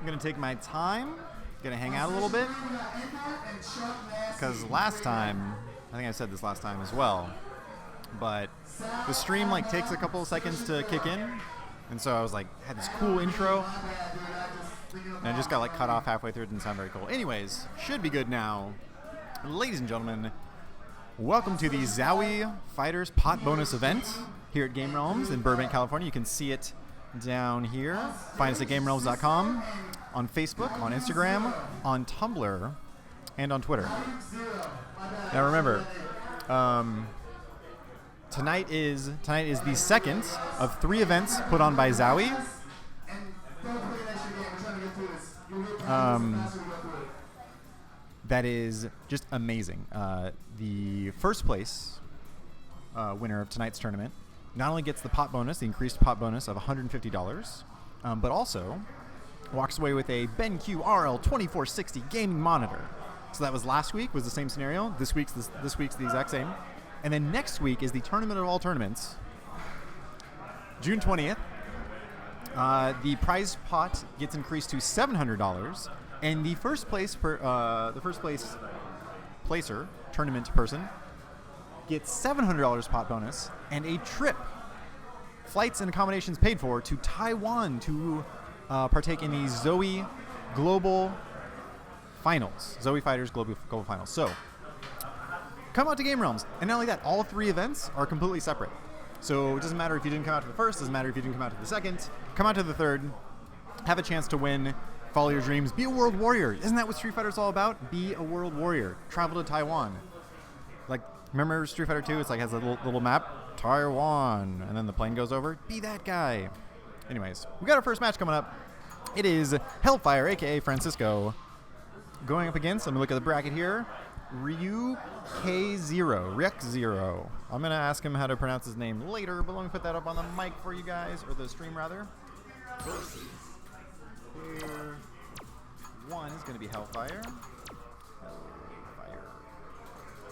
gonna take my time, gonna hang out a little bit, because last time, I think I said this last time as well, but the stream like takes a couple of seconds to kick in, and so I was like, had this cool intro, and I just got like cut off halfway through. It didn't sound very cool. Anyways, should be good now. Ladies and gentlemen, welcome to the Zowie Fighters Pot Bonus event here at Game Realms in Burbank, California. You can see it down here. Find us at GameRealms.com, on Facebook, on Instagram, on Tumblr, and on Twitter. Now remember, tonight is the second of 3 events put on by Zowie. That is just amazing. The first place winner of tonight's tournament not only gets the pot bonus, the increased pot bonus of $150, but also walks away with a BenQ RL2460 gaming monitor. So that was last week, was the same scenario. This week's the exact same. And then next week is the tournament of all tournaments, June 20th. The prize pot gets increased to $700, and the first place placer, tournament person, gets $700 pot bonus and a trip, flights and accommodations paid for, to Taiwan to partake in the Zowie Global Finals, Zowie Fighters Global Finals. So come out to Game Realms, and not only that, all 3 events are completely separate. So it doesn't matter if you didn't come out to the first, doesn't matter if you didn't come out to the second, come out to the third, have a chance to win, follow your dreams, be a world warrior. Isn't that what Street Fighter's all about? Be a world warrior. Travel to Taiwan. Like, remember Street Fighter 2? It's like has a little map, Taiwan, and then the plane goes over. Be that guy. Anyways, we got our first match coming up. It is Hellfire, aka Francisco, going up against, let me look at the bracket here, Ryu K0. I'm going to ask him how to pronounce his name later, but let me put that up on the mic for you guys, or the stream rather. Here, 1 is going to be Hellfire.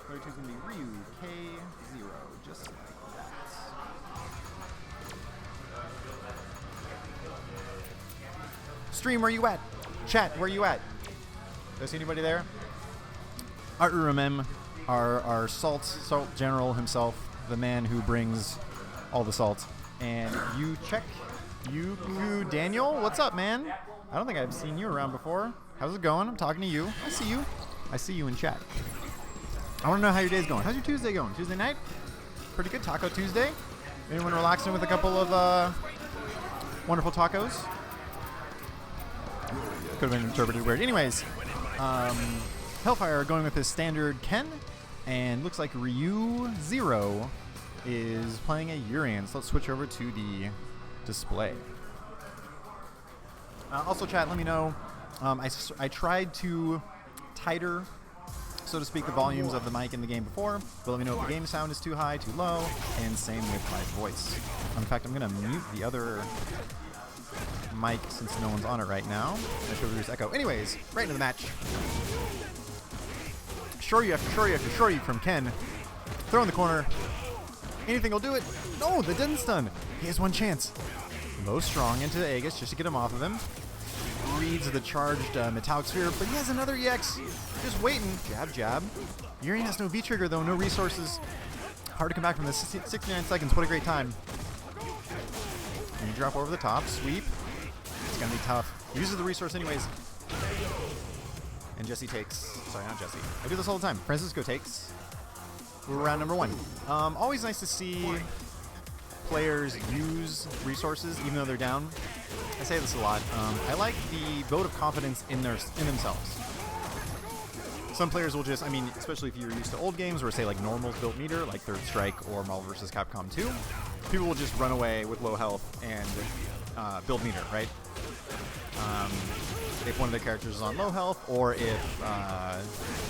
Player 2 is going to be Ryu K0, just like that. Stream, where you at? Chat, where you at? Do I see anybody there? Art Urumem, our salt general himself, the man who brings all the salt. And you Daniel, what's up, man? I don't think I've seen you around before. How's it going? I'm talking to you. I see you. I see you in chat. I want to know how your day's going. How's your Tuesday going? Tuesday night? Pretty good. Taco Tuesday? Anyone relaxing with a couple of wonderful tacos? Could have been interpreted weird. Anyways, Hellfire going with his standard Ken, and looks like Ryu Zero is playing a Urian. So let's switch over to the display. Also, chat, let me know. I tried to tighter, so to speak, the volumes of the mic in the game before, but let me know if the game sound is too high, too low, and same with my voice. In fact, I'm going to mute the other mic since no one's on it right now. I should reduce echo. Anyways, right into the match. Shore you from Ken. Throw in the corner. Anything will do it. No, the didn't stun. He has one chance. Low strong into the Aegis just to get him off of him. Reads the charged metallic sphere, but he has another EX. Just waiting. Jab, jab. Urian has no V-trigger though, no resources. Hard to come back from this. 69 seconds, what a great time. And you drop over the top, sweep. It's gonna be tough. He uses the resource anyways. And Jesse takes, sorry, not Jesse. I do this all the time. Francisco takes. We're round number 1. Always nice to see players use resources even though they're down. I say this a lot. I like the vote of confidence in themselves. Some players will just, I mean, especially if you're used to old games where say like normals built meter, like Third Strike or Marvel vs. Capcom 2, people will just run away with low health and build meter, right? If one of the characters is on low health, or if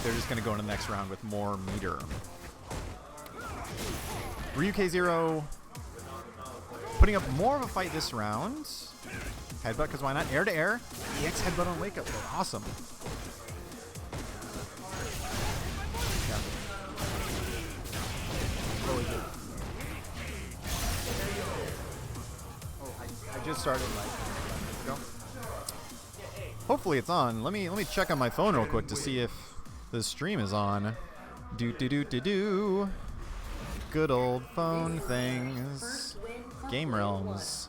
they're just going to go into the next round with more meter. Ryu K0 putting up more of a fight this round. Headbutt, because why not? Air to air. EX headbutt on wake up. Awesome. Yeah. Oh, I just started like go. Hopefully it's on. Let me check on my phone real quick to see if the stream is on. Do. Good old phone things. Game Realms.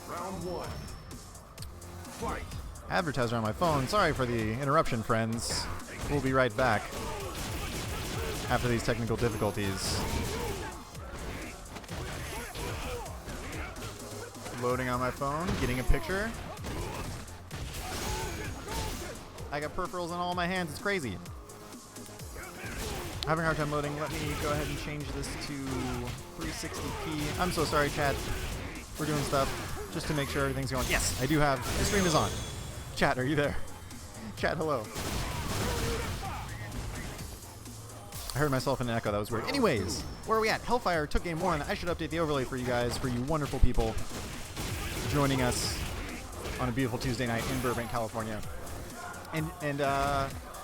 Round 1. Fight. Advertiser on my phone. Sorry for the interruption, friends. We'll be right back after these technical difficulties. Loading on my phone, getting a picture. I got peripherals in all my hands. It's crazy. Having a hard time loading. Let me go ahead and change this to 360p. I'm so sorry, chat. We're doing stuff just to make sure everything's going. Yes, I do have. The stream is on. Chat, are you there? Chat, hello. I heard myself in an echo. That was weird. Anyways, where are we at? Hellfire took game 1. I should update the overlay for you guys, for you wonderful people joining us on a beautiful Tuesday night in Burbank, California. And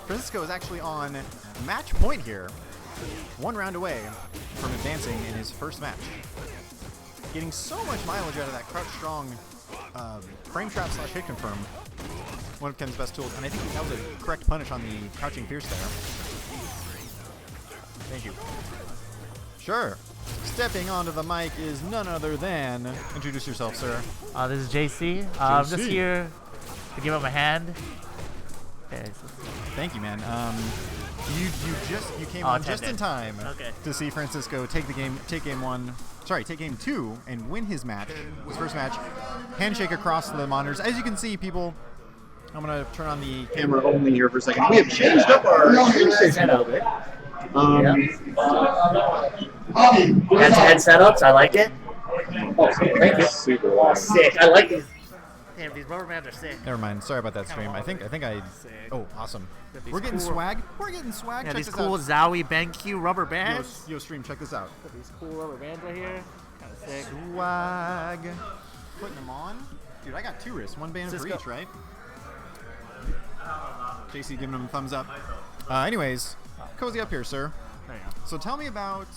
Francisco is actually on match point here. 1 round away from advancing in his first match. Getting so much mileage out of that crouch strong frame trap / hit confirm. One of Ken's best tools. And I think that was a correct punish on the crouching fierce there. Thank you. Sure. Stepping onto the mic is none other than... Introduce yourself, sir. This is JC. I'm just here to give him a hand. Okay, so thank you, man. You came on just in time to see Francisco take game 2 and win his match, his first match. Handshake across the monitors. As you can see, people, I'm gonna turn on the camera only here for a second. We have changed up our station a little bit. Head-to-head setups, I like it. Oh, thank you. Super long. Sick. I like these. Damn, these rubber bands are sick. Never mind. Sorry about that stream. I think I. Oh, awesome. We're getting swag. We're getting swag. Yeah, check these this cool out. ZOWIE BenQ rubber bands. Yo, stream. Check this out. Got these cool rubber bands right here. Kind of sick. Swag. Putting them on. Dude, I got 2 wrists. 1 band for each, right? JC giving him a thumbs up. Anyways, cozy up here, sir. There you go. So tell me about.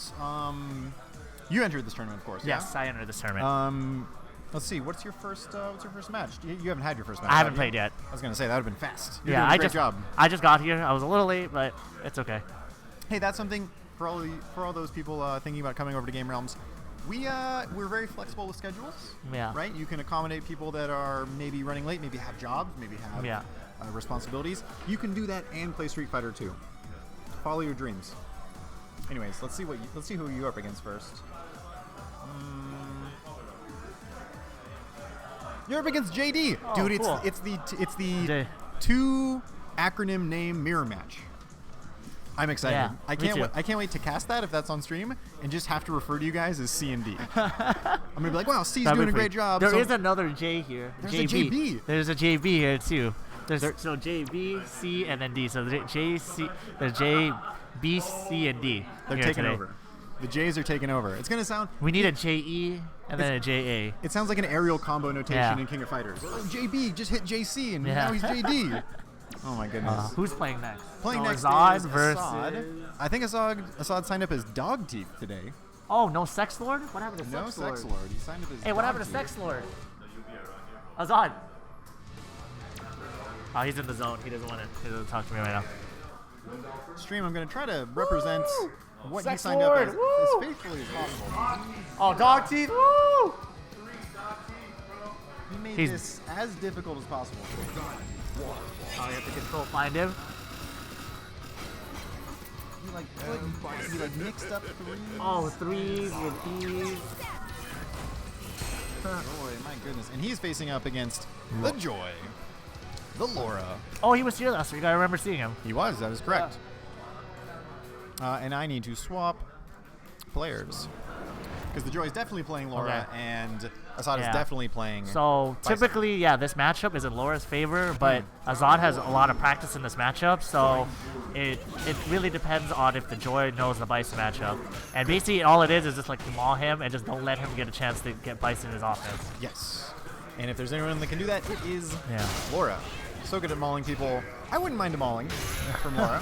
You entered this tournament, of course. Yes, yeah? I entered this tournament. Let's see. What's your first match? You haven't had your first match. I haven't played yet. I was gonna say that would have been fast. You're Yeah, doing a great job. I just got here. I was a little late, but it's okay. Hey, that's something for all those people thinking about coming over to Game Realms. We're very flexible with schedules. Yeah. Right. You can accommodate people that are maybe running late, maybe have jobs, maybe have responsibilities. You can do that and play Street Fighter 2. Follow your dreams. Anyways, let's see who you're up against first. You're up against JD, oh, dude. Cool. It's the 2 acronym name mirror match. I'm excited. Yeah, I can't wait to cast that if that's on stream and just have to refer to you guys as C and D. I'm gonna be like, wow, C's doing a great job. There is another J here. There's JB. a JB. There's a JB here too. So JB, C, and then D. So there's J, B, C, and D. They're taking over. The J's are taking over. It's gonna sound. We need a JE and then a JA. It sounds like an aerial combo notation in King of Fighters. Oh, JB just hit JC and now he's JD. Oh my goodness. Who's playing next? Playing next Azad is versus. Assad. I think Assad signed up as Dog Teeth today. Oh, no Sex Lord? What happened to No Sex Lord? Sex Lord. He signed up as Hey, what Dog happened to Teeth. Sex Lord? Azad. Oh, he's in the zone. He doesn't want to talk to me right now. Stream, I'm going to try to represent what Sex he signed Lord. up as faithfully as possible. Oh, Dog Teeth. Woo! He made this as difficult as possible. Oh, you have to control find him. He mixed up 3s. Oh, 3s with B's. Joy, my goodness. And he's facing up against the Joy. The Laura. Oh, he was here last week. I remember seeing him. He was. That is correct. And I need to swap players. Because the Joy is definitely playing Laura, and Assad is definitely playing. So typically, this matchup is in Laura's favor, but Azad has a lot of practice in this matchup, so it really depends on if the Joy knows the Bison matchup. And basically, all it is just like maul him and just don't let him get a chance to get Bison in his offense. Yes. And if there's anyone that can do that, it is Laura. So good at mauling people. I wouldn't mind a mauling from Laura.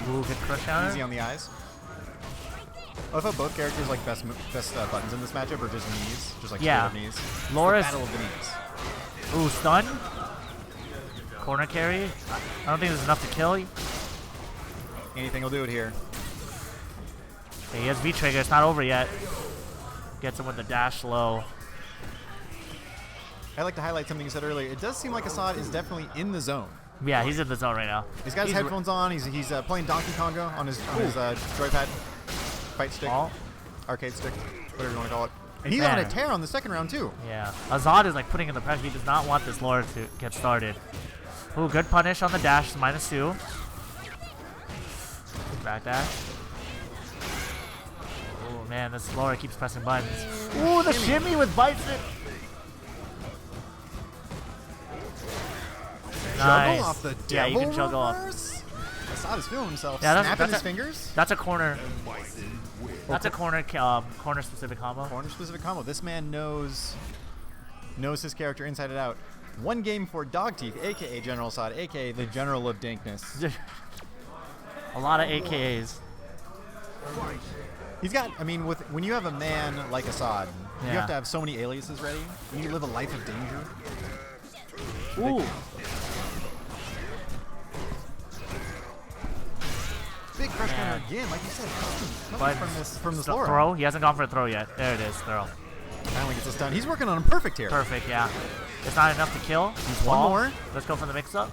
Ooh, good crush counter. Easy on the eyes. I thought both characters like best buttons in this matchup are just knees, just like straight up knees. Laura's battle of the knees. Ooh, stun. Corner carry. I don't think there's enough to kill. Anything will do it here. Okay, he has V-trigger. It's not over yet. Gets him with the dash low. I'd like to highlight something you said earlier. It does seem like Assad is definitely in the zone. Yeah, he's in the zone right now. He's got his headphones on. He's playing Donkey Konga on his joypad, fight stick, arcade stick, whatever you want to call it. And he's on a tear on the second round too. Yeah, Azad is like putting in the pressure. He does not want this lore to get started. Ooh, good punish on the dash. -2. Back dash. Oh man, this lore keeps pressing buttons. Ooh, the shimmy with Bison. Nice. Juggle off the devil. Yeah, you can juggle off. Assad is feeling himself. Yeah, Snapping his fingers. That's a corner. That's a corner specific combo. Corner specific combo. This man knows his character inside and out. One game for Dog Teeth, aka General Assad, aka the General of Dankness. A lot of AKAs. He's got. I mean, when you have a man like Assad, you Yeah. have to have so many aliases ready. You live a life of danger. Ooh. Big crush counter again, like you said. But From this Laura. throw. He hasn't gone for a throw yet. There it is. Throw. Finally gets a stun. He's working on him perfect here. Perfect. Yeah. It's not enough to kill. One more. Let's go for the mix-up.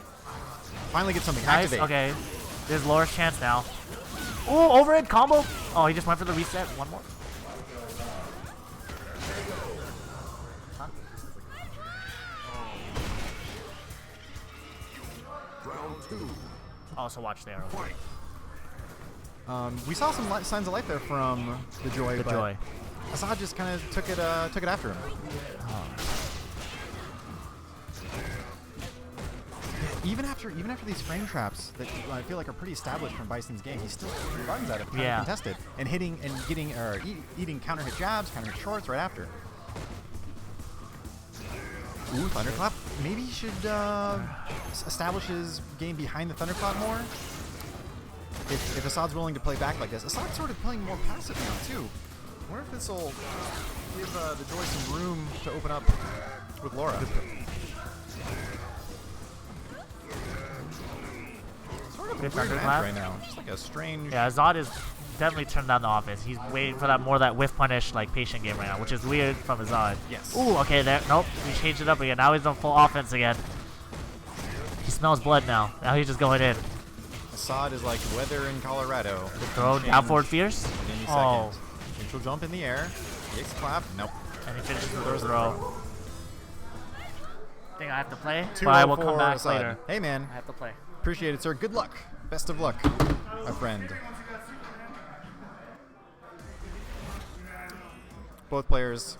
Finally get something. Nice. Activate. Okay. There's Laura's chance now. Ooh, overhead combo. Oh, he just went for the reset. One more. Huh? Round 2. Also watch the arrow. We saw some signs of life there from the Joy. The but Joy. Assad just kind of took it after him. Even after these frame traps that I feel like are pretty established from Bison's game, he still runs at it, kind of contested, and hitting and getting eating counter hit jabs, counter hit shorts right after. Ooh, thunderclap. Maybe he should establish his game behind the thunderclap more. If Assad's willing to play back like this, Assad's sort of playing more passive now too. I wonder if this will give the Joy some room to open up with Laura. Sort of a Good weird match thunderclap. right now. Just like a strange. Yeah, Zod is definitely turned down the offense. He's waiting for that whiff punish like patient game right now, which is weird from Zod. Yes. Ooh, okay, there. Nope, he changed it up again. Now he's on full offense again. He smells blood now. Now he's just going in. Assad is like weather in Colorado. Throw down forward fierce. In any Oh, second. Neutral jump in the air. Kicks clap. Nope. and he finishes with a throw. I think I have to play, 2-0 but I will come for back Assad. later. Hey man, I have to play. appreciate it, sir. Good luck. Best of luck, my friend. Both players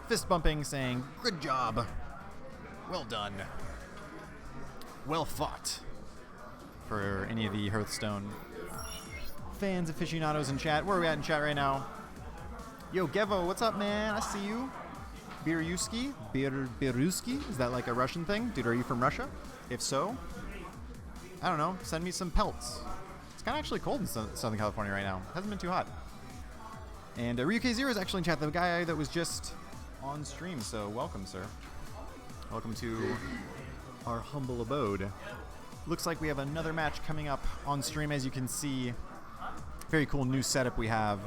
fist bumping, saying, "Good job. Well done. Well fought." For any of the Hearthstone fans, aficionados in chat. Where are we at in chat right now? Yo, Gevo, what's up, man? I see you. Biruski? Biruski? Is that like a Russian thing? Dude, are you from Russia? If so, I don't know. Send me some pelts. It's kind of actually cold in Southern California right now. Hasn't been too hot. And Ryuk0 is actually in chat, the guy that was just on stream. So welcome, sir. Welcome to our humble abode. Looks like we have another match coming up on stream, as you can see. Very cool new setup we have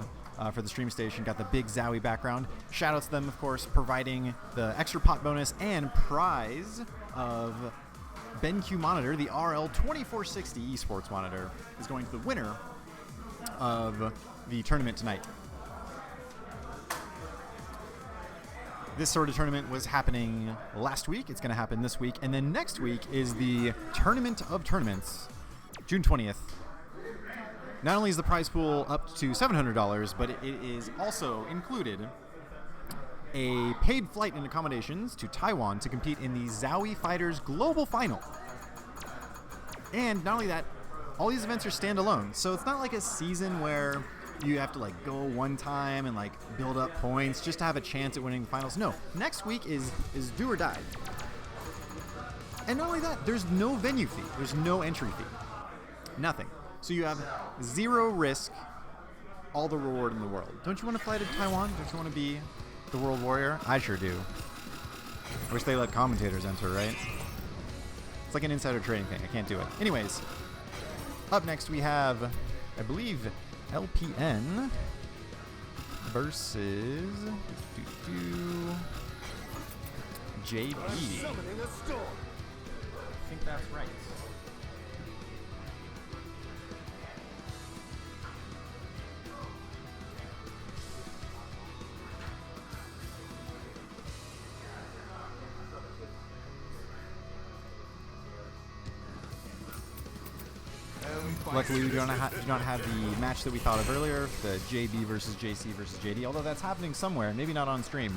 for the stream station. Got the big Zowie background. Shout out to them, of course, providing the extra pot bonus and prize of BenQ monitor. The RL 2460 esports monitor is going to the winner of the tournament tonight. This sort of tournament was happening last week. It's going to happen this week. And then next week is the Tournament of Tournaments, June 20th. Not only is the prize pool up to $700, but it is also included a paid flight and accommodations to Taiwan to compete in the Zowie Fighters Global Final. And not only that, all these events are standalone. So it's not like a season where you have to like go one time and like build up points just to have a chance at winning the finals. No, next week is do or die. And not only that, there's no venue fee. There's no entry fee. Nothing. So you have zero risk, all the reward in the world. Don't you want to fly to Taiwan? Don't you want to be the world warrior? I sure do. I wish they let commentators enter, right? It's like an insider trading thing. I can't do it. Anyways, up next we have, I believe, LPN versus JB. I think that's right. Luckily, we do not have the match that we thought of earlier, the JB versus JC versus JD, although that's happening somewhere, maybe not on stream.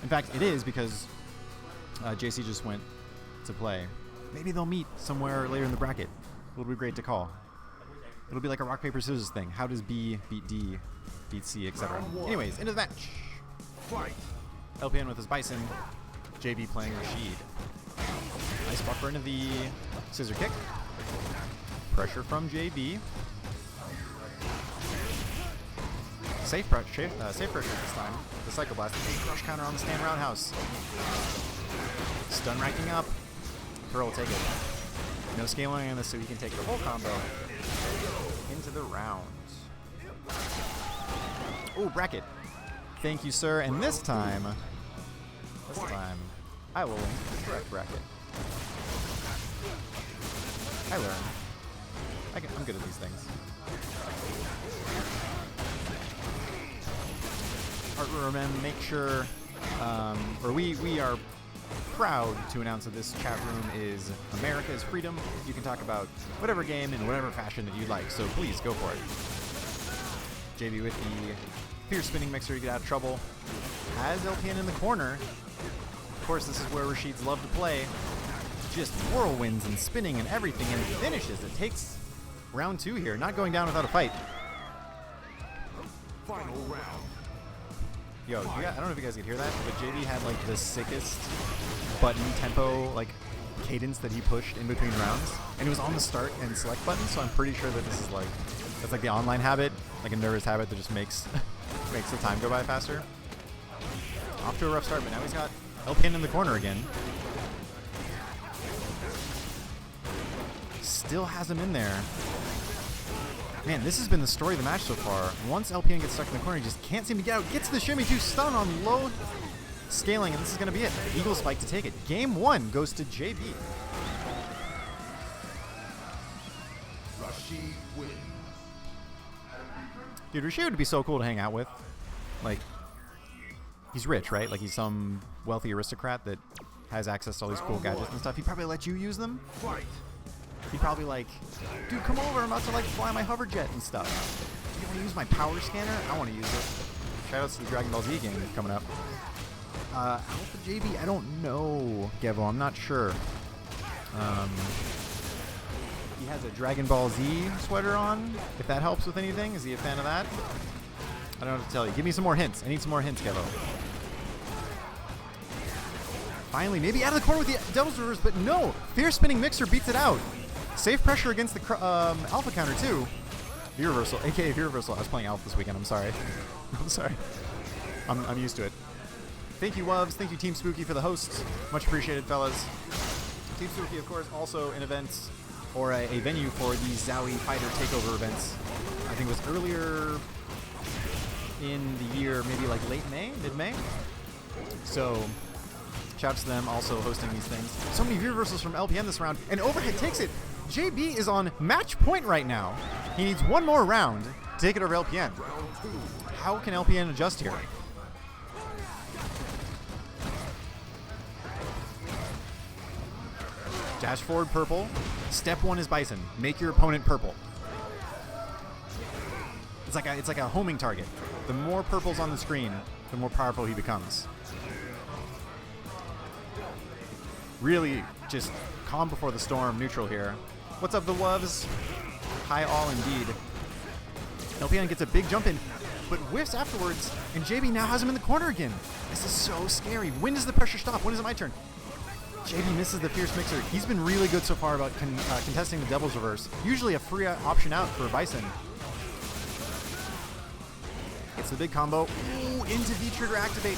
In fact, it is because JC just went to play. Maybe they'll meet somewhere later in the bracket. It'll be great to call. It'll be like a rock, paper, scissors thing. How does B beat D, beat C, etc. Anyways, into the match. Fight. LPN with his Bison, JB playing Rashid. Nice buffer into the scissor kick. Pressure from JB. Safe pressure this time. The Cycle Blast. Crush counter on the stand roundhouse. Stun racking up. Pearl will take it. No scaling on this, so he can take the whole combo into the round. Oh, bracket. Thank you, sir. And this time, I will link the correct bracket. I learned. I'm good at these things. Remember, make sure, we are proud to announce that this chat room is America's freedom. You can talk about whatever game in whatever fashion that you'd like, so please go for it. JB with the fierce spinning mixer to get out of trouble. Has LPN in the corner. Of course, this is where Rashids love to play. Just whirlwinds and spinning and everything, and it finishes. It takes round 2 here, not going down without a fight. Final round. Yo, I don't know if you guys could hear that, but JB had like the sickest button tempo, like cadence that he pushed in between rounds, and it was on the start and select button. So I'm pretty sure that this is like that's like the online habit, like a nervous habit that just makes makes the time go by faster. Off to a rough start, but now he's got LPN in the corner again. Still has him in there. Man, this has been the story of the match so far. Once LPN gets stuck in the corner, he just can't seem to get out. Gets the shimmy 2 stun on low scaling, and this is going to be it. Eagle Spike to take it. Game 1 goes to JB. Rashid wins. Dude, Rashid would be so cool to hang out with. Like, he's rich, right? Like, he's some wealthy aristocrat that has access to all these cool gadgets and stuff. He'd probably let you use them. Fight. He'd probably like, dude, come over, I'm about to like fly my hover jet and stuff. Do you want to use my power scanner? I want to use it. Shoutouts to the Dragon Ball Z game that's coming up. Alpha JB, I don't know, Gevo, I'm not sure. He has a Dragon Ball Z sweater on, if that helps with anything. Is he a fan of that? I don't know what to tell you. Give me some more hints. I need some more hints, Gevo. Finally, maybe out of the corner with the Devil's Reverse, but no! Fierce Spinning Mixer beats it out. Safe pressure against the Alpha counter, too. V-Reversal, aka V-Reversal. I was playing Alpha this weekend, I'm sorry. I'm sorry. I'm used to it. Thank you, Woves. Thank you, Team Spooky, for the hosts. Much appreciated, fellas. Team Spooky, of course, also an event or a venue for the ZOWIE Fighter Takeover events. I think it was earlier in the year, maybe like late May, mid-May. So, shouts to them also hosting these things. So many V-Reversals from LPN this round, and Overhead takes it. JB is on match point right now. He needs one more round to take it over LPN. How can LPN adjust here? Dash forward purple. Step 1 is Bison. Make your opponent purple. It's like a homing target. The more purples on the screen, the more powerful he becomes. Really just calm before the storm, neutral here. What's up, the Woves? High all indeed. LPN gets a big jump in, but whiffs afterwards, and JB now has him in the corner again. This is so scary. When does the pressure stop? When is it my turn? JB misses the Fierce Mixer. He's been really good so far about contesting the Devil's Reverse. Usually a free option out for Bison. Gets the big combo. Ooh, into V-Trigger activate.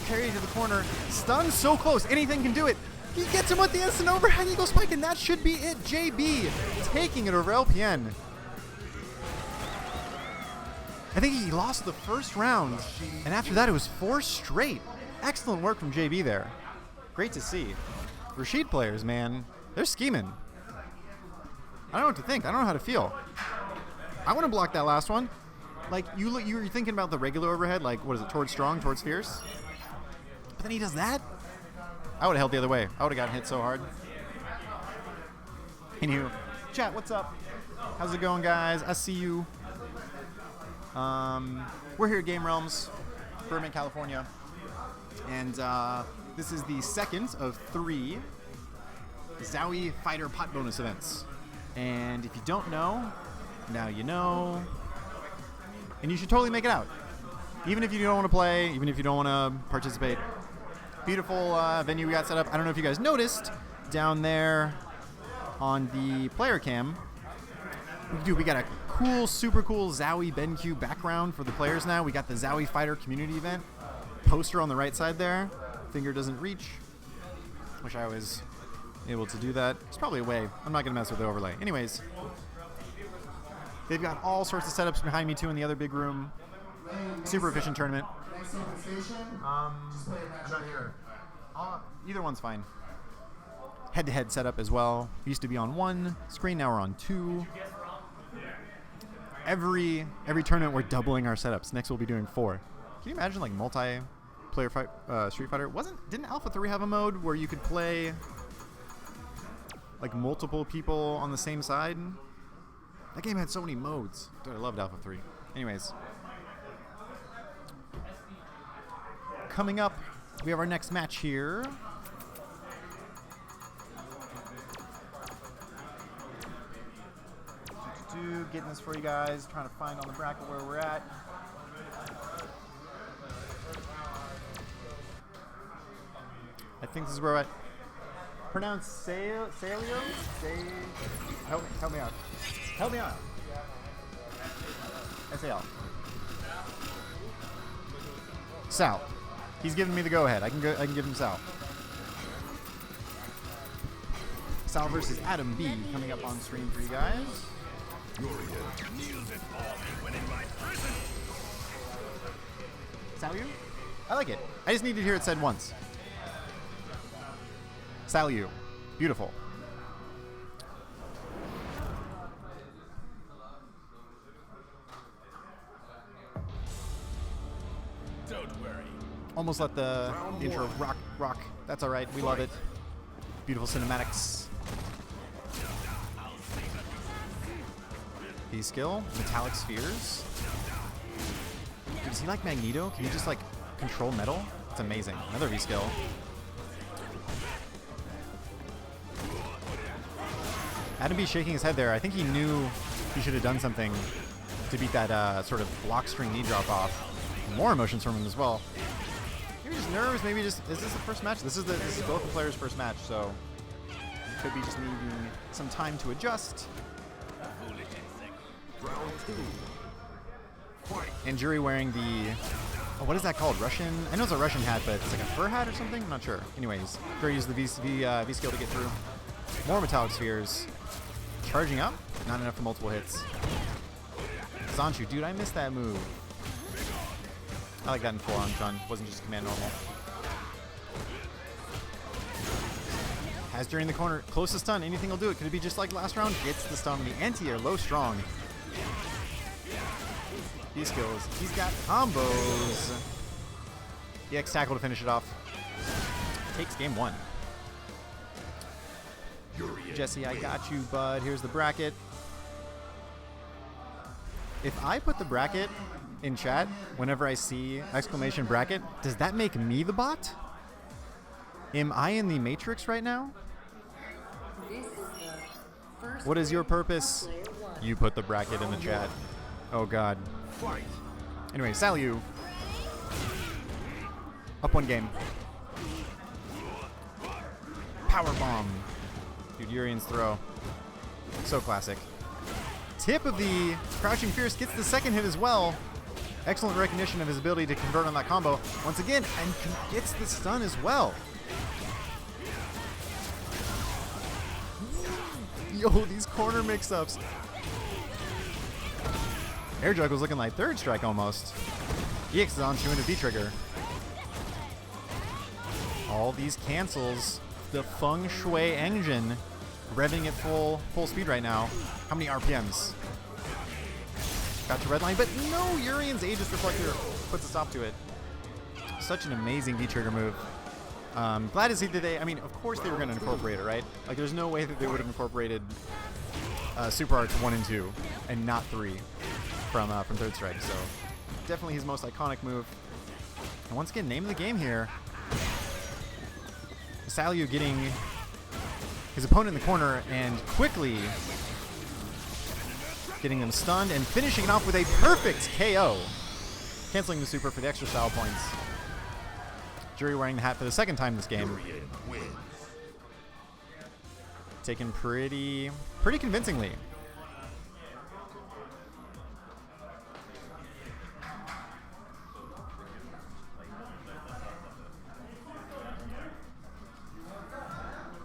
parry to the corner. Stun so close. Anything can do it. He gets him with the instant overhead eagle spike, and that should be it. JB taking it over LPN. I think he lost the first round, and after that it was 4 straight. Excellent work from JB there. Great to see. Rashid players, man, they're scheming. I don't know what to think. I don't know how to feel. I want to block that last one. Like, you were thinking about the regular overhead, like, what is it, towards strong, towards fierce? But then he does that? I would have held the other way. I would have gotten hit so hard. Anywho, chat, what's up? How's it going, guys? I see you. We're here at Game Realms, Burbank, California. And this is the second of 3 ZOWIE Fighter Pot Bonus events. And if you don't know, now you know. And you should totally make it out. Even if you don't want to play, even if you don't want to participate. Beautiful venue we got set up. I don't know if you guys noticed down there on the player cam. Dude, we got a cool, super cool ZOWIE BenQ background for the players now. We got the ZOWIE Fighter community event poster on the right side there. Finger doesn't reach. Wish I was able to do that. It's probably a way. I'm not going to mess with the overlay. Anyways, they've got all sorts of setups behind me too in the other big room. Super efficient tournament. I'm not sure. Either one's fine. Head-to-head setup as well. We used to be on 1 screen, now we're on 2. Every tournament we're doubling our setups. Next we'll be doing 4. Can you imagine like multi-player fight, Street Fighter? Didn't Alpha 3 have a mode where you could play like multiple people on the same side? That game had so many modes. Dude, I loved Alpha 3. Anyways. Coming up, we have our next match here. Getting this for you guys, trying to find on the bracket where we're at. I think this is where we're at. Pronounce Salio? Help me out. Help me out. S-A-L. Sal. He's giving me the go-ahead. I can give him Sal. Sal versus Adam B coming up on screen for you guys. Salu? I like it. I just need to hear it said once. Salu. Beautiful. Don't worry. Almost let the intro rock. That's all right. We love it. Beautiful cinematics. V-skill, metallic spheres. Dude, is he like Magneto? Can he just like control metal? It's amazing. Another V-skill. Adam B shaking his head there. I think he knew he should have done something to beat that sort of block string knee drop off. More emotions from him as well. Maybe just nerves. Maybe just is this the first match? This is both the players' first match, so could be just needing some time to adjust. Round 2. Fight. And Jury wearing the, what is that called? Russian? I know it's a Russian hat, but it's like a fur hat or something? I'm not sure. Anyways, Jury used the V skill to get through. More metallic spheres. Charging up. Not enough for multiple hits. Zanshu, dude, I missed that move. I like that in forearm Chun. Wasn't just command normal. Has during the corner. Closest stun. Anything will do it. Could it be just like last round? Gets the stun. The anti-air. Low strong. These skills. He's got combos. The X tackle to finish it off. Takes game 1. Jesse, I got you, bud. Here's the bracket. If I put the bracket in chat whenever I see exclamation bracket, does that make me the bot? Am I in the Matrix right now? What is your purpose? You put the bracket in the chat. Oh god. Fight. Anyway, Salu. Up 1 game. Power bomb. Dude, Urian's throw. So classic. Tip of the Crouching Fierce gets the second hit as well. Excellent recognition of his ability to convert on that combo once again, and gets the stun as well. Yo, these corner mix-ups. Air juggle's looking like third strike almost. EX is on 2 into V-trigger. All these cancels. The feng shui engine revving at full speed right now. How many RPMs? Got to red line, but no, Urian's Aegis Reflector puts a stop to it. Such an amazing V-trigger move. Glad to see that they, I mean, of course they were going to incorporate it, right? Like, there's no way that they would have incorporated Super Arts 1 and 2 and not 3 from Third Strike. So definitely his most iconic move. And once again, name of the game here. Salyu getting his opponent in the corner and quickly getting them stunned and finishing it off with a perfect KO. Canceling the super for the extra style points. Jury wearing the hat for the second time this game. Taken pretty convincingly.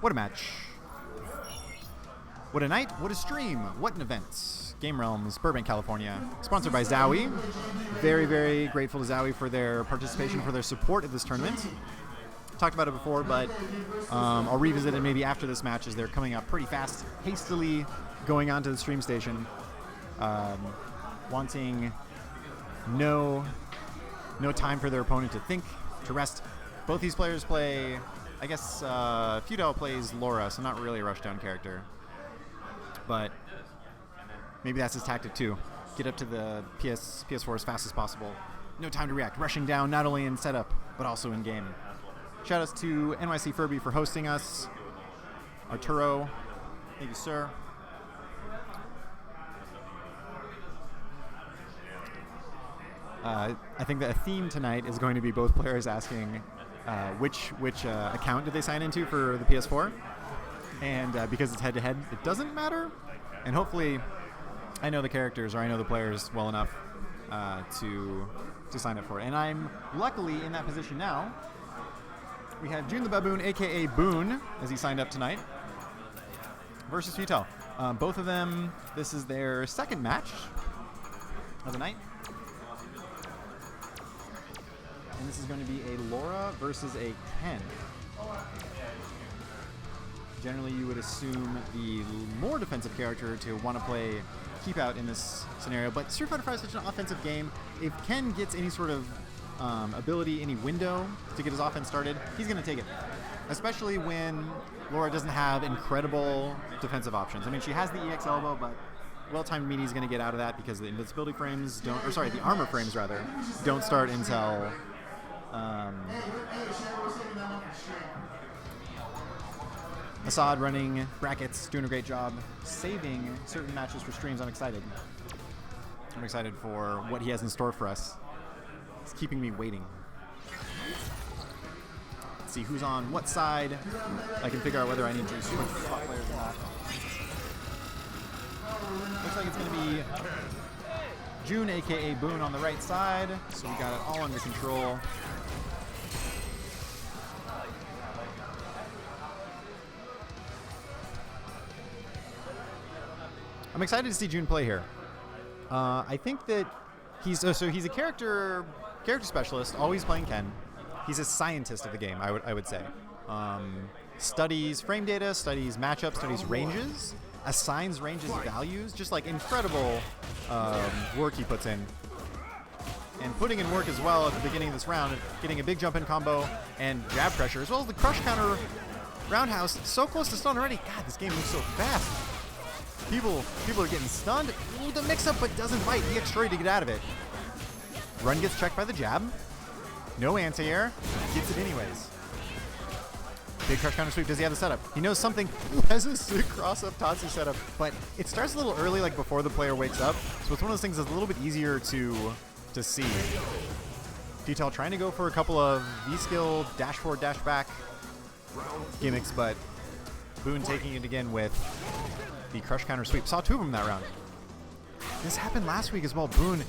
What a match. What a night, what a stream, what an event. Game Realms, Burbank, California. Sponsored by ZOWIE. Very, very grateful to ZOWIE for their participation, for their support of this tournament. Talked about it before, but I'll revisit it maybe after this match as they're coming up pretty fast, hastily going onto the stream station. Wanting no time for their opponent to think, to rest. Both these players play, I guess, Feudal plays Laura, so not really a rushdown character. But maybe that's his tactic too. Get up to the PS4 as fast as possible. No time to react. Rushing down not only in setup, but also in game. Shout outs to NYC Furby for hosting us. Arturo, thank you, sir. I think that a theme tonight is going to be both players asking which account did they sign into for the PS4. And because it's head-to-head, it doesn't matter. And hopefully, I know the characters or I know the players well enough to sign up for it. And I'm luckily in that position now. We have June the Baboon, a.k.a. Boone, as he signed up tonight, versus Feudal. Both of them, this is their second match of the night. And this is going to be a Laura versus a Ken. Generally, you would assume the more defensive character to want to play Keep Out in this scenario, but Street Fighter V is such an offensive game. If Ken gets any sort of ability, any window to get his offense started, he's going to take it. Especially when Laura doesn't have incredible defensive options. I mean, she has the EX elbow, but well-timed meaty is going to get out of that because the invincibility frames don't, or sorry, the armor frames rather, don't start until Assad running brackets, doing a great job saving certain matches for streams. I'm excited. I'm excited for what he has in store for us. It's keeping me waiting. Let's see who's on what side. I can figure out whether I need to switch spot players or not. Looks like it's going to be June, a.k.a. Boone, on the right side. So we got it all under control. I'm excited to see June play here. I think that he's a character specialist, always playing Ken. He's a scientist of the game, I would say. Studies frame data, studies matchups, studies ranges, assigns ranges values, just like incredible work he puts in. And putting in work as well at the beginning of this round, getting a big jump in combo and jab pressure, as well as the crush counter roundhouse. So close to stun already. God, this game moves so fast. People are getting stunned. Ooh, the mix-up, but doesn't bite. EX Xrd to get out of it. Run gets checked by the jab. No anti-air. Gets it anyways. Big crush counter sweep. Does he have the setup? He knows something. Ooh, has a sick cross-up Tatsu setup, but it starts a little early, like before the player wakes up. So it's one of those things that's a little bit easier to see. Feudal trying to go for a couple of V-skill, dash forward, dash back gimmicks, but Boone taking it again with the crush counter sweep. Saw two of them that round. This happened last week as well. Boone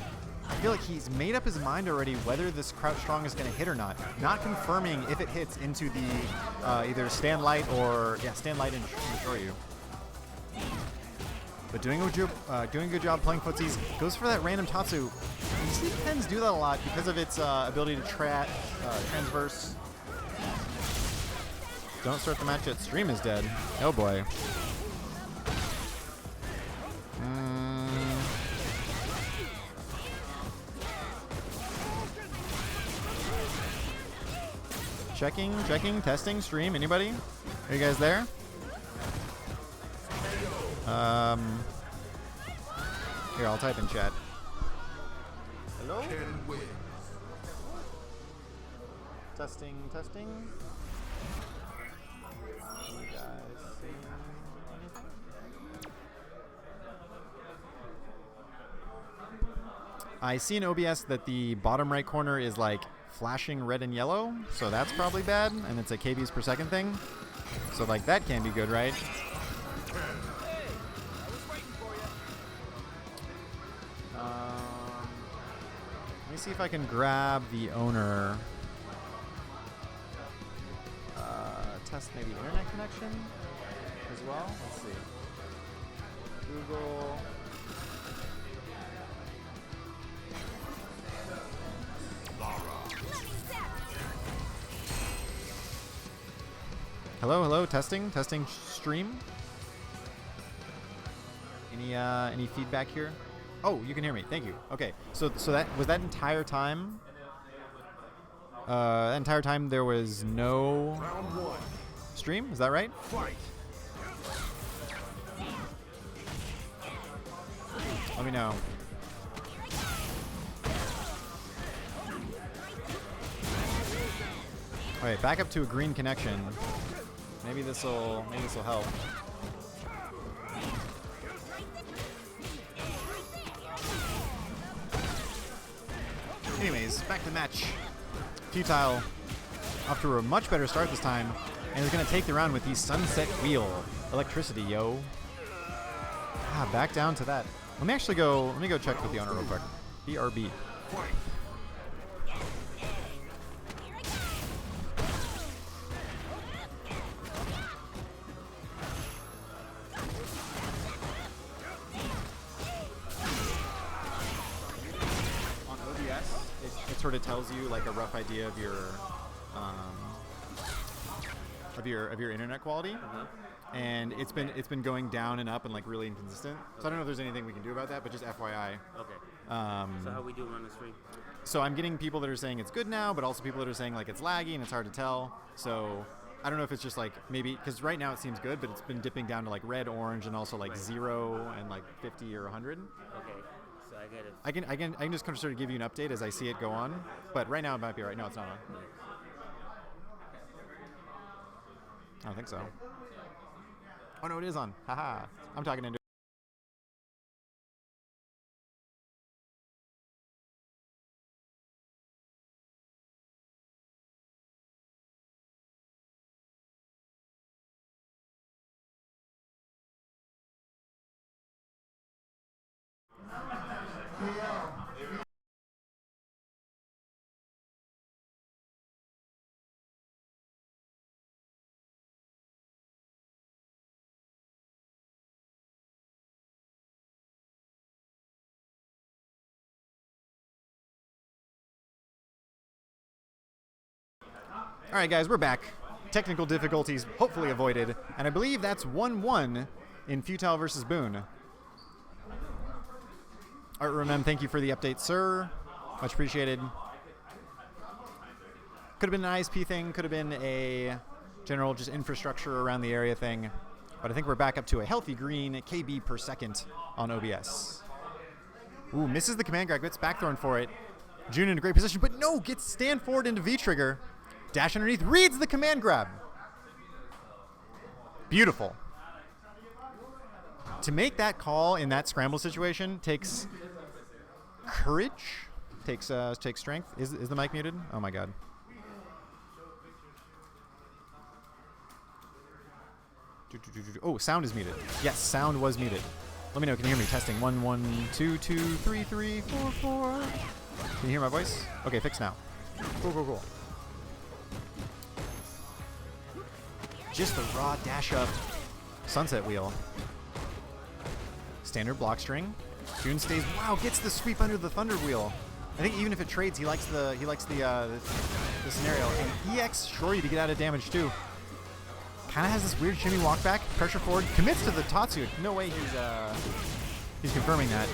I feel like he's made up his mind already whether this crouch strong is going to hit or not. Not confirming if it hits into the either stand light or stand light and destroy you. But doing a good job playing footsies. Goes for that random Tatsu. You see Ken's do that a lot because of its ability to transverse. Don't start the match yet. Stream is dead. Oh boy. Checking, testing, stream. Anybody? Are you guys there? Here, I'll type in chat. Hello? Testing. You guys see anything? I see in OBS that the bottom right corner is like flashing red and yellow, so that's probably bad, and it's a KBs per second thing. So like that can be good, right? Let me see if I can grab the owner. Test maybe internet connection as well. Let's see. Google. Hello, testing stream. Any feedback here? Oh, you can hear me. Thank you. Okay, so that was that entire time. That entire time there was no stream. Is that right? Let me know. All right, back up to a green connection. Maybe this'll help. Anyways, back to the match. Futile off to a much better start this time, and is going to take the round with the Sunset Wheel. Electricity, yo. Back down to that. Let me go check with the owner real quick. BRB. Sort of tells you like a rough idea of your internet quality, and it's been going down and up and like really inconsistent. So I don't know if there's anything we can do about that, but just FYI. Okay. So how we doing on the stream? So I'm getting people that are saying it's good now, but also people that are saying like it's laggy and it's hard to tell. So I don't know if it's just like maybe because right now it seems good, but it's been dipping down to like red, orange, and also like 0 and like 50 or 100. Okay. I can just kind of sort of give you an update as I see it go on, but right now it might be right. No, it's not on. I don't think so. Oh no, it is on. Haha. I'm talking into. All right, guys, we're back. Technical difficulties hopefully avoided, and I believe that's 1-1 in Futile versus Boone. Art Remem, thank you for the update, sir. Much appreciated. Could have been an ISP thing, could have been a general just infrastructure around the area thing, but I think we're back up to a healthy green KB per second on OBS. Ooh, misses the command grab, gets backthrown for it. June in a great position, but no, gets stand forward into V-trigger. Dash underneath, reads the command grab. Beautiful. To make that call in that scramble situation takes courage, takes strength. Is the mic muted? Oh my god. Oh, sound is muted. Yes, sound was muted. Let me know. Can you hear me? Testing. 1, 1, 2, 2, 3, 3, 4, 4. Can you hear my voice? Okay, fix now. Cool. Just the raw dash up sunset wheel. Standard block string. June stays. Wow, gets the sweep under the thunder wheel. I think even if it trades, he likes the scenario. And EX sure you to get out of damage too. Kind of has this weird shimmy walk back, pressure forward, commits to the Tatsu. No way he's confirming that.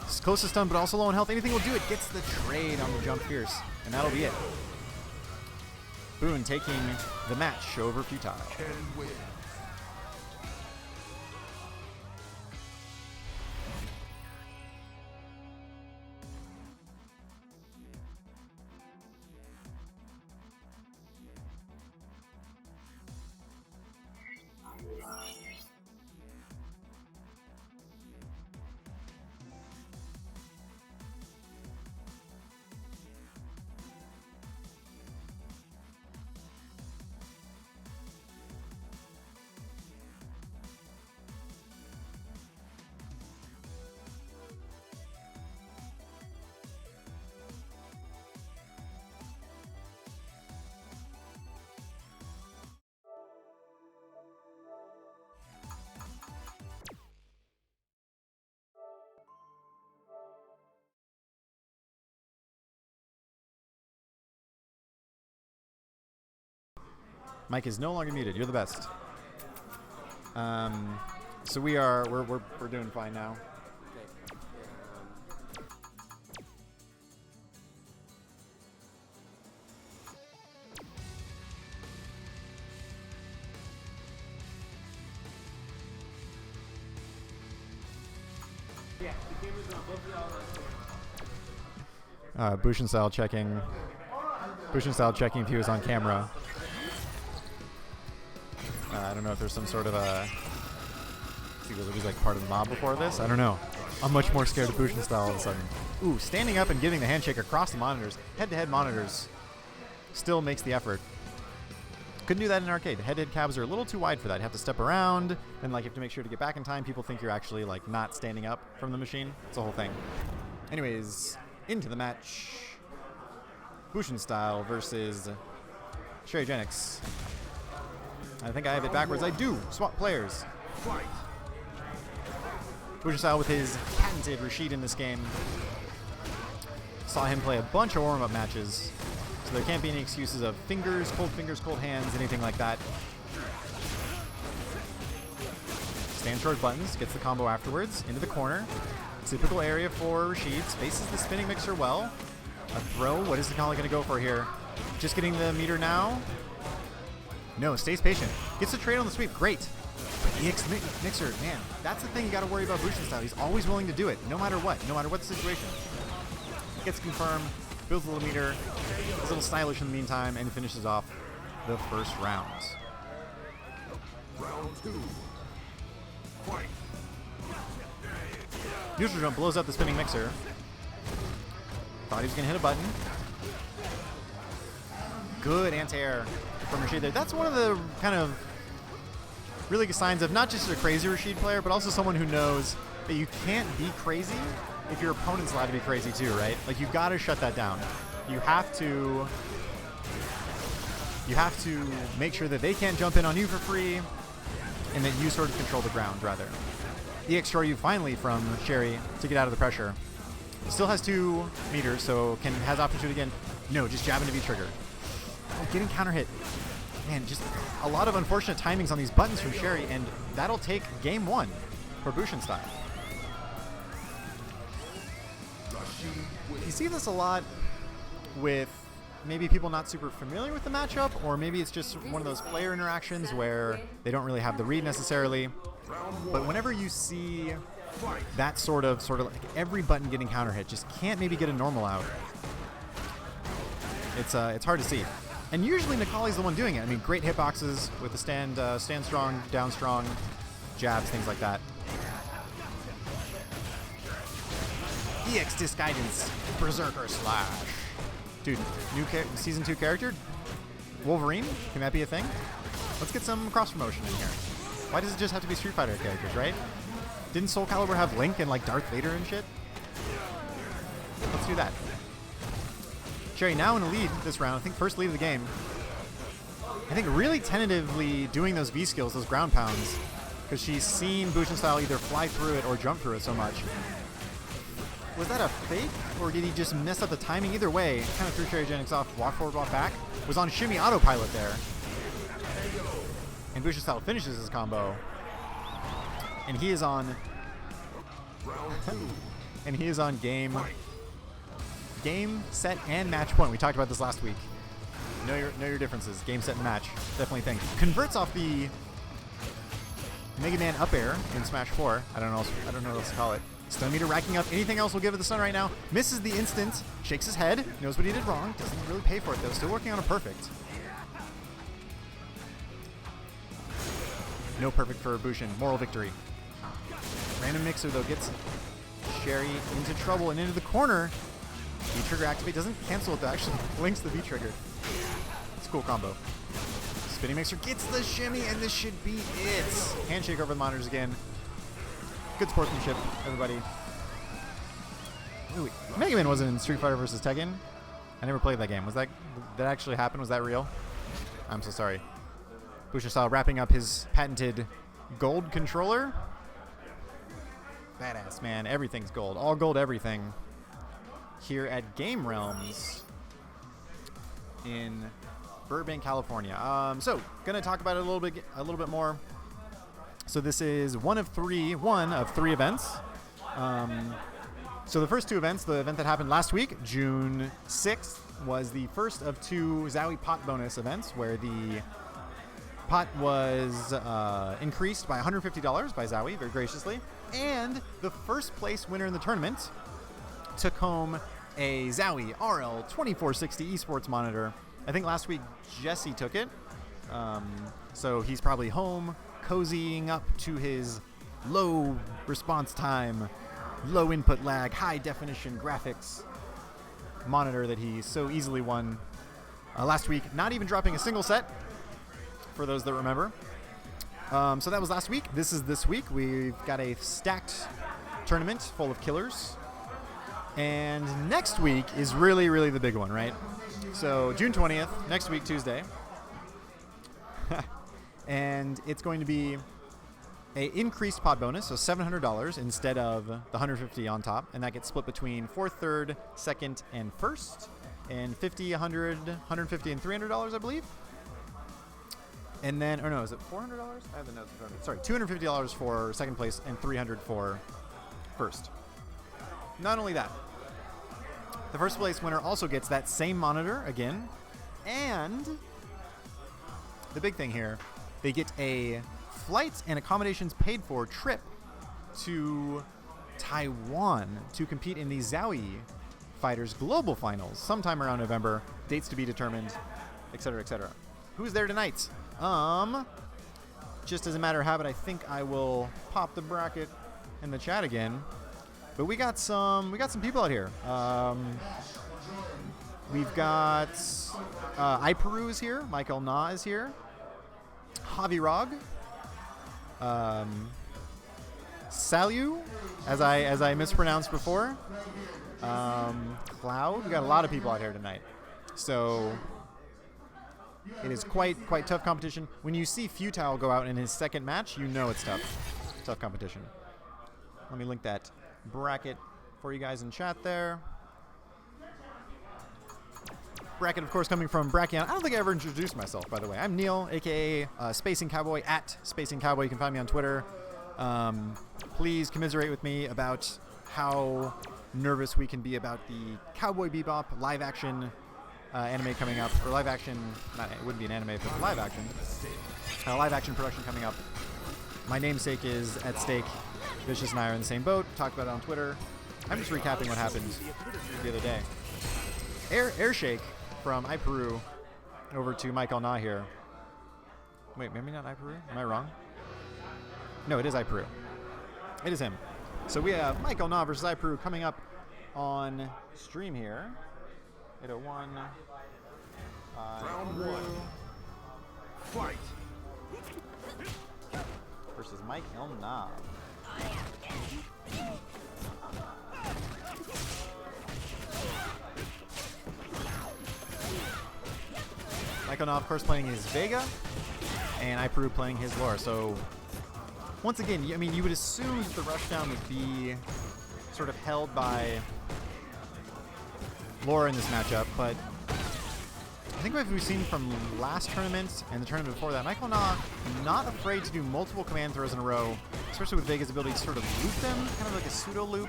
It's close to stun, but also low on health. Anything will do it. Gets the trade on the jump fierce, and that'll be it. Boone taking the match over Futile. Mike is no longer muted. You're the best. So we're doing fine now. Yeah, the camera's on both of y'all. Bushin style checking. Bushin style checking if he was on camera. I don't know if there's some sort of a... Was he like part of the mob before this? I don't know. I'm much more scared of Bushin style all of a sudden. Ooh, standing up and giving the handshake across the monitors. Head-to-head monitors still makes the effort. Couldn't do that in arcade. Head-to-head cabs are a little too wide for that. You have to step around, and like you have to make sure to get back in time. People think you're actually like not standing up from the machine. It's a whole thing. Anyways, into the match. Bushin style versus Sherry Genix. I think I have it backwards. I do. Swap players. Bushin style with his patented Rashid in this game. Saw him play a bunch of warm-up matches, so there can't be any excuses of fingers, cold hands, anything like that. Stand short buttons, gets the combo afterwards, into the corner. Typical area for Rashid. Spaces the spinning mixer well. A throw. What is the Kali going to go for here? Just getting the meter now. No, stays patient. Gets the trade on the sweep. Great. But EX Mixer, man, that's the thing you got to worry about Bushin style. He's always willing to do it, no matter what the situation. Gets confirmed, builds a little meter, is a little stylish in the meantime, and finishes off the first round. Round 2. Fight. Neutral jump blows up the spinning mixer. Thought he was going to hit a button. Good anti-air from Rashid there. That's one of the kind of really good signs of not just a crazy Rashid player, but also someone who knows that you can't be crazy if your opponent's allowed to be crazy too, right? Like, you've got to shut that down. You have to make sure that they can't jump in on you for free, and that you sort of control the ground, rather. EX short you finally from Sherry to get out of the pressure. Still has 2 meters, so has option to again. No, just jabbing to be triggered. Oh, getting counter hit. Man, just a lot of unfortunate timings on these buttons from Sherry, and that'll take game 1 for Bushin style. You see this a lot with maybe people not super familiar with the matchup, or maybe it's just one of those player interactions where they don't really have the read necessarily. But whenever you see that sort of like every button getting counter hit, just can't maybe get a normal out. It's hard to see. And usually Nikali's the one doing it. I mean, great hitboxes with the stand strong, down strong, jabs, things like that. EX Disguidance, Berserker Slash. Dude, new Season 2 character? Wolverine? Can that be a thing? Let's get some cross-promotion in here. Why does it just have to be Street Fighter characters, right? Didn't Soul Calibur have Link and like Darth Vader and shit? Let's do that. Cherry now in the lead this round. I think first lead of the game. I think really tentatively doing those V skills, those ground pounds, because she's seen Bushin style either fly through it or jump through it so much. Was that a fake, or did he just mess up the timing? Either way, kind of threw Cherry Genix off. Walk forward, walk back. Was on shimmy autopilot there. And Bushin style finishes his combo. And he is on... and he is on game, set, and match point. We talked about this last week. Know your differences. Game, set, and match. Definitely thing. Converts off the Mega Man up air in Smash 4. I don't know what else to call it. Stun meter racking up. Anything else will give it the stun right now. Misses the instant. Shakes his head. Knows what he did wrong. Doesn't really pay for it though. Still working on a perfect. No perfect for Bushin. Moral victory. Random mixer though gets Sherry into trouble and into the corner. V-trigger activate. Doesn't cancel it though. Actually links the V-trigger. It's a cool combo. Spinning mixer gets the shimmy, and this should be it. Handshake over the monitors again. Good sportsmanship, everybody. Ooh, Mega Man wasn't in Street Fighter vs. Tekken. I never played that game. Was that actually happen? Was that real? I'm so sorry. Bushin style wrapping up his patented gold controller. Badass, man. Everything's gold. All gold, everything. Here at Game Realms in Burbank, California. So, gonna talk about it a little bit more. So this is one of three events. So the first two events, the event that happened last week, June 6th, was the first of two ZOWIE pot bonus events where the pot was increased by $150 by ZOWIE, very graciously. And the first place winner in the tournament took home a ZOWIE RL2460 esports monitor. I think last week Jesse took it. So he's probably home, cozying up to his low response time, low input lag, high definition graphics monitor that he so easily won last week, not even dropping a single set, for those that remember. So that was last week. This is this week. We've got a stacked tournament full of killers. And next week is really, really the big one, right? So June 20th, next week, Tuesday. And it's going to be a increased pot bonus, so $700 instead of the $150 on top. And that gets split between 4th, 3rd, 2nd, and 1st. And $50, $100, $150, and $300, I believe. And then, or no, is it $400? I have the notes in front of me. Sorry, $250 for 2nd place and $300 for 1st. Not only that, the first place winner also gets that same monitor again. And the big thing here, they get a flights and accommodations paid for trip to Taiwan to compete in the ZOWIE Fighters Global Finals sometime around November. Dates to be determined, etc., etc. Who's there tonight? Just as a matter of habit, I think I will pop the bracket in the chat again. But we got some people out here. We've got iPeru is here. Michael Na is here. Javi Rog. Salu, as I mispronounced before. Cloud. We got a lot of people out here tonight. So it is quite tough competition. When you see Futile go out in his second match, you know it's tough. Tough competition. Let me link that bracket for you guys in chat there. Bracket, of course, coming from Brachyon. I don't think I ever introduced myself, by the way. I'm Neil, a.k.a. Spacing Cowboy, at Spacing Cowboy. You can find me on Twitter. Please commiserate with me about how nervous we can be about the Cowboy Bebop live-action anime coming up. Or live-action, it wouldn't be an anime, but live-action. Live-action production coming up. My namesake is at stake. Vicious and I are in the same boat. Talked about it on Twitter. I'm just recapping what happened the other day. Airshake from iPeru over to Michael Na here. Wait, maybe not iPeru? Am I wrong? No, it is iPeru. It is him. So we have Michael Na versus iPeru coming up on stream here. 801. Round one. Fight. Versus Mike Na. Michael Na, of course, playing his Vega, and iPeru playing his Laura. So, once again, I mean, you would assume that the rushdown would be sort of held by Laura in this matchup, but I think what we've seen from last tournament and the tournament before that, Michael Na not afraid to do multiple command throws in a row, especially with Vega's ability to sort of loop them, kind of like a pseudo loop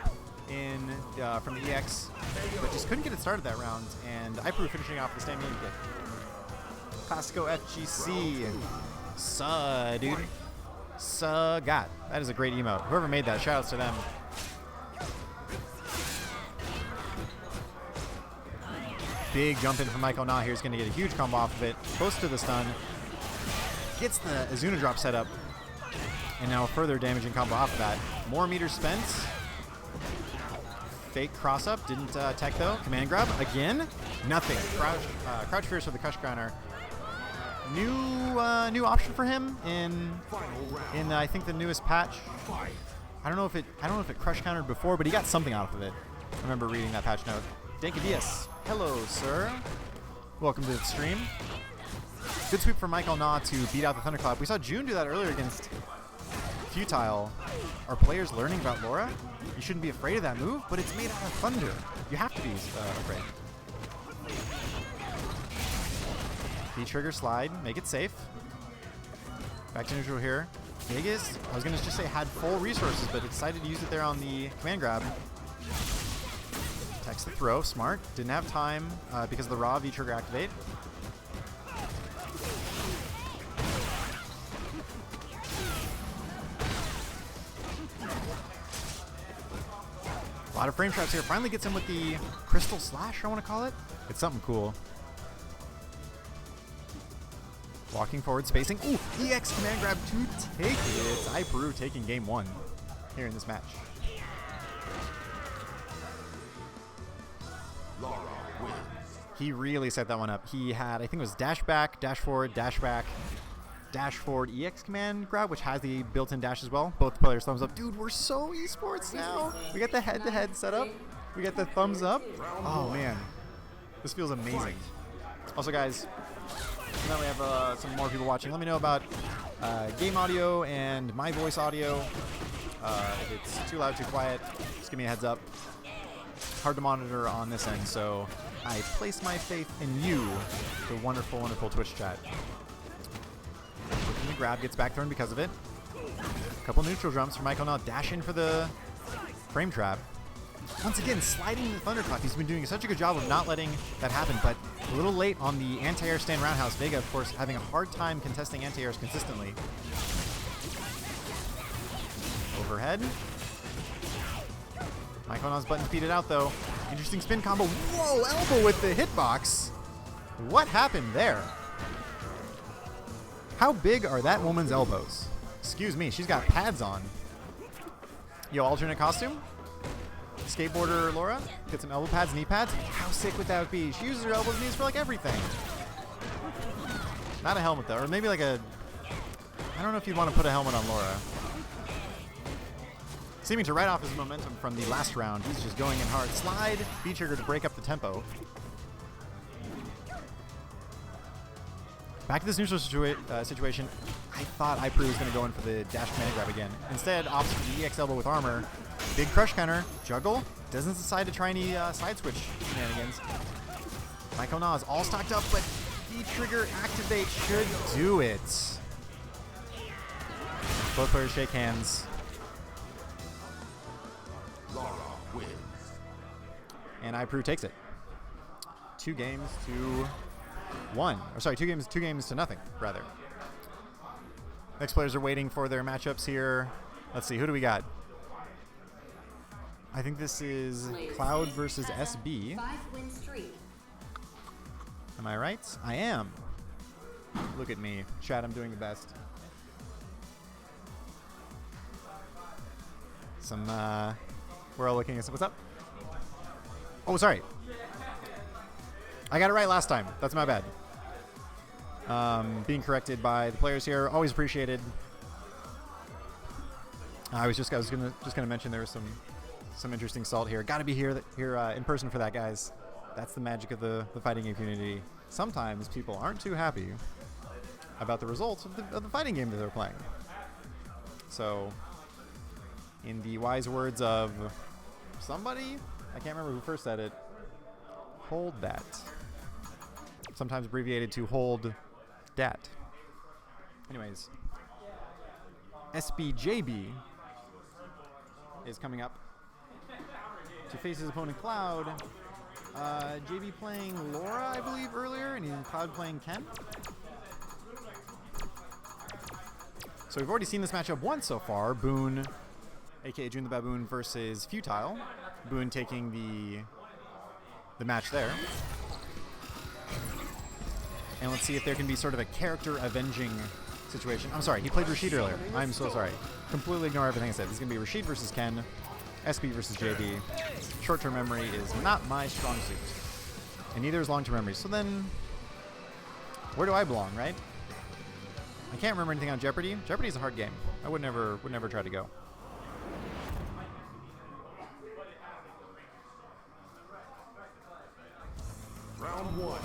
in from the EX, but just couldn't get it started that round, and iPeru finishing off the stand game kick. Classico FGC. Suh, dude. Suh, got. That is a great emote. Whoever made that, shoutouts to them. Big jump in from Michael Na here. He's going to get a huge combo off of it. Close to the stun. Gets the Azuna drop set up. And now a further damaging combo off of that. More meters spent. Fake cross up. Didn't tech though. Command grab. Again. Nothing. Crouch Fierce with the Crush Counter. New option for him in I think the newest patch. I don't know if it Crush Countered before, but he got something out of it. I remember reading that patch note. Dankadius. Hello, sir. Welcome to the stream. Good sweep from Michael Na to beat out the Thunderclap. We saw June do that earlier against Futile. Are players learning about Laura? You shouldn't be afraid of that move, but it's made out of thunder. You have to be afraid. V-trigger slide, make it safe. Back to neutral here. Vegas, I was going to just say had full resources, but decided to use it there on the command grab. Text the throw, smart. Didn't have time because of the raw V-trigger activate. A lot of frame traps here. Finally gets him with the Crystal Slash, I want to call it. It's something cool. Walking forward, spacing. Ooh, EX command grab to take it. It's iPeru taking game 1 here in this match. He really set that one up. He had, I think it was dash back, dash forward, dash back, dash forward EX command grab, which has the built-in dash as well. Both players thumbs up. Dude, we're so esports now. We got the head-to-head setup. We got the thumbs up. Oh, man. This feels amazing. Also, guys, now we have some more people watching. Let me know about game audio and my voice audio. If it's too loud, too quiet, just give me a heads up. Hard to monitor on this end, so I place my faith in you, the wonderful, wonderful Twitch chat. The grab gets back thrown because of it. A couple neutral jumps from Michael now. Dash in for the frame trap. Once again, sliding the Thunderclap. He's been doing such a good job of not letting that happen, but a little late on the anti-air stand roundhouse. Vega, of course, having a hard time contesting anti-airs consistently. Overhead. Michael Na's button speeded out, though. Interesting spin combo. Whoa, elbow with the hitbox. What happened there? How big are that woman's elbows? Excuse me, she's got pads on. Yo, alternate costume? Skateboarder Laura? Get some elbow pads, knee pads? How sick would that be? She uses her elbows and knees for like everything. Not a helmet though, or maybe like a... I don't know if you'd want to put a helmet on Laura. Seeming to write off his momentum from the last round. He's just going in hard. Slide, V-trigger to break up the tempo. Back to this neutral situation. I thought iPeru was going to go in for the dash command grab again. Instead, opts for the EX elbow with armor. Big crush counter. Juggle. Doesn't decide to try any side switch shenanigans. Michael Na is all stocked up, but V-trigger activate should do it. Both players shake hands. And iPeru takes it. 2 games to 1. Or sorry, 2 games to nothing, rather. Next players are waiting for their matchups here. Let's see, who do we got? I think this is Cloud versus SB. Am I right? I am. Look at me. Chat, I'm doing the best. We're all looking at what's up? Oh, sorry. I got it right last time. That's my bad. Being corrected by the players here, always appreciated. I was gonna mention there was some interesting salt here. Got to be here in person for that, guys. That's the magic of the fighting game community. sometimes people aren't too happy about the results of the fighting game that they're playing. So, in the wise words of somebody, I can't remember who first said it, hold that. Sometimes abbreviated to hold dat. Anyways, SBJB is coming up to face his opponent Cloud. JB playing Laura, I believe, earlier, and Cloud playing Ken. So we've already seen this matchup once so far. Boone, aka June the Baboon, versus Futile. Boone taking the match there. And let's see if there can be sort of a character avenging situation. I'm sorry, he played Rashid earlier. I'm so sorry. Completely ignore everything I said. This is going to be Rashid versus Ken, SB versus JB. Short-term memory is not my strong suit. And neither is long-term memory. So then, where do I belong, right? I can't remember anything on Jeopardy. Jeopardy is a hard game. I would never try to go. Round one.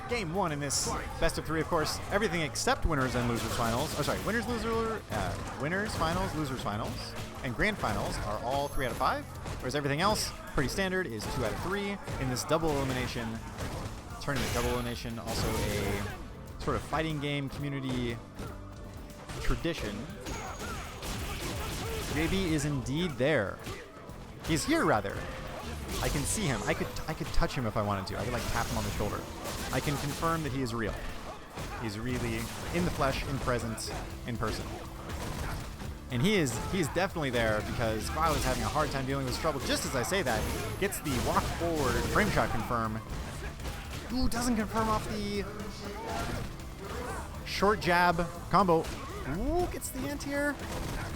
Game one in this best of three, of course. Everything except winners and losers finals. Oh, sorry, winners, winners, finals, losers finals, and grand finals are all 3 out of 5. Whereas everything else, pretty standard, is 2 out of 3 in this double elimination tournament. Double elimination, also a sort of fighting game community tradition. JB is indeed there. He's here, rather. I can see him. I could touch him if I wanted to. I could like tap him on the shoulder. I can confirm that he is real. He's really in the flesh, in presence, in person. And he is definitely there because Cloud is having a hard time dealing with his trouble. Just as I say that, gets the walk forward frame shot confirm. Ooh, doesn't confirm off the short jab combo. Ooh, gets the anti-air.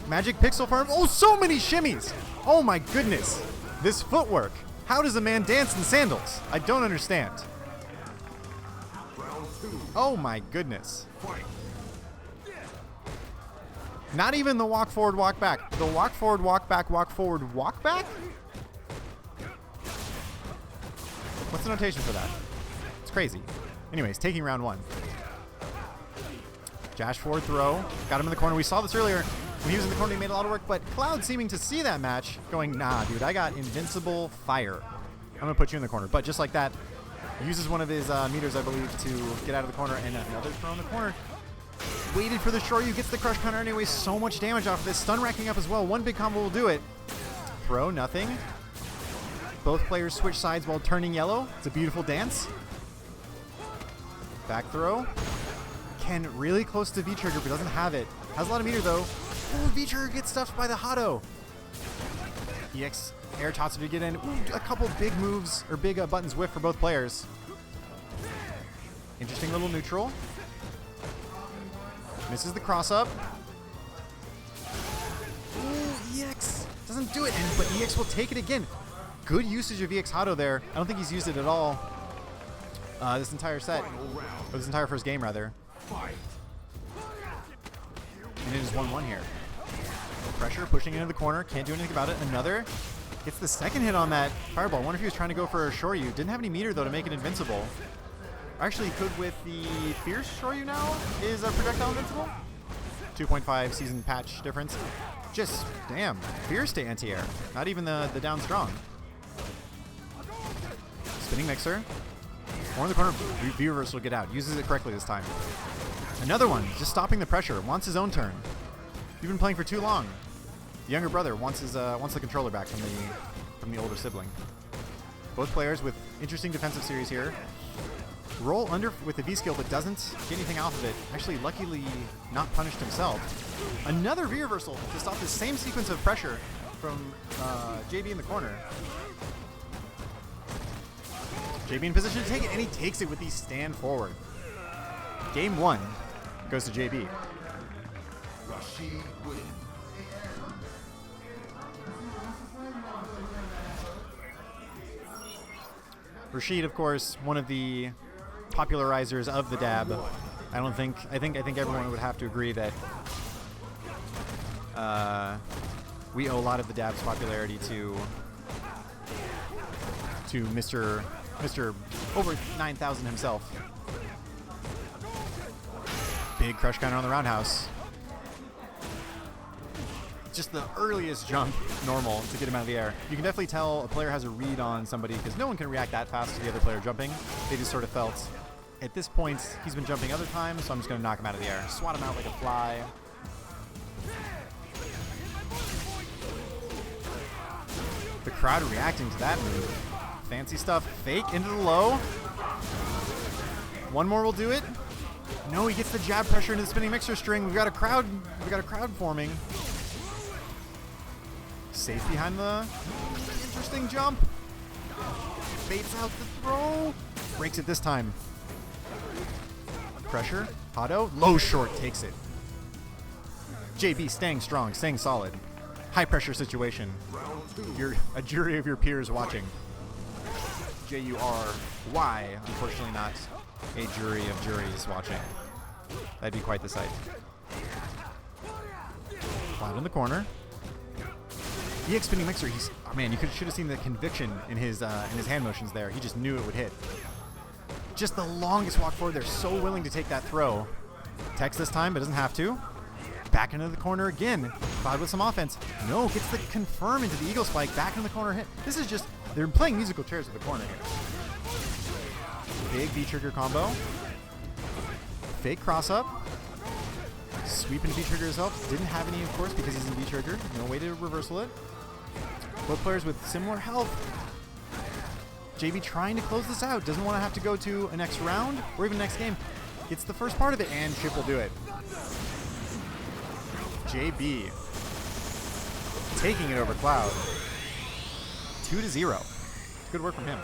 Magic pixel farm. Oh, so many shimmies. Oh my goodness. This footwork. How does a man dance in sandals? I don't understand. Round two. Oh my goodness. Fight. Not even the walk forward, walk back. The walk forward, walk back, walk forward, walk back? What's the notation for that? It's crazy. Anyways, taking round one. Dash forward throw. Got him in the corner. We saw this earlier. When he was in the corner, he made a lot of work, but Cloud seeming to see that match, going, nah, dude, I got invincible fire. I'm going to put you in the corner. But just like that, uses one of his meters, I believe, to get out of the corner, and another throw in the corner. Waited for the Shoryu, gets the crush counter anyway. So much damage off of this. Stun racking up as well. One big combo will do it. Throw, nothing. Both players switch sides while turning yellow. It's a beautiful dance. Back throw. Ken really close to V-Trigger, but doesn't have it. Has a lot of meter, though. Ooh, V-Trigger gets stuffed by the Hado. EX air Tatsu to get in. Ooh, a couple big moves, or big buttons whiff for both players. Interesting little neutral. Misses the cross-up. Ooh, EX doesn't do it, but EX will take it again. Good usage of EX Hado there. I don't think he's used it at all this entire set. Or this entire first game, rather. Fight. And it is 1-1 here. Pressure, pushing into the corner. Can't do anything about it. Another. Gets the second hit on that fireball. Wonder if he was trying to go for a Shoryu. Didn't have any meter, though, to make it invincible. Actually, could with the Fierce Shoryu now. Is a projectile invincible? 2.5 season patch difference. Just, damn. Fierce to anti-air. Not even the down strong. Spinning mixer. More in the corner. V-reversal will get out. Uses it correctly this time. Another one. Just stopping the pressure. Wants his own turn. You've been playing for too long. The younger brother wants the controller back from the older sibling. Both players with interesting defensive series here. Roll under with the V skill, but doesn't get anything off of it. Actually, luckily not punished himself. Another V reversal to stop the same sequence of pressure from JB in the corner. JB in position to take it, and he takes it with the stand forward. Game one goes to JB. Rashid wins. Rashid, of course, one of the popularizers of the dab. I think everyone would have to agree that we owe a lot of the dab's popularity to Mr. over 9,000 himself. Big crush counter on the roundhouse. Just the earliest jump normal to get him out of the air. You can definitely tell a player has a read on somebody because no one can react that fast to the other player jumping. They just sort of felt, at this point, he's been jumping other times, so I'm just going to knock him out of the air. Swat him out like a fly. The crowd reacting to that move. Fancy stuff. Fake into the low. One more will do it. No, he gets the jab pressure into the spinning mixer string. We've got a crowd forming. Safe behind the interesting jump. Baits out the throw. Breaks it this time. Pressure. Hado. Low short takes it. JB staying strong, staying solid. High pressure situation. You're a jury of your peers watching. JURY. Unfortunately not a jury of juries watching. That'd be quite the sight. Flat in the corner. EX spinning mixer. He's, oh man, you should have seen the conviction in his hand motions there. He just knew it would hit. Just the longest walk forward. They're so willing to take that throw. Tex this time, but doesn't have to. Back into the corner again. Cloud with some offense. No, gets the confirm into the eagle spike. Back in the corner hit. This is just, they're playing musical chairs with the corner here. Big V-trigger combo. Fake cross up. Sweep into V-trigger himself. Didn't have any, of course, because he's in V-trigger. No way to reversal it. Both players with similar health. JB trying to close this out. Doesn't want to have to go to a next round or even next game. Gets the first part of it, and Chip will do it. JB taking it over Cloud. 2-0. Good work from him.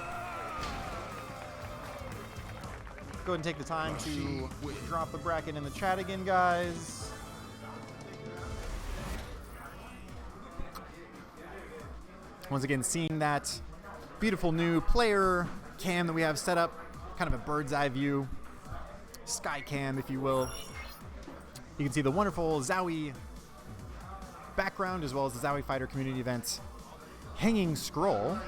Go ahead and take the time to drop the bracket in the chat again, guys. Once again, seeing that beautiful new player cam that we have set up, kind of a bird's eye view, sky cam, if you will. You can see the wonderful Zowee background as well as the Zowee Fighter community event hanging scroll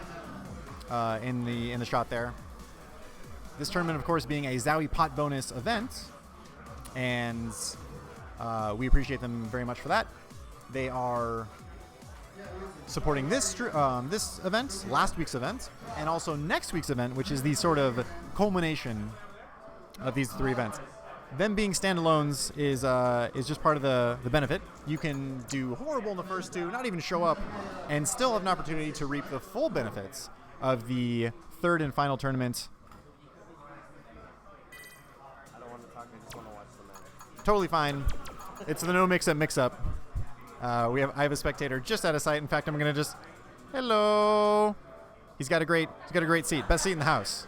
in the shot there. This tournament, of course, being a Zowee pot bonus event, and we appreciate them very much for that. They are supporting this event, last week's event, and also next week's event, which is the sort of culmination of these three events. Them being standalones is just part of the benefit. You can do horrible in the first two, not even show up, and still have an opportunity to reap the full benefits of the third and final tournament. I don't want to talk, I just want to watch the match. Totally fine. It's the no mix-up. I have a spectator just out of sight. In fact, I'm gonna just hello. He's got a great seat, best seat in the house.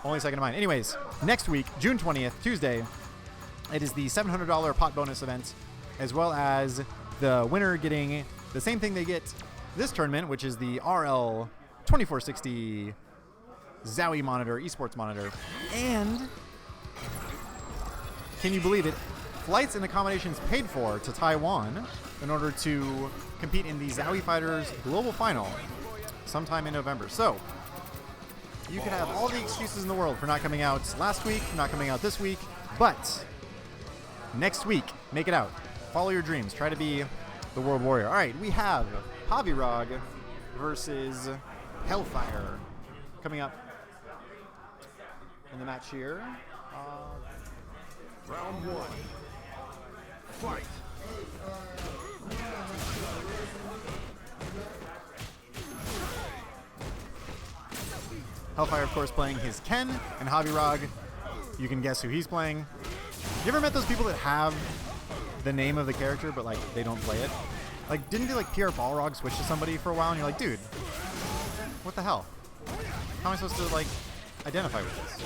Only second to mine. Anyways, next week, June 20th, Tuesday, it is the $700 pot bonus event, as well as the winner getting the same thing they get this tournament, which is the RL 2460 Zowee monitor, esports monitor, and can you believe it? Flights and accommodations paid for to Taiwan in order to compete in the Zowee Fighters Global Final sometime in November. So you could have all the excuses in the world for not coming out last week, for not coming out this week, but next week, make it out. Follow your dreams. Try to be the World Warrior. All right, we have Javirog versus Hellfire coming up in the match here. Round one. Fight. Hellfire, of course, playing his Ken, and Javirog, you can guess who he's playing. You ever met those people that have the name of the character, but like they don't play it? Like, didn't they like Pierre Balrog switch to somebody for a while, and you're like, dude, what the hell? How am I supposed to like identify with this?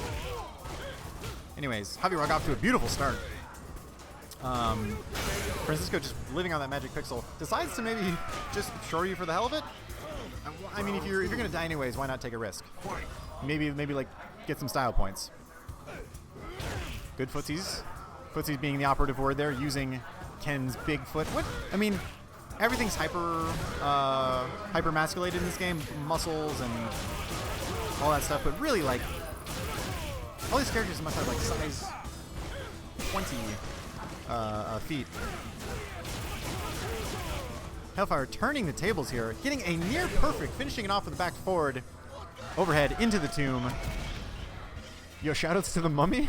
Anyways, Javirog off to a beautiful start. Francisco just living on that magic pixel decides to maybe just shore you for the hell of it. I mean, if you're gonna die anyways, why not take a risk? Maybe like get some style points. Good footsies. Footsies being the operative word there, using Ken's big foot. What? I mean, everything's hyper masculated in this game, muscles and all that stuff. But really, like, all these characters must have like size 20 feat. Hellfire turning the tables here, getting a near perfect, finishing it off with a back forward. Overhead into the tomb. Yo, shoutouts to the Mummy.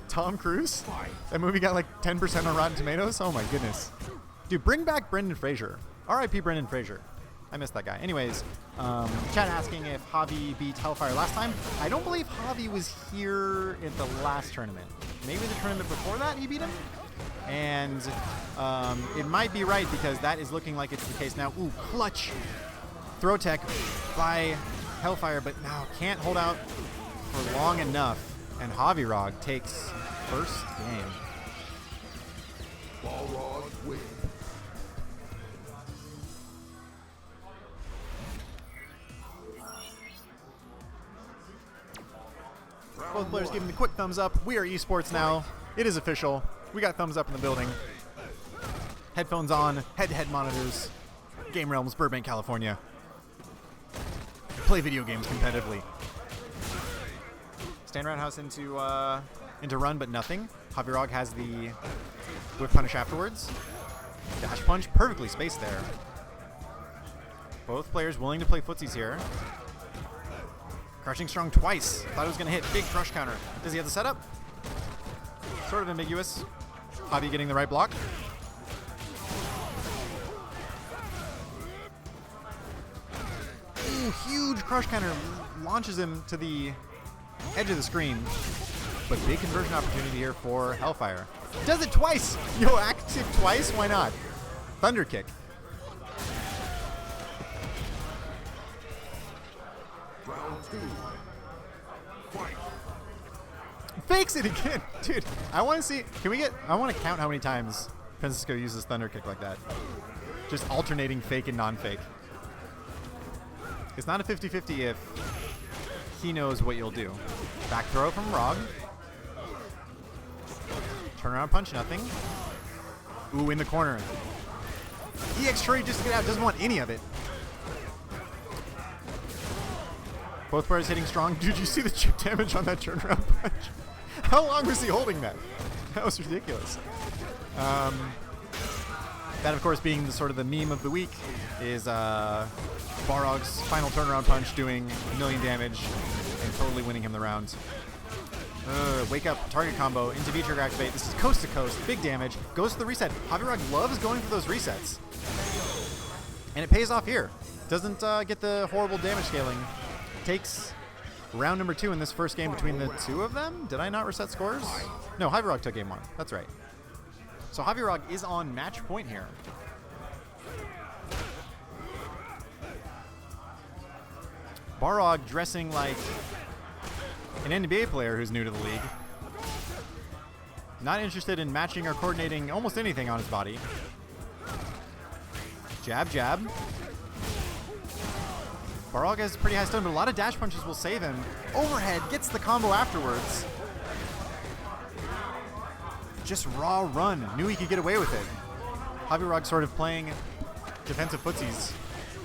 Tom Cruise. That movie got like 10% on Rotten Tomatoes. Oh my goodness. Dude, bring back Brendan Fraser. R.I.P. Brendan Fraser. I missed that guy. Anyways, chat asking if Javi beat Hellfire last time. I don't believe Javi was here in the last tournament. Maybe the tournament before that he beat him? And it might be right because that is looking like it's the case now. Ooh, clutch throw tech by Hellfire, but now can't hold out for long enough. And Javirog takes first game. Balrog win. Both players giving the quick thumbs up. We are esports now. It is official. We got thumbs up in the building. Headphones on, head-to-head monitors. Game Realms, Burbank, California. Play video games competitively. Stand roundhouse into run, but nothing. Javirog has the whip punish afterwards. Dash punch, perfectly spaced there. Both players willing to play footsies here. Crushing strong twice. Thought it was going to hit. Big crush counter. Does he have the setup? Sort of ambiguous. Javi getting the right block. Ooh, huge crush counter. Launches him to the edge of the screen. But big conversion opportunity here for Hellfire. Does it twice! Yo, active twice? Why not? Thunder kick. Round 2. Fight. Fakes it again. Dude, I want to see. I want to count how many times Francisco uses Thunder kick like that. Just alternating fake and non-fake. It's not a 50-50 if he knows what you'll do. Back throw from Rog. Turnaround punch, nothing. Ooh, in the corner. Xrd just to get out, doesn't want any of it. Both players hitting strong. Dude, you see the chip damage on that turnaround punch? How long was he holding that? That was ridiculous. That, of course, being the sort of the meme of the week is Balrog's final turnaround punch doing a million damage and totally winning him the round. Wake up, target combo, into V trigger activate. This is coast to coast, big damage, goes to the reset. Javirog loves going for those resets. And it pays off here. Doesn't get the horrible damage scaling. Takes round number 2 in this first game between the two of them. Did I not reset scores? No, Javirog took game 1. That's right. So Javirog is on match point here. Balrog dressing like an NBA player who's new to the league. Not interested in matching or coordinating almost anything on his body. Jab, jab. Balrog has pretty high stun, but a lot of dash punches will save him. Overhead, gets the combo afterwards. Just raw run. Knew he could get away with it. Javirog sort of playing defensive footsies.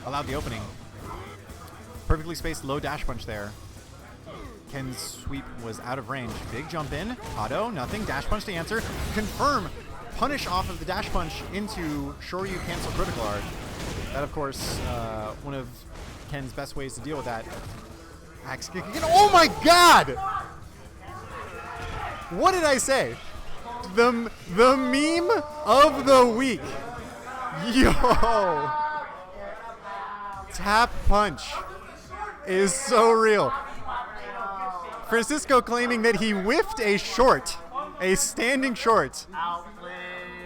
Allowed the opening. Perfectly spaced low dash punch there. Ken's sweep was out of range. Big jump in. Auto, nothing. Dash punch to answer. Confirm. Punish off of the dash punch into Shoryu cancel critical art. That, of course, one of Ken's best ways to deal with that. Axe kick again. Oh my god! What did I say? The meme of the week. Yo! Tap punch is so real. Francisco claiming that he whiffed a short, a standing short.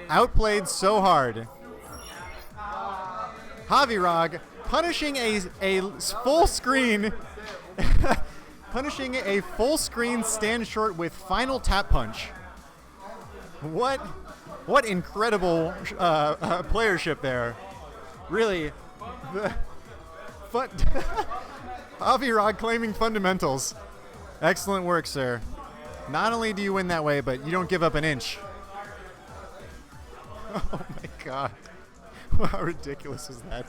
Outplayed so hard. Javirog punishing a full screen, punishing a full screen stand short with final tap punch. What incredible playership there. Really, Javirog claiming fundamentals. Excellent work, sir. Not only do you win that way, but you don't give up an inch. Oh my god. How ridiculous is that?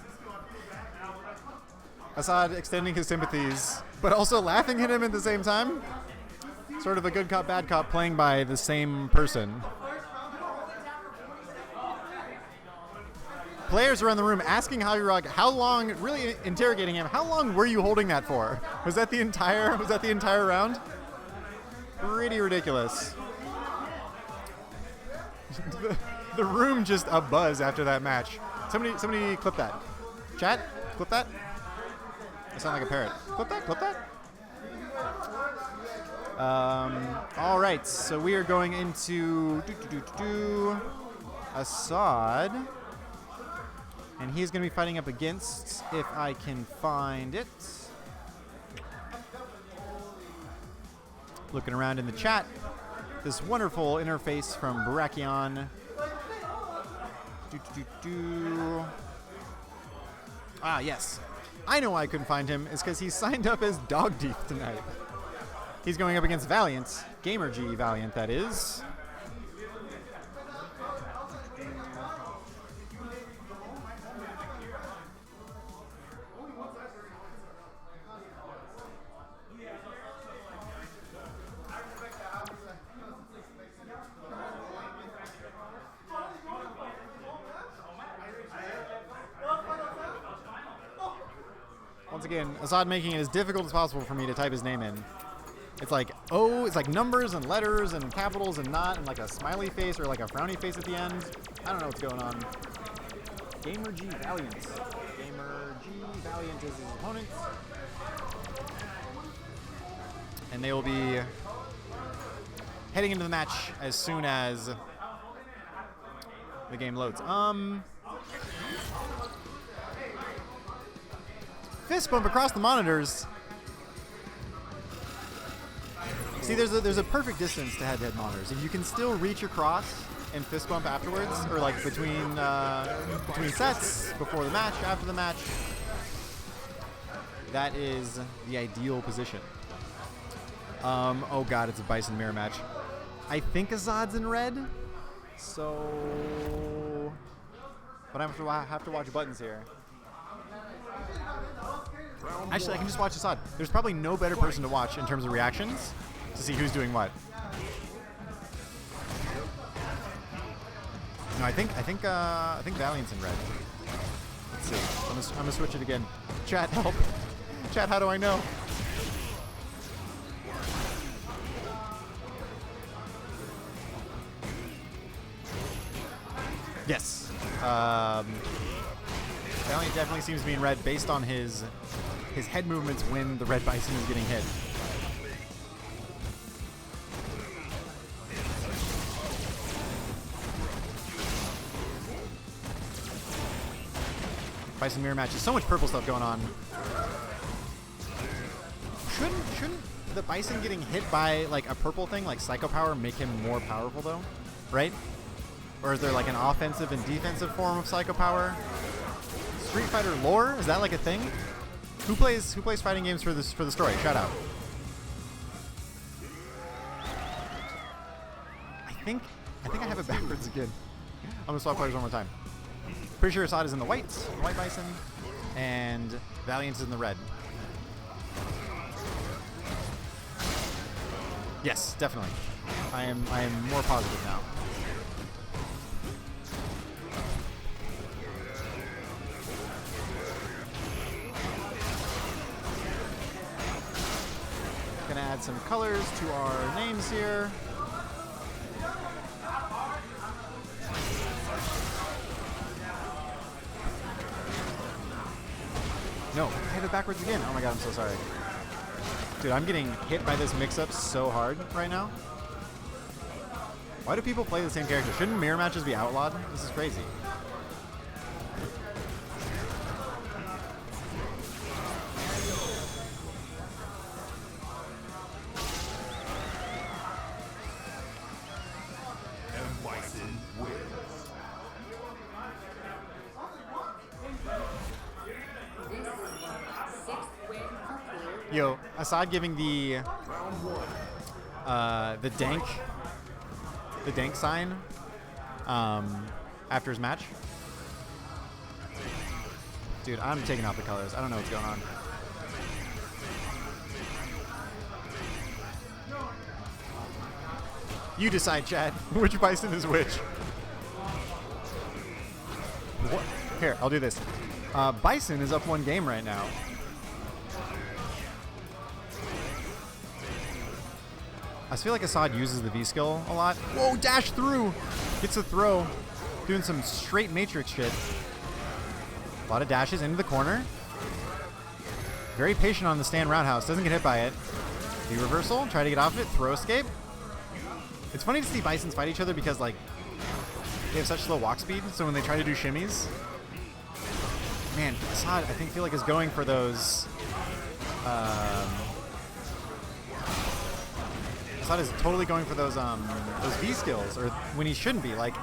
Assad extending his sympathies, but also laughing at him at the same time. Sort of a good cop, bad cop playing by the same person. Players around the room asking Hagirog how long, really interrogating him. How long were you holding that for? Was that the entire round? Pretty ridiculous. The room just abuzz after that match. Somebody clip that. Chat, clip that. I sound like a parrot. Clip that, clip that. All right, so we are going into Assad, and he's going to be fighting up against, if I can find it. Looking around in the chat, this wonderful interface from Brachion. Ah, yes. I know why I couldn't find him. It's because he's signed up as Dog Deep tonight. He's going up against Valiant. Gamer G Valiant, that is. Once again, Assad making it as difficult as possible for me to type his name in. It's like numbers and letters and capitals and not and like a smiley face or like a frowny face at the end. I don't know what's going on. Gamer G Valiant. Gamer G Valiant is his opponent. And they will be heading into the match as soon as the game loads. Fist bump across the monitors. See, there's a perfect distance to head-to-head monitors. If you can still reach across and fist bump afterwards, or like between sets, before the match, after the match, that is the ideal position. Oh god, it's a Bison mirror match. I think Azad's in red, so, but I have to watch buttons here. Actually, I can just watch Assad. There's probably no better person to watch in terms of reactions to see who's doing what. No, I think Valiant's in red. Let's see. I'm gonna switch it again. Chat, help. Chat, how do I know? Yes. Valiant definitely seems to be in red based on his head movements when the red Bison is getting hit. Bison mirror match. There's so much purple stuff going on. Shouldn't the Bison getting hit by like a purple thing like Psycho Power make him more powerful though? Right? Or is there like an offensive and defensive form of Psycho Power? Street Fighter lore? Is that like a thing? Who plays fighting games for the story? Shout out. I think I have it backwards again. I'm gonna swap players one more time. Pretty sure Assad is in the white Bison, and Valiant is in the red. Yes, definitely. I am more positive now. Gonna add some colors to our names here. No, I have it backwards again. Oh my god, I'm so sorry. Dude, I'm getting hit by this mix-up so hard right now. Why do people play the same character? Shouldn't mirror matches be outlawed? This is crazy. Yo, Assad giving the dank sign after his match. Dude, I'm taking out the colors. I don't know what's going on. You decide, Chad, which Bison is which. Here, I'll do this. Bison is up 1 game right now. I feel like Assad uses the V skill a lot. Whoa, dash through! Gets a throw. Doing some straight Matrix shit. A lot of dashes into the corner. Very patient on the stand roundhouse. Doesn't get hit by it. The reversal. Try to get off it. Throw escape. It's funny to see Bisons fight each other because, like, they have such slow walk speed. So when they try to do shimmies, man, Assad, I feel like is going for those. Assad is totally going for those V skills, or when he shouldn't be. Like,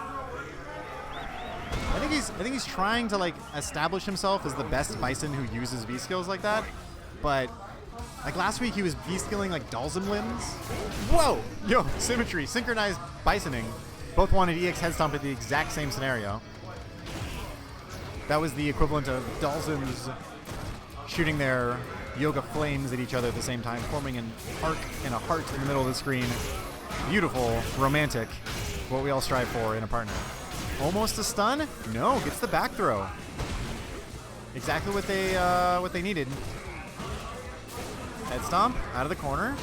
I think he's trying to like establish himself as the best Bison who uses V skills like that. But like last week, he was V skilling like Dalsum limbs. Whoa, yo, symmetry, synchronized Bisoning. Both wanted EX head stomp at the exact same scenario. That was the equivalent of Dalsums shooting their yoga flames at each other at the same time, forming an arc and a heart in the middle of the screen. Beautiful, romantic, what we all strive for in a partner. Almost a stun? No, gets the back throw. Exactly what they needed. Head stomp out of the corner.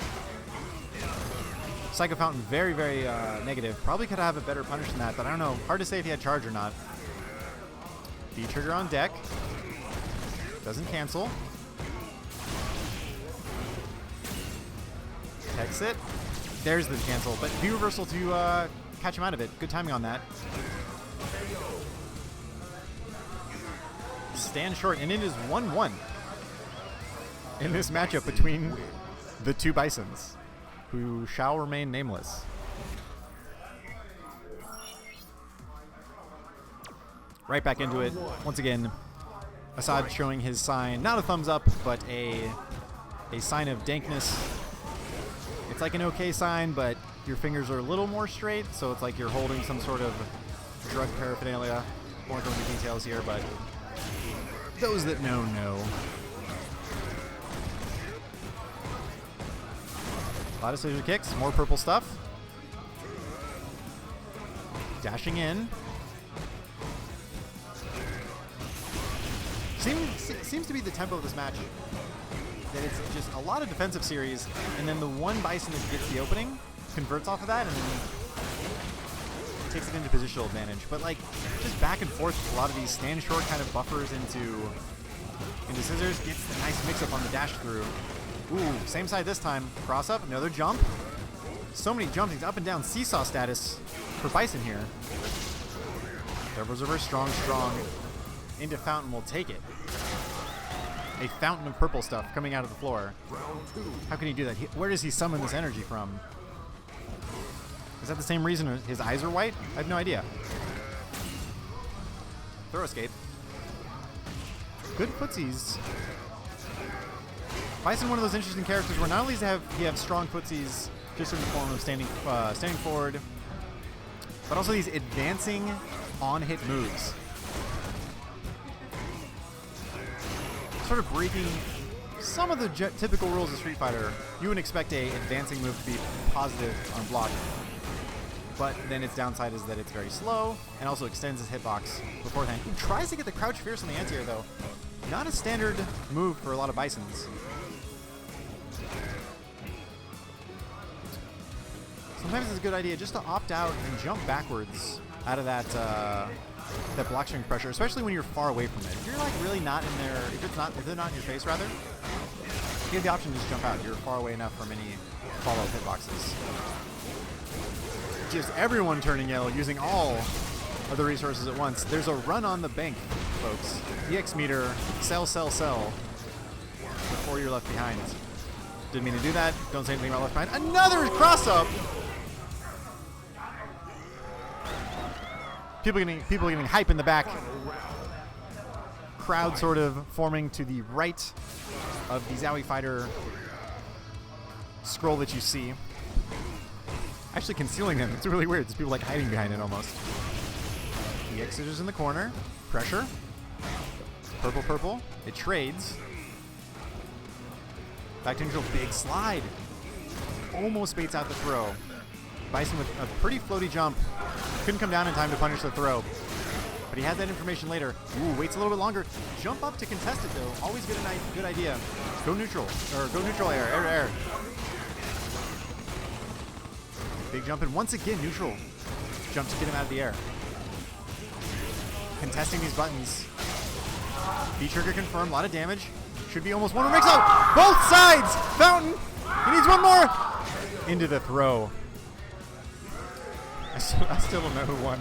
Psycho Fountain very, very negative. Probably could have a better punish than that, but I don't know. Hard to say if he had charge or not. D trigger on deck. Doesn't cancel. Exit. There's the cancel, but V reversal to catch him out of it. Good timing on that. Stand short, and it is 1-1 in this matchup between the two Bisons, who shall remain nameless. Right back into it. Once again, Assad showing his sign, not a thumbs up, but a sign of dankness. It's like an okay sign, but your fingers are a little more straight, so it's like you're holding some sort of drug paraphernalia. Won't go into details here, but those that know, know. A lot of scissor kicks, more purple stuff. Dashing in. Seems to be the tempo of this match. That it's just a lot of defensive series, and then the one Bison that gets the opening converts off of that, and then takes it into positional advantage. But like, just back and forth with a lot of these stand short kind of buffers into scissors. Gets the nice mix up on the dash through. Ooh, same side this time. Cross up, another jump. So many jumpings, up and down seesaw status for Bison here. Double reverse, strong. Into Fountain will take it. A fountain of purple stuff coming out of the floor. How can he do that? Where does he summon this energy from? Is that the same reason his eyes are white? I have no idea. Throw escape. Good footsies. Bison, one of those interesting characters where not only does he have strong footsies just in the form of standing forward, but also these advancing on-hit moves. Sort of breaking some of the typical rules of Street Fighter. You wouldn't expect a advancing move to be positive on block, but then its downside is that it's very slow and also extends his hitbox beforehand. He tries to get the crouch fierce on the anti-air though. Not a standard move for a lot of Bisons. Sometimes it's a good idea just to opt out and jump backwards out of that that block string pressure, especially when you're far away from it. If you're like really not in there, if they're not in your face rather, you have the option to just jump out. You're far away enough from any follow-up hitboxes. Just everyone turning yellow, using all of the resources at once. There's a run on the bank, folks. EX meter, sell before you're left behind. Didn't mean to do that. Don't say anything about left behind. Another cross-up! People getting hype in the back. Crowd sort of forming to the right of the Zowie fighter scroll that you see. Actually concealing them. It's really weird. There's people like hiding behind it almost. EX scissors in the corner. Pressure. Purple. It trades. Back to neutral. Big slide. Almost baits out the throw. Bison with a pretty floaty jump. Couldn't come down in time to punish the throw. but he has that information later. Ooh, waits a little bit longer. Jump up to contest it, though. Always good idea. Go neutral, or go neutral air, air to air. Big jump, and once again, neutral. Jump to get him out of the air. Contesting these buttons. V-trigger confirmed, a lot of damage. Should be almost one more mix up. Both sides! Fountain! He needs one more! Into the throw. I still don't know who won.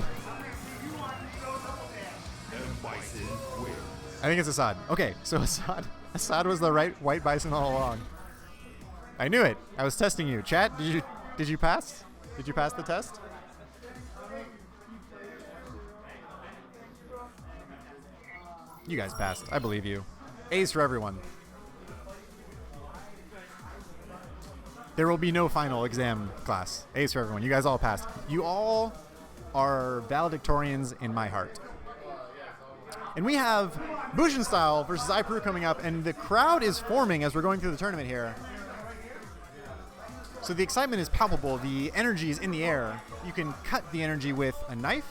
I think it's Assad. Okay, so Assad was the right white bison all along. I knew it. I was testing you. Chat, did you pass? Did you pass the test? You guys passed. I believe you. A's for everyone. There will be no final exam class. A's for everyone. You guys all passed. You all are valedictorians in my heart. And we have Bushin Style versus iPeru coming up, and the crowd is forming as we're going through the tournament here. So the excitement is palpable. The energy is in the air. You can cut the energy with a knife,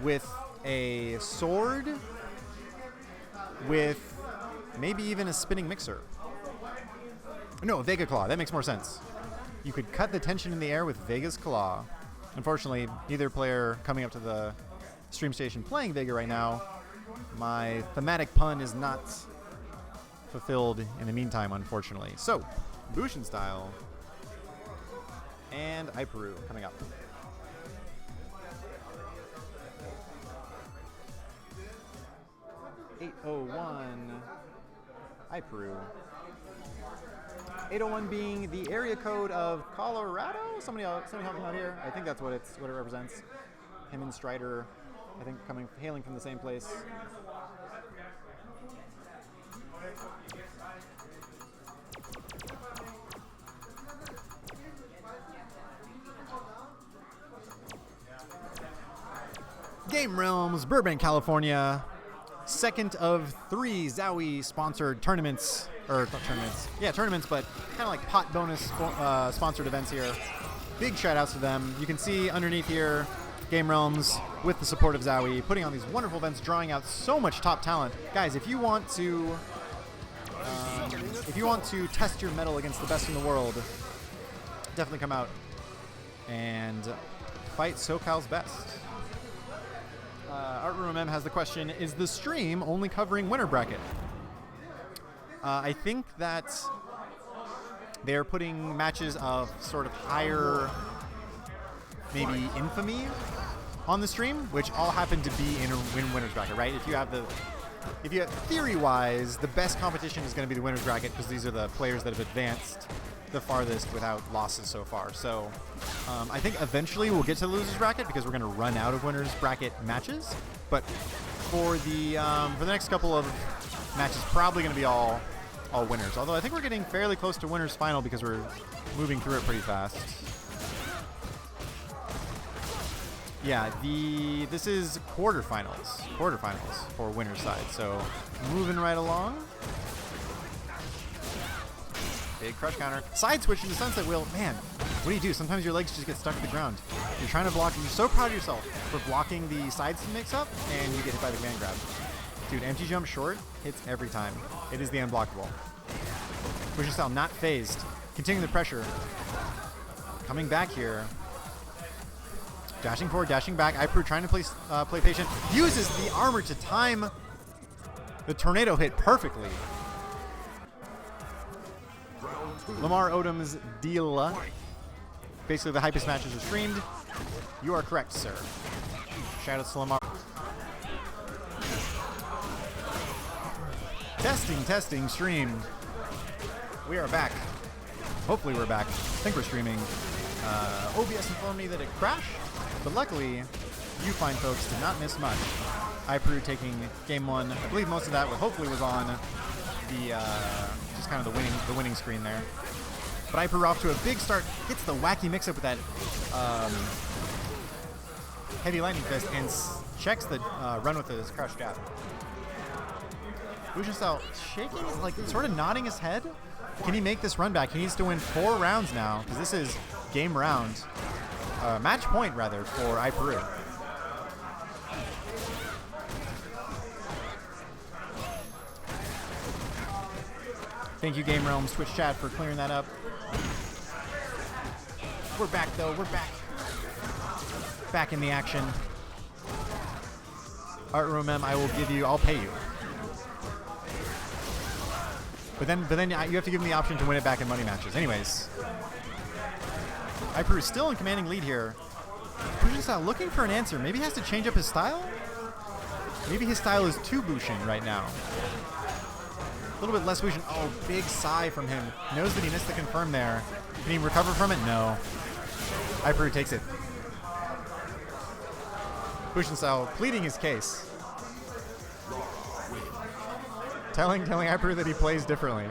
with a sword, with maybe even a spinning mixer. No, Vega Claw. That makes more sense. You could cut the tension in the air with Vega's Claw. Unfortunately, neither player coming up to the stream station playing Vega right now. My thematic pun is not fulfilled in the meantime, unfortunately. So, Bushin Style and iPeru coming up. .801 iPeru. 801 being the area code of Colorado. Somebody help me out here. I think that's what it represents. Him and Strider, I think, hailing from the same place. Game Realms, Burbank, California. Second of 3 ZOWIE sponsored tournaments, or not tournaments, yeah, tournaments, but kind of like pot bonus sponsored events here. Big shout outs to them. You can see underneath here, Game Realms with the support of ZOWIE, putting on these wonderful events, drawing out so much top talent. Guys, if you want to test your mettle against the best in the world, definitely come out and fight SoCal's best. Art Room M has the question, is the stream only covering winner bracket? I think that they're putting matches of sort of higher, maybe infamy on the stream, which all happen to be in winner's bracket, right? If you have theory-wise, the best competition is going to be the winner's bracket because these are the players that have advanced the farthest without losses so far. So I think eventually we'll get to the loser's bracket because we're going to run out of winner's bracket matches. But for the next couple of matches, probably going to be all winners. Although I think we're getting fairly close to winner's final because we're moving through it pretty fast. Yeah, this is quarterfinals for winner's side. So moving right along. Big crush counter. Side switch into Sunset Wheel. Man, what do? Sometimes your legs just get stuck to the ground. You're trying to block, and you're so proud of yourself for blocking the side mix up, and you get hit by the command grab. Dude, empty jump short hits every time. It is the unblockable. Bushin Style not phased. Continuing the pressure. Coming back here. Dashing forward, dashing back. iPeru trying to play patient. Uses the armor to time the tornado hit perfectly. Lamar Odom's deal. Basically, the hypest matches are streamed. You are correct, sir. Shout out to Lamar. Testing, stream. We are back. Hopefully we're back. I think we're streaming. OBS informed me that it crashed, but luckily, you fine folks did not miss much. iPeru taking game 1. I believe most of that hopefully was on the just kind of the winning screen there. But iPeru off to a big start, hits the wacky mix-up with that heavy lightning fist, and checks the run with his crush jab. Bushin Style shaking, like sort of nodding his head. Can he make this run back? He needs to win 4 rounds now, because this is game round. Match point, rather, for iPeru. Thank you, Game Realms Twitch chat, for clearing that up. We're back, though. We're back. Back in the action. Art Room M, I will give you. I'll pay you. But then you have to give me the option to win it back in money matches. Anyways, Iperu still in commanding lead here. Bushin style looking for an answer. Maybe he has to change up his style. Maybe his style is too Bushin right now. A little bit less Bushin. Oh, big sigh from him. Knows that he missed the confirm there. Can he recover from it? No. Iperu takes it. Bushin style pleading his case. Telling Iperu that he plays differently.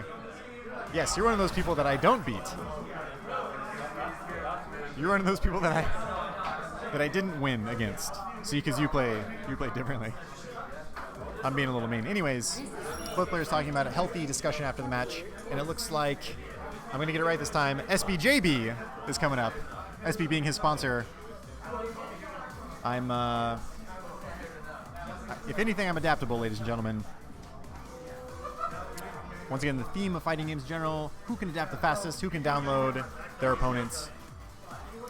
Yes, you're one of those people that I don't beat. You're one of those people that I didn't win against. See, because you play differently. I'm being a little mean. Anyways, both players talking about a healthy discussion after the match, and it looks like I'm going to get it right this time. SBJB is coming up. SB being his sponsor. If anything, I'm adaptable, ladies and gentlemen. Once again, the theme of fighting games in general, who can adapt the fastest, who can download their opponents,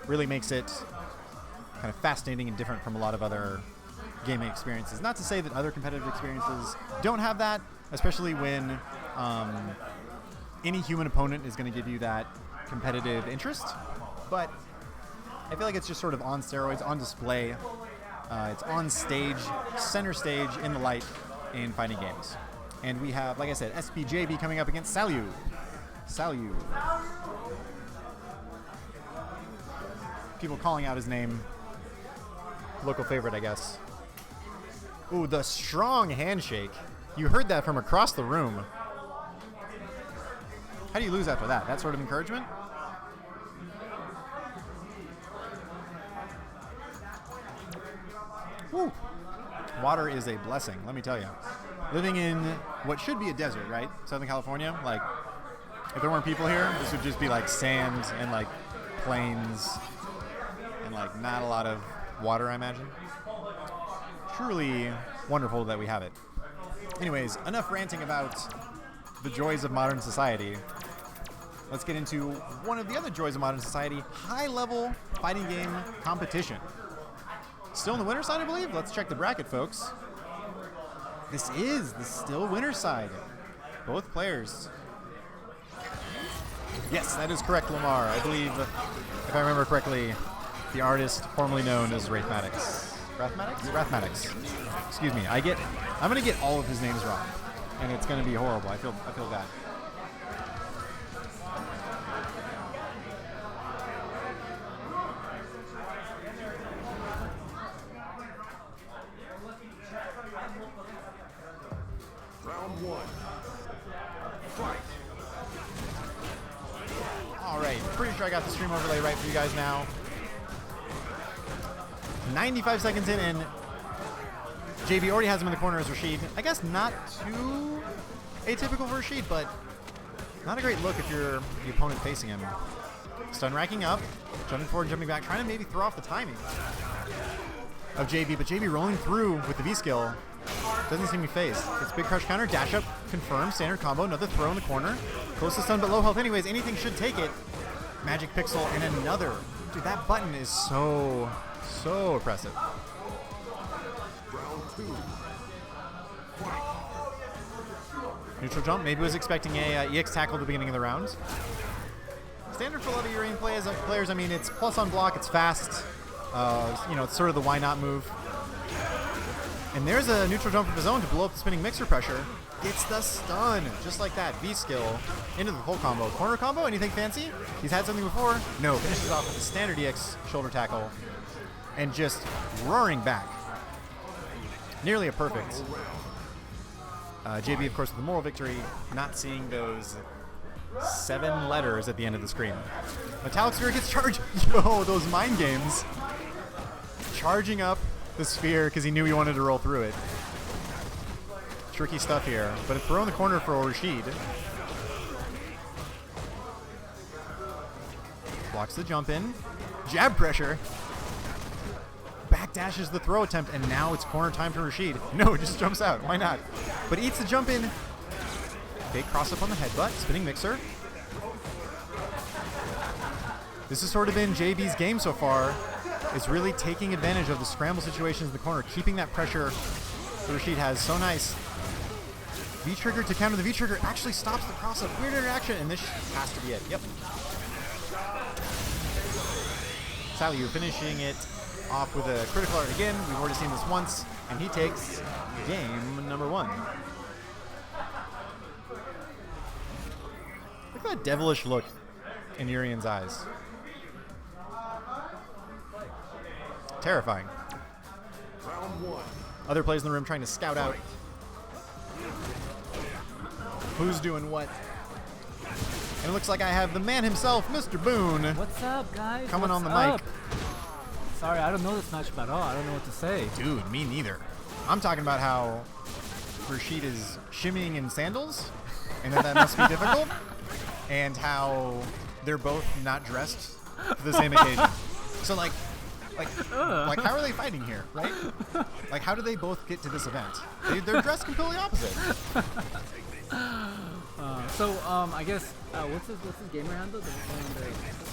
really makes it kind of fascinating and different from a lot of other gaming experiences. Not to say that other competitive experiences don't have that, especially when any human opponent is going to give you that competitive interest, but I feel like it's just sort of on steroids, on display. It's on stage, center stage, in the light in fighting games. And we have, like I said, SPJB coming up against Salyu. Salyu. People calling out his name. Local favorite, I guess. Ooh, the strong handshake. You heard that from across the room. How do you lose after that? That sort of encouragement? Woo. Water is a blessing, let me tell you. Living in what should be a desert, right? Southern California. Like, if there weren't people here, this would just be like sand and like plains and like not a lot of water, I imagine. Truly wonderful that we have it. Anyways, enough ranting about the joys of modern society. Let's get into one of the other joys of modern society, high-level fighting game competition. Still on the winner's side, I believe? Let's check the bracket, folks. This is the still winner's side. Both players. Yes, that is correct, Lamar. I believe, if I remember correctly, the artist formerly known as Wraithmatics. Wraithmatics. Excuse me. I'm gonna get all of his names wrong, and it's gonna be horrible. I feel bad. Round one. Fight. All right. Pretty sure I got the stream overlay right for you guys now. 95 seconds in, and JB already has him in the corner as Rashid. I guess not too atypical for Rashid, but not a great look if you're the opponent facing him. Stun racking up, jumping forward, jumping back, trying to maybe throw off the timing of JB, but JB rolling through with the V skill. Doesn't seem to be phased. It's big crush counter, dash up, confirm, standard combo, another throw in the corner. Close to stun, but low health anyways. Anything should take it. Magic Pixel and another. Dude, that button is so oppressive. Round two. Fight. Neutral jump. Maybe was expecting a EX tackle at the beginning of the round. Standard for a lot of Urian players. I mean, it's plus on block. It's fast. It's sort of the why not move. And there's a neutral jump of his own to blow up the spinning mixer pressure. Gets the stun, just like that. V skill into the full combo. Corner combo, anything fancy? He's had something before. No, finishes off with the standard EX shoulder tackle and just roaring back. Nearly a perfect. JB, of course, with the moral victory, not seeing those 7 letters at the end of the screen. Metallic Sphere gets charged. Yo, those mind games. Charging up the sphere because he knew he wanted to roll through it. Tricky stuff here, but a throw in the corner for Rashid. Blocks the jump in. Jab pressure. Backdashes the throw attempt, and now it's corner time for Rashid. No, just jumps out. Why not? But eats the jump in. Big cross up on the headbutt, spinning mixer. This has sort of been JB's game so far, is really taking advantage of the scramble situations in the corner, keeping that pressure that Rashid has so nice. V-trigger to counter the V-trigger actually stops the cross-up. Weird interaction, and this has to be it. Yep. Sally, you're finishing it off with a critical art again. We've already seen this once, and he takes game number 1. Look at that devilish look in Urian's eyes. Terrifying. Round 1. Other players in the room trying to scout out who's doing what. And it looks like I have the man himself, Mr. Boone. What's up, guys? Coming What's on the up? mic. Sorry, I don't know this matchup at all. I don't know what to say. Dude, me neither. I'm talking about how Rashid is shimmying in sandals, and that must be difficult, and how they're both not dressed for the same occasion. So like how are they fighting here, right? Like, how do they both get to this event? They're dressed completely opposite. I guess what's his gamer handle?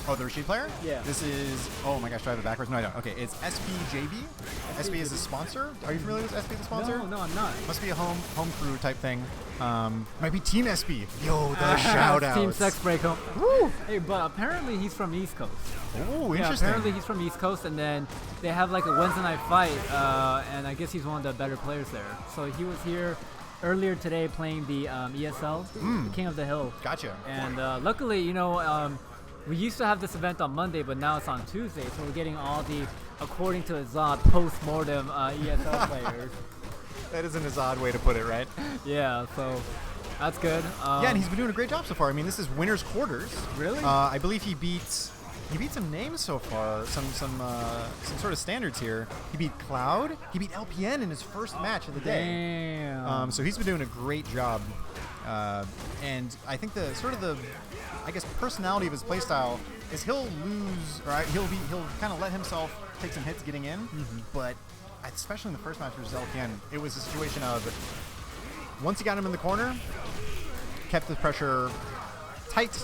Oh, the Rashid player? Yeah. This is, oh my gosh, do I have it backwards? No, I don't. Okay, it's SPJB. SB is a sponsor. Are you familiar with SB, the sponsor? No, I'm not. Must be a home crew type thing. Might be Team SB. Yo, the shout outs. Team Sex Break Home. Woo! Hey, but apparently he's from the East Coast. Oh, Yeah, interesting. apparently he's from the East Coast, and then they have like a Wednesday night fight, and I guess he's one of the better players there. So he was here earlier today playing the ESL, the King of the Hill. Gotcha. And luckily, you know, we used to have this event on Monday, but now it's on Tuesday, so we're getting all the, according to Azad, post-mortem ESL players. That isn't an odd way to put it, right? Yeah, so that's good. Yeah, and he's been doing a great job so far. I mean, this is winner's quarters. Really? I believe he beat some names so far, some sort of standards here. He beat Cloud. He beat LPN in his first match of the day. Damn. So he's been doing a great job. And I think the personality of his playstyle is he'll lose, right? He'll kind of let himself take some hits getting in, but especially in the first match versus LPN, it was a situation of once he got him in the corner, kept the pressure tight,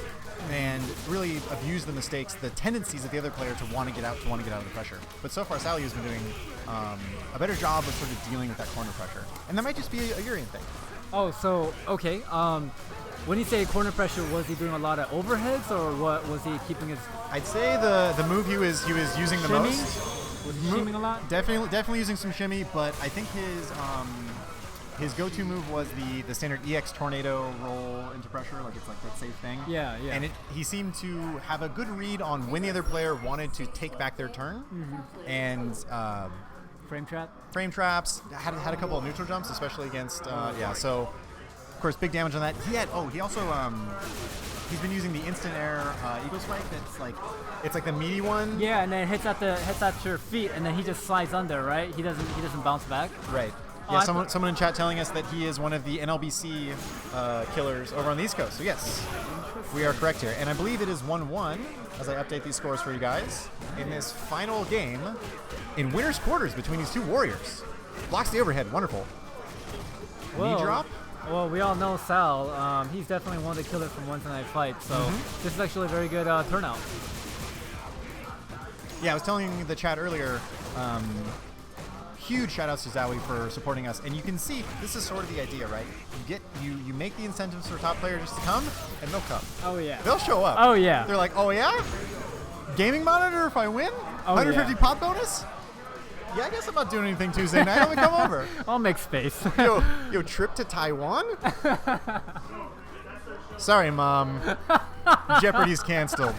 and really abused the mistakes, the tendencies of the other player to want to get out of the pressure. But so far, Sally has been doing a better job of sort of dealing with that corner pressure, and that might just be a Urian thing. Oh, so okay. When you say corner pressure, was he doing a lot of overheads, or what was he keeping his? I'd say the move he was using the Shimming? most. Was he shimming a lot? Definitely using some shimmy, but I think his go-to move was the standard EX tornado roll into pressure, like it's like that safe thing. Yeah. And he seemed to have a good read on when the other player wanted to take back their turn, and Frame trap. frame traps. Had a couple of neutral jumps, especially against So of course, big damage on that. He also he's been using the instant air eagle spike. It's like the meaty one. Yeah, and then hits at your feet, and then he just slides under, right? He doesn't bounce back. Right. Oh, Yeah, someone in chat telling us that he is one of the NLBC killers over on the East Coast. So yes, we are correct here. And I believe it is 1-1 as I update these scores for you guys in this final game in winner's quarters between these two warriors. Blocks the overhead. Wonderful. Knee drop. Well, we all know Sal. He's definitely one of the killers from Wednesday Night Fight. So this is actually a very good turnout. Yeah, I was telling the chat earlier, huge shout outs to Zowee for supporting us. And you can see this is sort of the idea, right? You make the incentives for top players to come, and they'll come. Oh yeah. They'll show up. Oh yeah. They're like, oh yeah? Gaming monitor if I win? Oh, 150 yeah. pot bonus? Yeah, I guess I'm not doing anything Tuesday night. I'm gonna come over. I'll make space. Yo, trip to Taiwan? Sorry, Mom. Jeopardy's canceled.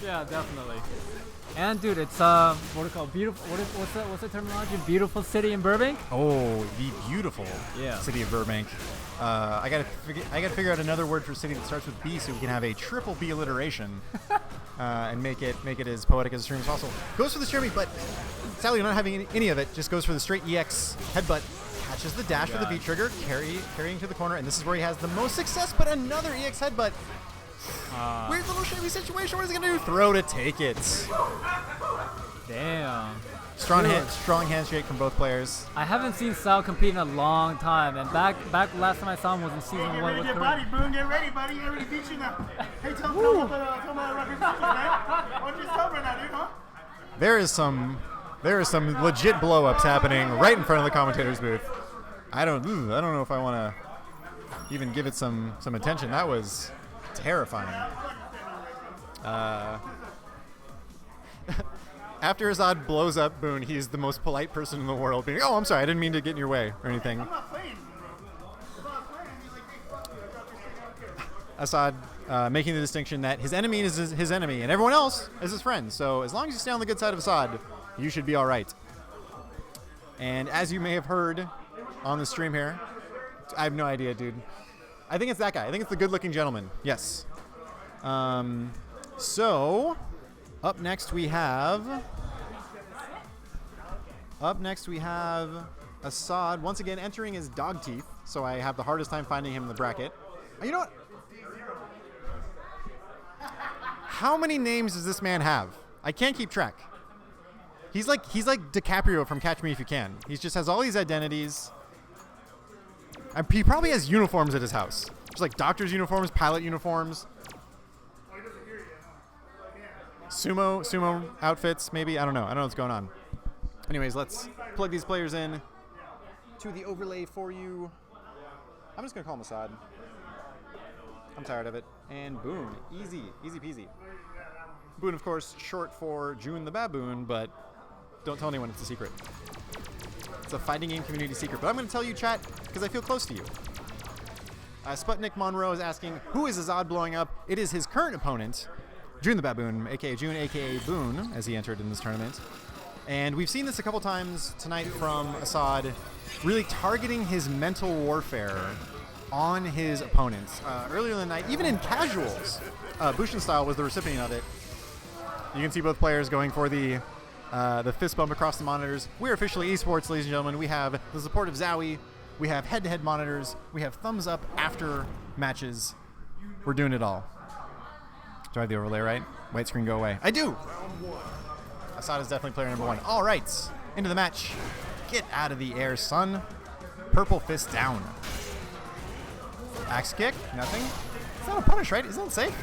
Yeah, definitely. And dude, it's what do you call beautiful? What's the terminology? Beautiful city in Burbank. Oh, the beautiful Yeah. city of Burbank. I gotta figure out another word for city that starts with B, so we can have a triple B alliteration and make it as poetic as the stream as possible. Goes for the shimmy, but sadly not having any of it. Just goes for the straight EX headbutt. Catches the dash with the V trigger, carrying to the corner, and this is where he has the most success. But another EX headbutt. Weird little shimmy situation. What is he gonna do? Throw to take it. Damn. Strong handshake from both players. I haven't seen Sal compete in a long time, and back last time I saw him was in season Get 1 ready with to get Korea. body, Boone. Get ready, buddy. You already beat you now. Hey, tell me about the record man. What's your stuff right now, dude, huh? There is some legit blow-ups happening right in front of the commentator's booth. I don't know if I want to even give it some attention. That was terrifying. After Azad blows up Boone, he's the most polite person in the world, being, "Oh, I'm sorry, I didn't mean to get in your way or anything." I'm not playing, bro. I'm not playing. You're like, hey, fuck you. Drop your stick. I don't care. Assad making the distinction that his enemy is his enemy and everyone else is his friend. So as long as you stay on the good side of Assad, you should be all right. And as you may have heard on the stream here, I have no idea, dude. I think it's that guy. I think it's the good-looking gentleman. Yes. So up next we have Assad once again entering his dog teeth. So I have the hardest time finding him in the bracket. You know what? How many names does this man have? I can't keep track. He's like DiCaprio from Catch Me If You Can. He just has all these identities. He probably has uniforms at his house. Just like doctor's uniforms, pilot uniforms. Sumo outfits, maybe. I don't know. I don't know what's going on. Anyways, let's plug these players in to the overlay for you. I'm just going to call him Assad. I'm tired of it. And boom. Easy peasy. Boone, of course, short for June the Baboon, but don't tell anyone, it's a secret. It's a fighting game community secret, but I'm going to tell you, chat, because I feel close to you. Sputnik Monroe is asking, who is Azad blowing up? It is his current opponent, June the Baboon, aka June, aka Boone, as he entered in this tournament. And we've seen this a couple times tonight from Assad, really targeting his mental warfare on his opponents. Earlier in the night, even in casuals, Bushin Style was the recipient of it. You can see both players going for the fist bump across the monitors. We're officially esports, ladies and gentlemen. We have the support of Zowee. We have head-to-head monitors. We have thumbs up after matches. We're doing it all. Do I have the overlay right? White screen, go away. I do! Assad is definitely player number 1. All right, into the match. Get out of the air, son. Purple fist down. Axe kick, nothing. It's not a punish, right? Isn't it safe?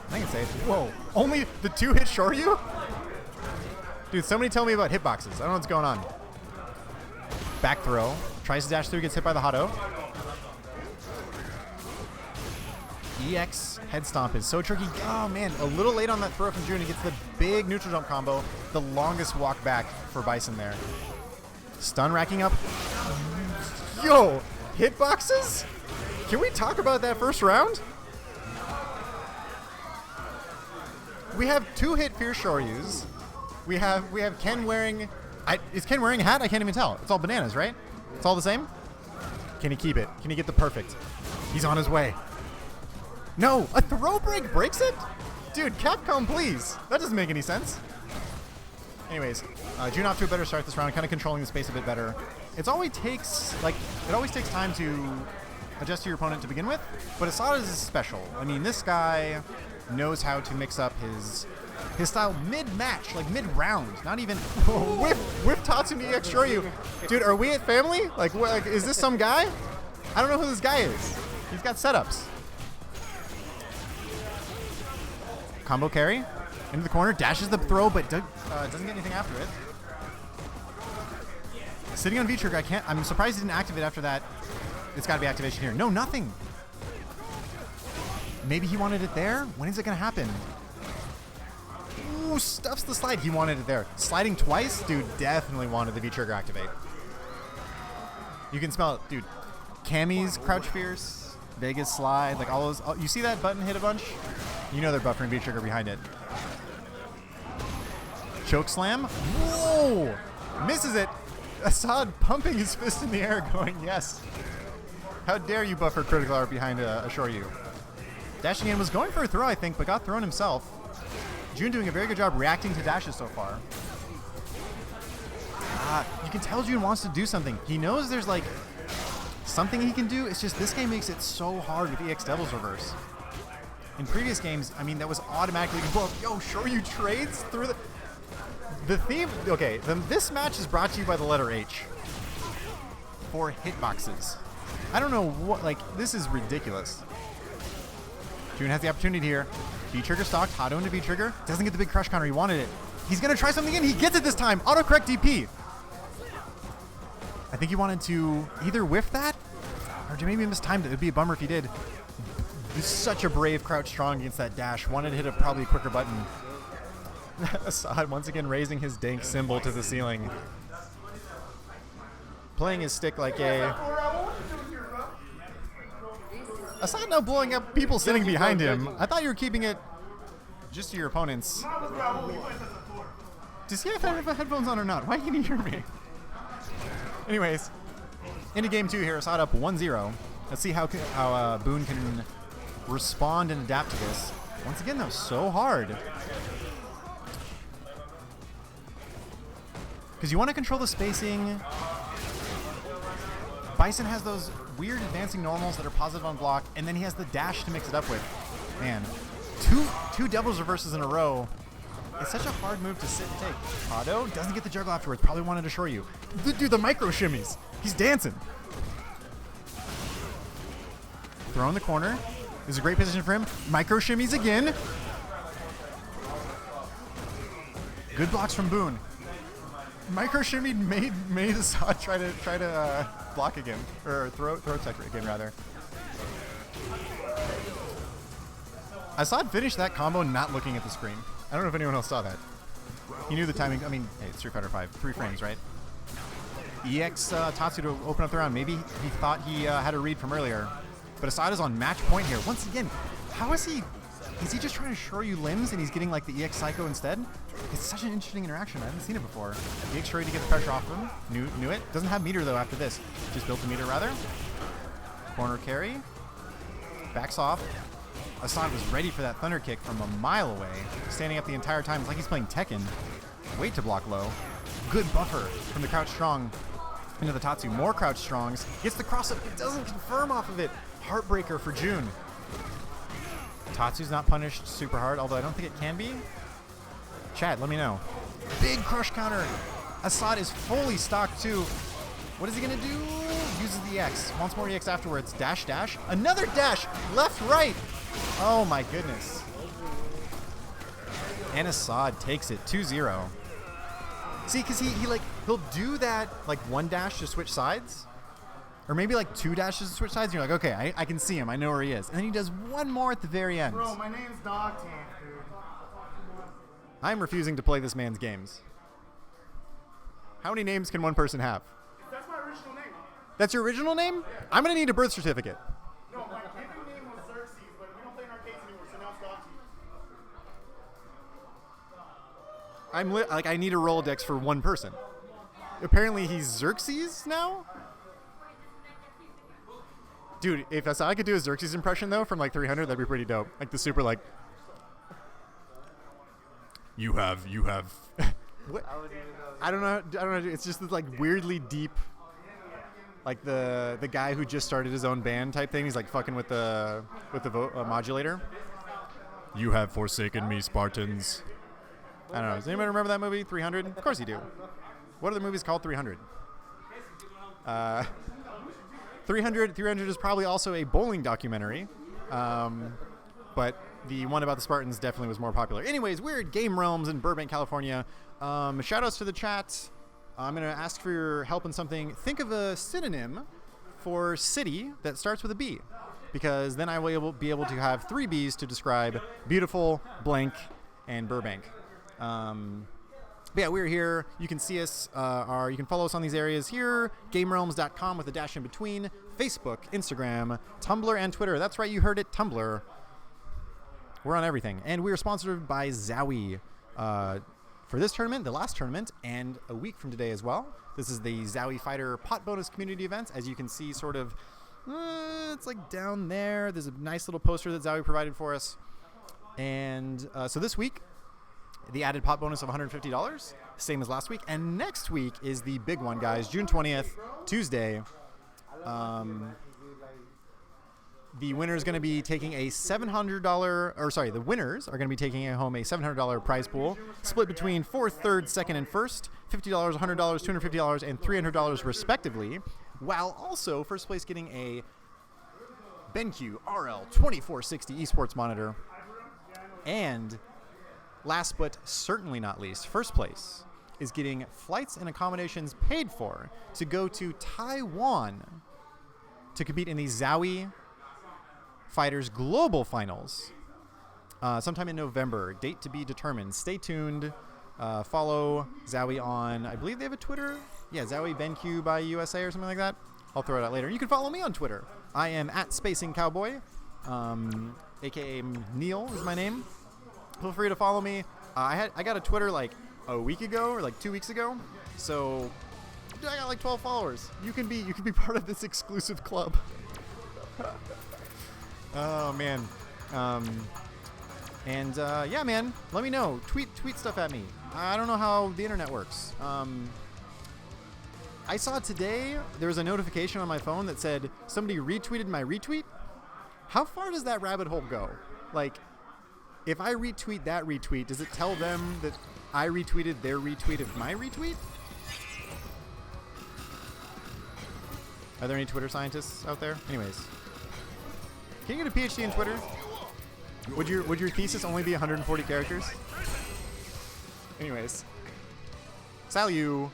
I think it's safe. Whoa, only the 2-hit Shoryu? Dude, somebody tell me about hitboxes. I don't know what's going on. Back throw. Tries to dash through, gets hit by the Hado. EX head stomp is so tricky. Oh, man, a little late on that throw from June. He gets the big neutral jump combo. The longest walk back for Bison there. Stun racking up. Yo, hitboxes? Can we talk about that first round? We have 2-hit Fierce Shoryus. We have Ken wearing... is Ken wearing a hat? I can't even tell. It's all bananas, right? It's all the same? Can he keep it? Can he get the perfect? He's on his way. No! A throw break breaks it? Dude, Capcom, please. That doesn't make any sense. Anyways, June off to a better start this round, kind of controlling the space a bit better. It always takes time to adjust to your opponent to begin with, but Assad is special. I mean, this guy knows how to mix up his style mid-match, like mid-round, not even whip Tatsumi EX Shoryu. Dude, are we at family? Like, is this some guy? I don't know who this guy is. He's got setups. Combo carry into the corner, dashes the throw, but doesn't get anything after it. Sitting on V-trigger, I'm surprised he didn't activate after that. It's got to be activation here. No, nothing. Maybe he wanted it there? When is it going to happen? Ooh, stuffs the slide. He wanted it there. Sliding twice? Dude, definitely wanted the V-trigger activate. You can smell it. Dude, Cammy's Crouch Fierce, Vegas slide, like all those. You see that button hit a bunch? You know they're buffering V-trigger behind it. Choke slam. Whoa! Misses it. Assad pumping his fist in the air going, yes. How dare you buffer critical art behind a Shoryu. Dashing in was going for a throw, I think, but got thrown himself. June doing a very good job reacting to dashes so far. You can tell June wants to do something. He knows there's like something he can do. It's just this game makes it so hard with EX Devil's Reverse. In previous games, I mean, that was automatically blow up. Yo, Shoryu trades through The theme, okay, this match is brought to you by the letter H. For hitboxes. I don't know what, like, this is ridiculous. June has the opportunity here. B-trigger stocked, Hado into B-trigger. Doesn't get the big crush counter, he wanted it. He's gonna try something again, he gets it this time. Autocorrect DP. I think he wanted to either whiff that, or maybe mistimed it. It'd be a bummer if he did. He's such a brave crouch strong against that dash. Wanted to hit a probably quicker button. Assad once again raising his dank symbol to the ceiling. Playing his stick like a... Assad now blowing up people sitting behind him. I thought you were keeping it just to your opponents. Does he have headphones on or not? Why can't he hear me? Anyways, into game 2 here. Assad up 1-0. Let's see how Boone can respond and adapt to this. Once again, though, so hard. Because you want to control the spacing. Bison has those weird advancing normals that are positive on block, and then he has the dash to mix it up with. Man, two Devil's reverses in a row. It's such a hard move to sit and take. Hado doesn't get the juggle afterwards. Probably wanted to shore you. Dude, the micro shimmies. He's dancing. Throw in the corner. This is a great position for him. Micro shimmies again. Good blocks from Boone. Micro shimmy made Assad try to block again, or throw tech again rather. Assad finished that combo not looking at the screen. I don't know if anyone else saw that. He knew the timing. I mean, hey, it's Street Fighter 5, 3 frames, right? EX Tatsu to open up the round. Maybe he thought he had a read from earlier, but Assad is on match point here. Once again, how is he? Is he just trying to shore you limbs and he's getting like the EX Psycho instead? It's such an interesting interaction. I haven't seen it before. EX Xrd to get the pressure off of him. Knew it. Doesn't have meter though after this. Just built the meter rather. Corner carry. Backs off. Assad was ready for that thunder kick from a mile away. Standing up the entire time. It's like he's playing Tekken. Wait to block low. Good buffer from the crouch strong into the Tatsu. More crouch strongs. Gets the cross up. It doesn't confirm off of it. Heartbreaker for June. Tatsu's not punished super hard, although I don't think it can be. Chat, let me know. Big crush counter. Assad is fully stocked too. What is he gonna do? Uses the X. Wants more EX afterwards. Dash, dash. Another dash. Left, right. Oh my goodness. And Assad takes it 2-0. See, because he'll do that like one dash to switch sides. Or maybe like 2 dashes to switch sides, and you're like, okay, I can see him, I know where he is. And then he does one more at the very end. Bro, my name's Dog Tank, dude. I'm refusing to play this man's games. How many names can one person have? That's my original name. That's your original name? Yeah. I'm gonna need a birth certificate. No, my given name was Xerxes, but we don't play in arcades anymore, so now it's Dog Tank. I need a Rolodex for one person. Apparently he's Xerxes now? Dude, if I could do a Xerxes impression though from like 300, that'd be pretty dope. Like the super like. You have. What? I don't know. It's just this like weirdly deep. Like the guy who just started his own band type thing. He's like fucking with the modulator. You have forsaken me, Spartans. I don't know. Does anybody remember that movie, 300? Of course you do. What are the movies called 300? 300 is probably also a bowling documentary, but the one about the Spartans definitely was more popular. Anyways, we're at Game Realms in Burbank, California. Shout-outs to the chat. I'm going to ask for your help in something. Think of a synonym for city that starts with a B, because then I will be able to have 3 Bs to describe beautiful, blank, and Burbank. But yeah, we're here. You can see us, you can follow us on these areas here, GameRealms.com with a dash in between, Facebook, Instagram, Tumblr, and Twitter. That's right, you heard it, Tumblr. We're on everything. And we are sponsored by Zowie for this tournament, the last tournament, and a week from today as well. This is the Zowie Fighter Pot Bonus Community Event. As you can see, sort of, it's like down there. There's a nice little poster that Zowie provided for us. And so this week, the added pot bonus of $150, same as last week. And next week is the big one, guys. June 20th, Tuesday. the winner is going to be taking a $700, or sorry, the winners are going to be taking home a $700 prize pool, split between 4th, 3rd, 2nd, and 1st, $50, $100, $250, and $300 respectively, while also first place getting a BenQ RL 2460 esports monitor. And last but certainly not least, first place is getting flights and accommodations paid for to go to Taiwan to compete in the ZOWIE Fighters Global Finals sometime in November. Date to be determined. Stay tuned. Follow ZOWIE on, I believe they have a Twitter. Yeah, ZOWIE BenQ by USA or something like that. I'll throw it out later. You can follow me on Twitter. I am at Spacing Cowboy, aka Neil is my name. Feel free to follow me. I got a Twitter like a week ago or like 2 weeks ago, so I got like 12 followers. You can be part of this exclusive club. Oh man, yeah, man. Let me know. Tweet stuff at me. I don't know how the internet works. I saw today there was a notification on my phone that said somebody retweeted my retweet. How far does that rabbit hole go? Like, if I retweet that retweet, does it tell them that I retweeted their retweet of my retweet? Are there any Twitter scientists out there? Anyways, can you get a PhD in Twitter? Would your thesis only be 140 characters? Anyways, Salu.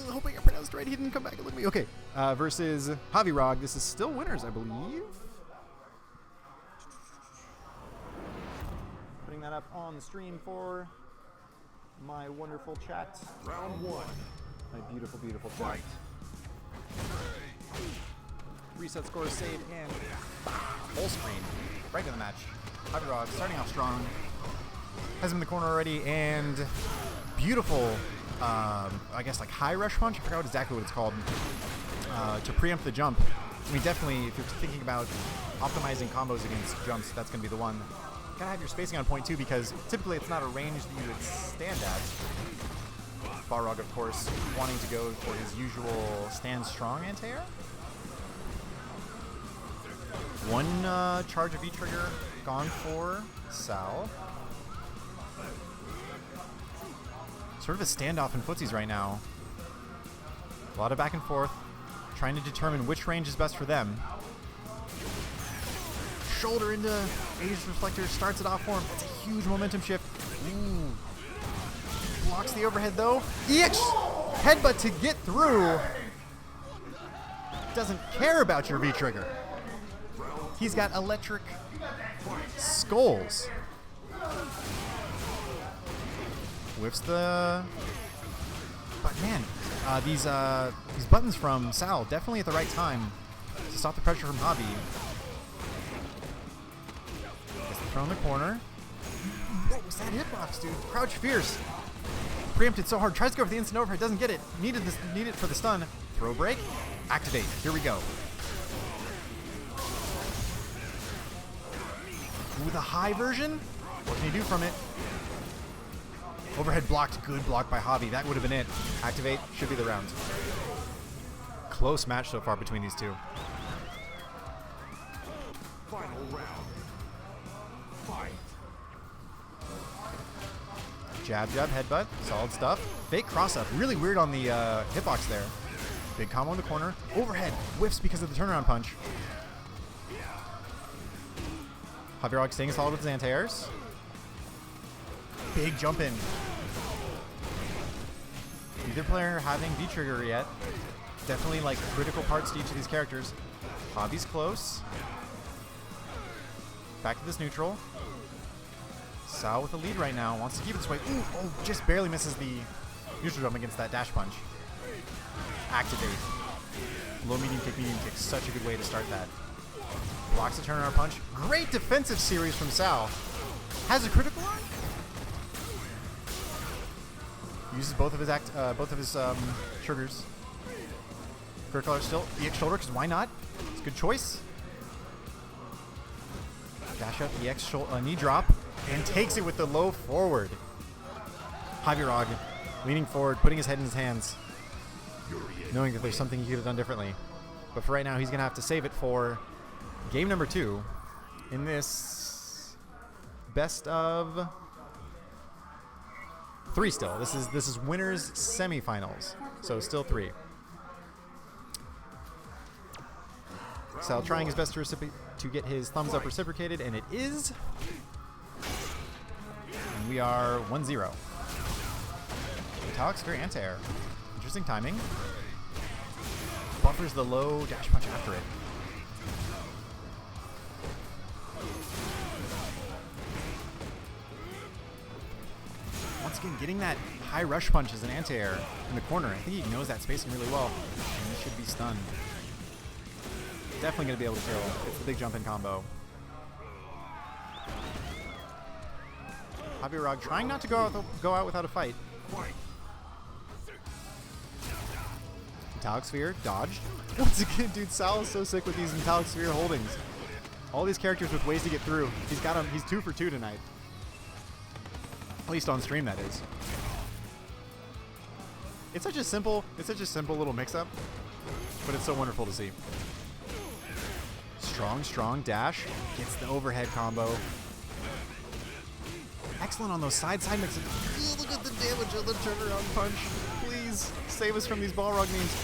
Hoping I pronounced right. He didn't come back and look at me. Okay, versus Javi Rog. This is still winners, I believe. Putting that up on the stream for my wonderful chat. Round 1. My beautiful, beautiful chat. Reset score, save, and full screen. Right to the match. Javi Rog starting off strong. Has him in the corner already, and beautiful. I guess like high rush punch. I forgot exactly what it's called. To preempt the jump. I mean, definitely, if you're thinking about optimizing combos against jumps, that's going to be the one. Gotta have your spacing on point too, because typically it's not a range that you would stand at. Balrog, of course, wanting to go for his usual stand strong anti-air. One charge of V-trigger gone for Sal. Sort of a standoff in footsies right now. A lot of back and forth, trying to determine which range is best for them. Shoulder into Aegis Reflector, starts it off for him. It's a huge momentum shift. Ooh. Blocks the overhead though. EX headbutt to get through. Doesn't care about your V-trigger. He's got electric skulls. Whiffs the... But man, these buttons from Sal definitely at the right time to stop the pressure from Javi. Gets the throw in the corner. What was that hitbox, dude? Crouch fierce. Preempted so hard. Tries to go for the instant overhead. Doesn't get it. Needed it for the stun. Throw break. Activate. Here we go. With a high version. What can you do from it? Overhead blocked. Good block by Javi. That would have been it. Activate. Should be the round. Close match so far between these two. Final round. Fight. Jab, headbutt. Solid stuff. Fake cross-up. Really weird on the hitbox there. Big combo in the corner. Overhead. Whiffs because of the turnaround punch. Javi Rog staying solid with his anti-airs. Big jump in. Neither player having V-trigger yet. Definitely like critical parts to each of these characters. Javi's close. Back to this neutral. Sal with the lead right now. Wants to keep it this way. Ooh, oh, just barely misses the neutral jump against that dash punch. Activate. Low medium kick, such a good way to start that. Blocks the turnaround punch. Great defensive series from Sal. Has a critical on. Uses both of his triggers. Critical are still EX shoulder, because why not? It's a good choice. Dash up, EX shoulder, knee drop, and takes it with the low forward. Javi Rog leaning forward, putting his head in his hands, knowing that there's something he could have done differently. But for right now, he's going to have to save it for Game number 2 in this best of 3 still. This is winners semifinals. So still 3. Sal trying his best to get his thumbs up reciprocated, and it is. And we are 1-0. Talks very anti-air. Interesting timing. Buffers the low dash punch after it. Once again, getting that high rush punch as an anti-air in the corner. I think he knows that spacing really well. And he should be stunned. Definitely going to be able to kill. It's the big jump in combo. Javier trying not to go out without a fight. Metallic Sphere, dodged. Once again, dude, Sal is so sick with these Metallic Sphere holdings. All these characters with ways to get through. He's got him. He's 2 for 2 tonight. At least on stream, that is. It's such a simple little mix-up, but it's so wonderful to see. Strong dash. Gets the overhead combo. Excellent on those side mixes. Look at the damage of the turnaround punch. Please save us from these Balrog memes.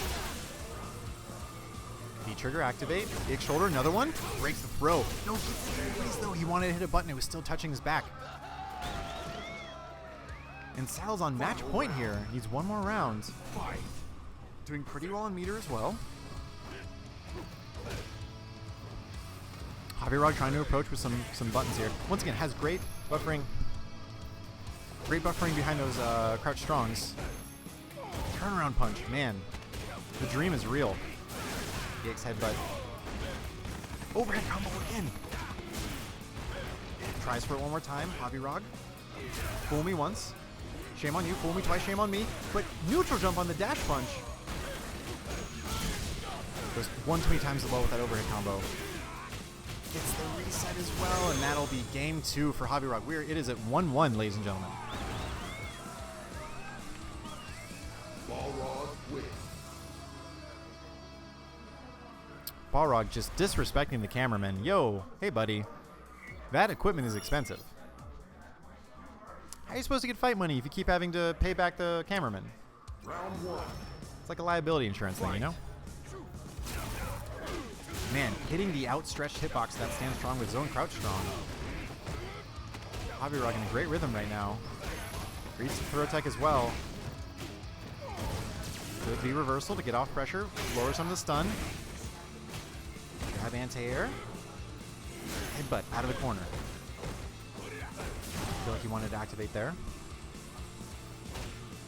V-trigger activate. Big shoulder, another one. Breaks the throw. No, please though. He wanted to hit a button. It was still touching his back. And Sal's on match point here. Needs 1 more round. Doing pretty well on meter as well. Javier trying to approach with some buttons here. Once again, has great buffering. Great buffering behind those crouch strongs. Turnaround punch, man. The dream is real. DX headbutt. Overhead combo again. Tries for it one more time. Javier. Fool me once. Shame on you. Fool me twice. Shame on me. But neutral jump on the dash punch. Goes 1 too many times the low with that overhead combo. Gets the reset as well, and that'll be game 2 for Javier. It is at 1-1, ladies and gentlemen. Balrog just disrespecting the cameraman. Yo, hey buddy. That equipment is expensive. How are you supposed to get fight money if you keep having to pay back the cameraman? Round 1. It's like a liability insurance thing, you know? Man, hitting the outstretched hitbox that stands strong with zone crouch strong. Javier in a great rhythm right now. Reads the throw tech as well. Good V reversal to get off pressure. Lower some of the stun. Grab anti-air. Headbutt out of the corner. Feel like he wanted to activate there.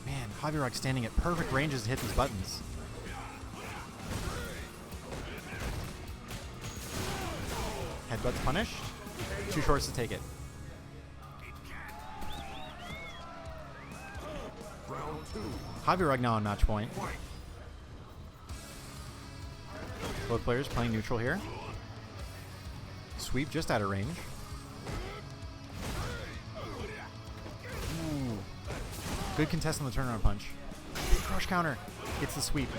Man, Javier standing at perfect ranges to hit these buttons. Headbutt's punished. Too short to take it. Round 2. Javier now on match point. Both players playing neutral here. Sweep just out of range. Ooh. Good contest on the turnaround punch. Big crush counter. Gets the sweep.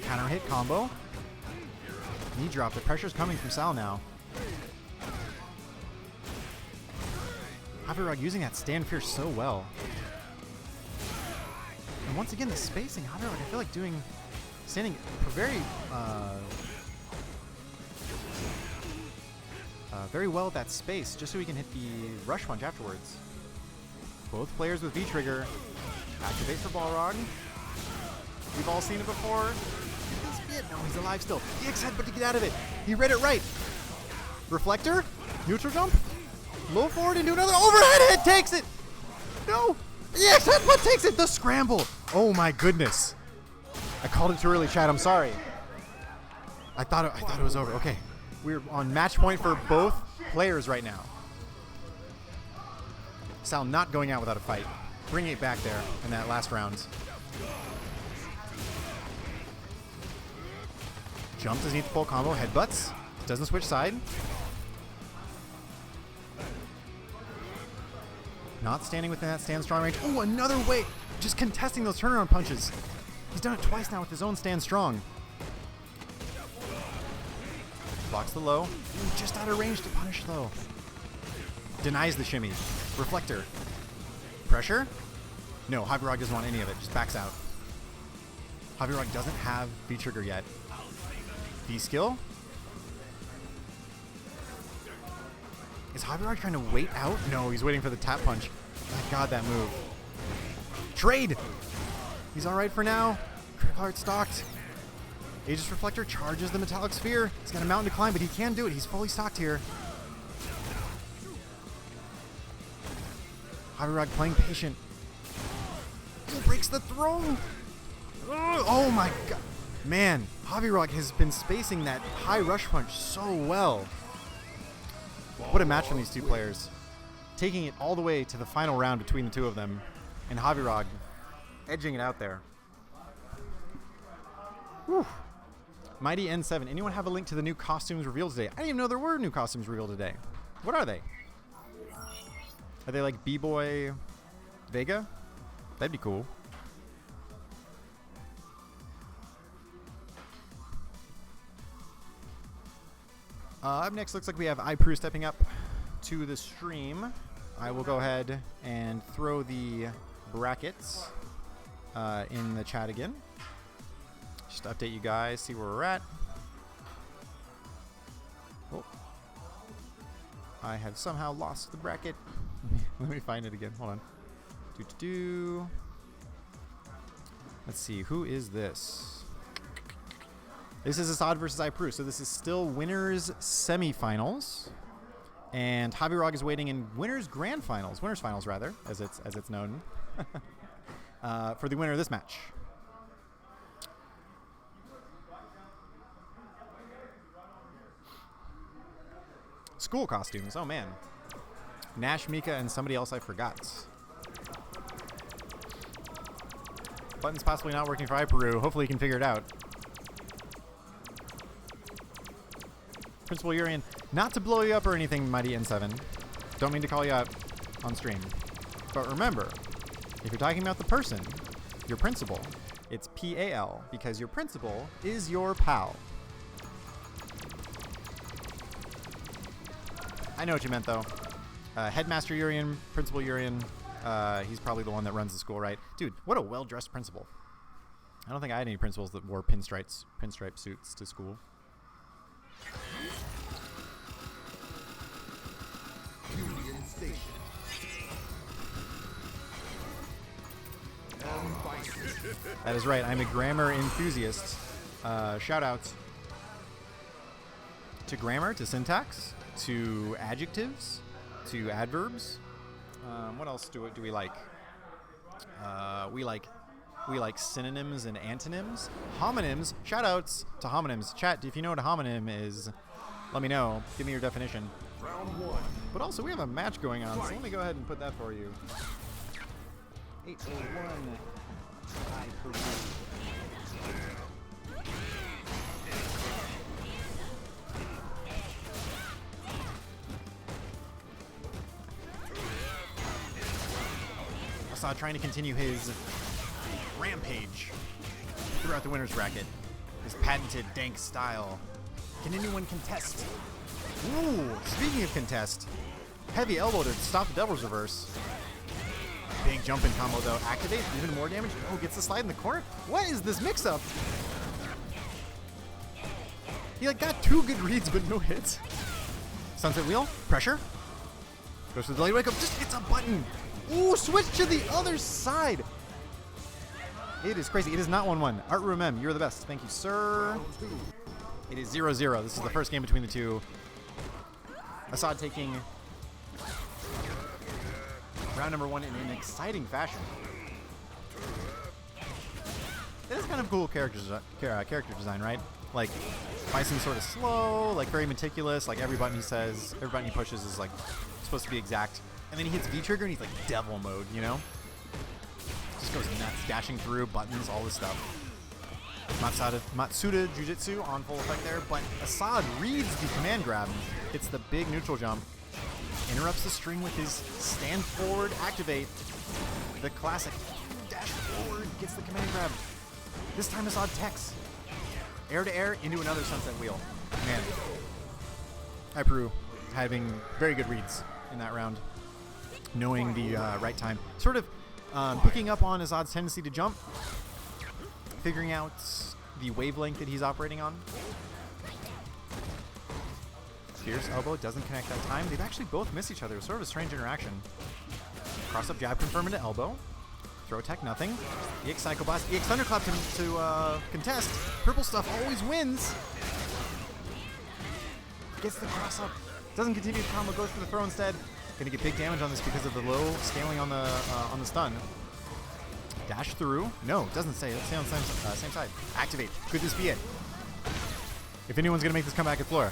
Counter hit combo. Knee drop. The pressure's coming from Sal now. Javier using that stand fierce so well. And once again, the spacing, Javier, I feel like standing very well at that space, just so he can hit the rush punch afterwards. Both players with V-trigger. Activate for Balrog. We've all seen it before. No, he's alive still. DX headbutt to get out of it. He read it right. Reflector. Neutral jump. Low forward into another overhead hit. Takes it. No. DX headbutt takes it. The scramble. Oh my goodness. I called it too early, Chad. I'm sorry. I thought it was over. Okay. We're on match point for both players right now. Sal not going out without a fight. Bringing it back there in that last round. Jumps as he needs full combo. Headbutts. Doesn't switch side. Not standing within that stand strong range. Oh, another way. Just contesting those turnaround punches. He's done it twice now with his own stand strong. Blocks the low. Ooh, just out of range to punish though. Denies the shimmy. Reflector. Pressure? No, Javi doesn't want any of it. Just backs out. Javi doesn't have V-trigger yet. V-skill? Is Javi trying to wait out? No, he's waiting for the tap punch. My god, that move. Trade! He's alright for now. Critical Heart stocked. Aegis Reflector charges the Metallic Sphere. He's got a mountain to climb, but he can do it. He's fully stocked here. Javi playing patient. He breaks the throne! Oh my god. Man, Javi has been spacing that high rush punch so well. What a match from these two players. Taking it all the way to the final round between the two of them. And Javi edging it out there. Whew. Mighty N7. Anyone have a link to the new costumes revealed today? I didn't even know there were new costumes revealed today. What are they? Are they like B-Boy Vega? That'd be cool. Up next, looks like we have iPru stepping up to the stream. I will go ahead and throw the brackets in the chat again. Just to update you guys, see where we're at. Oh. I have somehow lost the bracket. Let me find it again. Hold on. Let's see. Who is this? This is Assad versus iPru. So this is still winners semifinals. And Javi is waiting in winners grand finals. Winners finals, rather, as it's known. For the winner of this match. School costumes. Oh, man. Nash, Mika, and somebody else I forgot. Button's possibly not working for iPru. Hopefully he can figure it out. Principal Urian, not to blow you up or anything, Mighty N7. Don't mean to call you out on stream. But remember, if you're talking about the person, your principal, it's PAL, because your principal is your pal. I know what you meant, though. Headmaster Urian, Principal Urian, he's probably the one that runs the school, right? Dude, what a well-dressed principal. I don't think I had any principals that wore pinstripe suits to school. Union Station. That is right. I'm a grammar enthusiast. Shout outs to grammar, to syntax, to adjectives, to adverbs. What else do we like? We like synonyms and antonyms. Homonyms. Shout outs to homonyms. Chat, if you know what a homonym is, let me know. Give me your definition. Round one. But also, we have a match going on, so let me go ahead and put that for you. 801. Assad trying to continue his rampage throughout the winner's bracket. His patented dank style. Can anyone contest? Ooh, speaking of contest, heavy elbow to stop the Devil's Reverse. Big jumping combo though. Activate, even more damage. Oh, gets the slide in the corner. What is this mix-up? He got 2 good reads but no hits. Sunset wheel, pressure. Goes for the delayed wake up. Just hits a button. Ooh, switch to the other side. It is crazy. It is not 1-1. Art Room M, you're the best. Thank you, sir. It is 0-0. This is the first game between the two. Assad taking round number 1 in an exciting fashion. It is kind of cool character design, right? Like, Bison sort of slow, like very meticulous. Like every button he says, every button he pushes is like supposed to be exact. And then he hits V-trigger and he's like devil mode, you know? Just goes nuts, dashing through buttons, all this stuff. Matsuda Jiu-Jitsu on full effect there, but Assad reads the command grab, hits the big neutral jump, interrupts the string with his stand forward, activate, the classic dash forward, gets the command grab. This time Assad techs. Air to air into another sunset wheel. Man, Iperu having very good reads in that round, knowing the right time. Sort of picking up on Azad's tendency to jump, figuring out the wavelength that he's operating on. Fierce elbow doesn't connect that time. They've actually both missed each other. It was sort of a strange interaction. Cross up jab, confirm into elbow. Throw attack, nothing. EX Psycho Blast. EX Thunderclap to contest. Purple stuff always wins. Gets the cross up. Doesn't continue the combo, goes for the throw instead. Gonna get big damage on this because of the low scaling on the stun. Dash through. No, doesn't stay. Let's stay on the same side. Activate. Could this be it? If anyone's gonna make this comeback at Flora.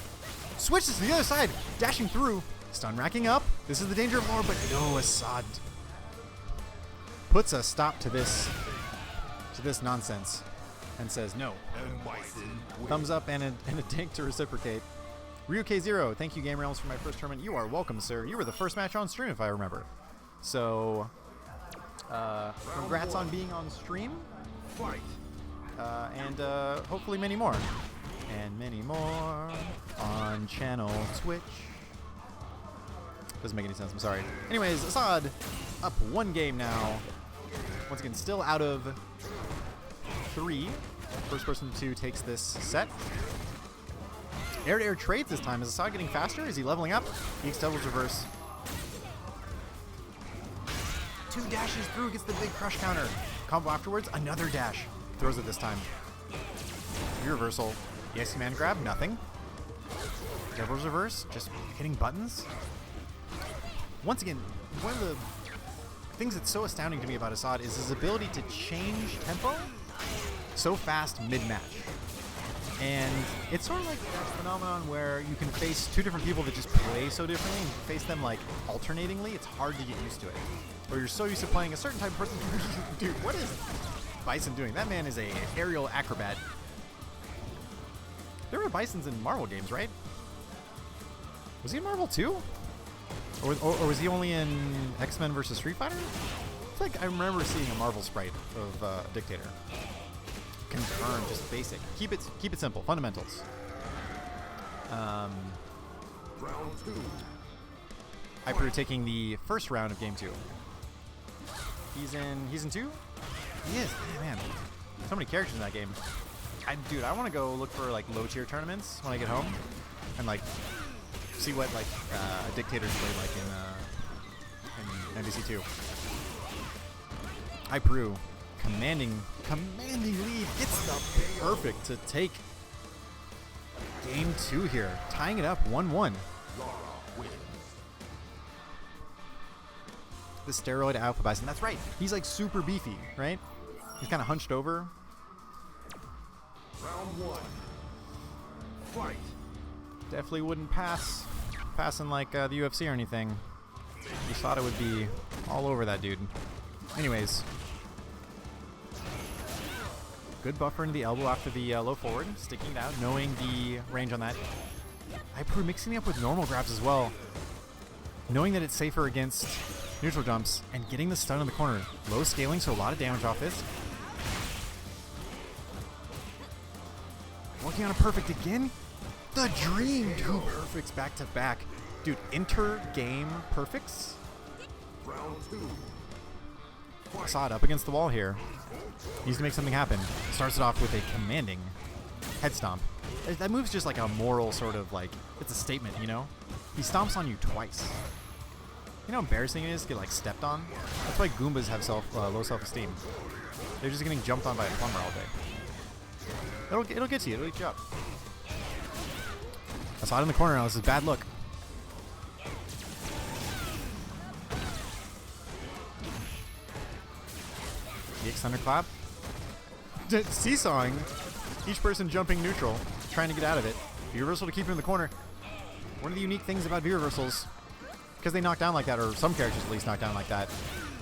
Switches to the other side. Dashing through. Stun racking up. This is the danger of Flora, but no, Azad puts a stop to this nonsense and says no. Thumbs up and a tank to reciprocate. Ryuk0, thank you, Game Realms, for my first tournament. You are welcome, sir. You were the first match on stream, if I remember. So, congrats on being on stream. And hopefully many more. And many more on channel Twitch. Doesn't make any sense, I'm sorry. Anyways, Azad up 1 game now. Once again, still out of 3. First person to takes this set. Air-to-air trades this time. Is Azad getting faster? Is he leveling up? EX doubles reverse. 2 dashes through, gets the big crush counter. Combo afterwards, another dash. Throws it this time. Reversal. EX command grab, nothing. Doubles reverse, just hitting buttons. Once again, one of the things that's so astounding to me about Azad is his ability to change tempo so fast mid-match. And it's sort of like that phenomenon where you can face 2 different people that just play so differently, and you face them like alternatingly. It's hard to get used to it. Or you're so used to playing a certain type of person. Dude, what is Bison doing? That man is a aerial acrobat. There were Bisons in Marvel games, right? Was he in Marvel too? Or was he only in X-Men vs. Street Fighter? I feel like I remember seeing a Marvel sprite of Dictator. Confirm, just basic. Keep it simple. Fundamentals. Round 2. Iperu taking the first round of game 2. He's in 2? He is. Man, so many characters in that game. Dude, I want to go look for like low tier tournaments when I get home, and like see what like Dictators play like in NBC 2. Iperu commanding lead, gets the perfect to take game 2 here, tying it up 1-1. The steroid alpha bison. That's right. He's like super beefy, right? He's kind of hunched over. Round 1. Fight. Definitely wouldn't pass in like the UFC or anything. Just thought it would be all over that dude. Anyways. Good buffer into the elbow after the low forward. Sticking it out, knowing the range on that. Iperu mixing it up with normal grabs as well. Knowing that it's safer against neutral jumps and getting the stun in the corner. Low scaling, so a lot of damage off this. Working on a perfect again. The dream. 2 perfects back to back. Dude, inter-game perfects. Round 2. Azad up against the wall here. Needs to make something happen. Starts it off with a commanding head stomp. That move's just like a moral sort of like, it's a statement, you know? He stomps on you twice. You know how embarrassing it is to get like stepped on? That's why Goombas have low self-esteem. They're just getting jumped on by a plumber all day. It'll get to you. It'll eat you up. Azad in the corner now. This is a bad look. EX Thunderclap. Seesawing. Each person jumping neutral, trying to get out of it. V-reversal to keep him in the corner. One of the unique things about V-reversals, because they knock down like that, or some characters at least knock down like that,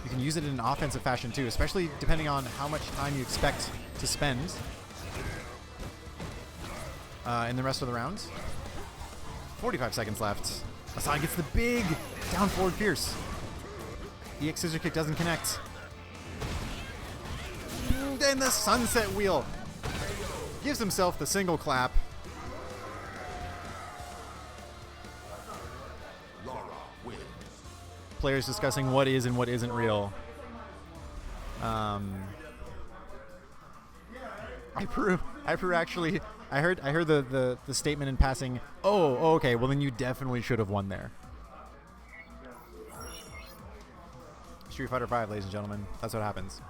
you can use it in an offensive fashion too, especially depending on how much time you expect to spend in the rest of the rounds. 45 seconds left. Azad gets the big down forward pierce. EX Scissor Kick doesn't connect. Then the sunset wheel. Gives himself the single clap. players discussing what is and what isn't real. Hyper actually, I heard the statement in passing. Oh, okay. Well, then you definitely should have won there. Street Fighter V, ladies and gentlemen. That's what happens.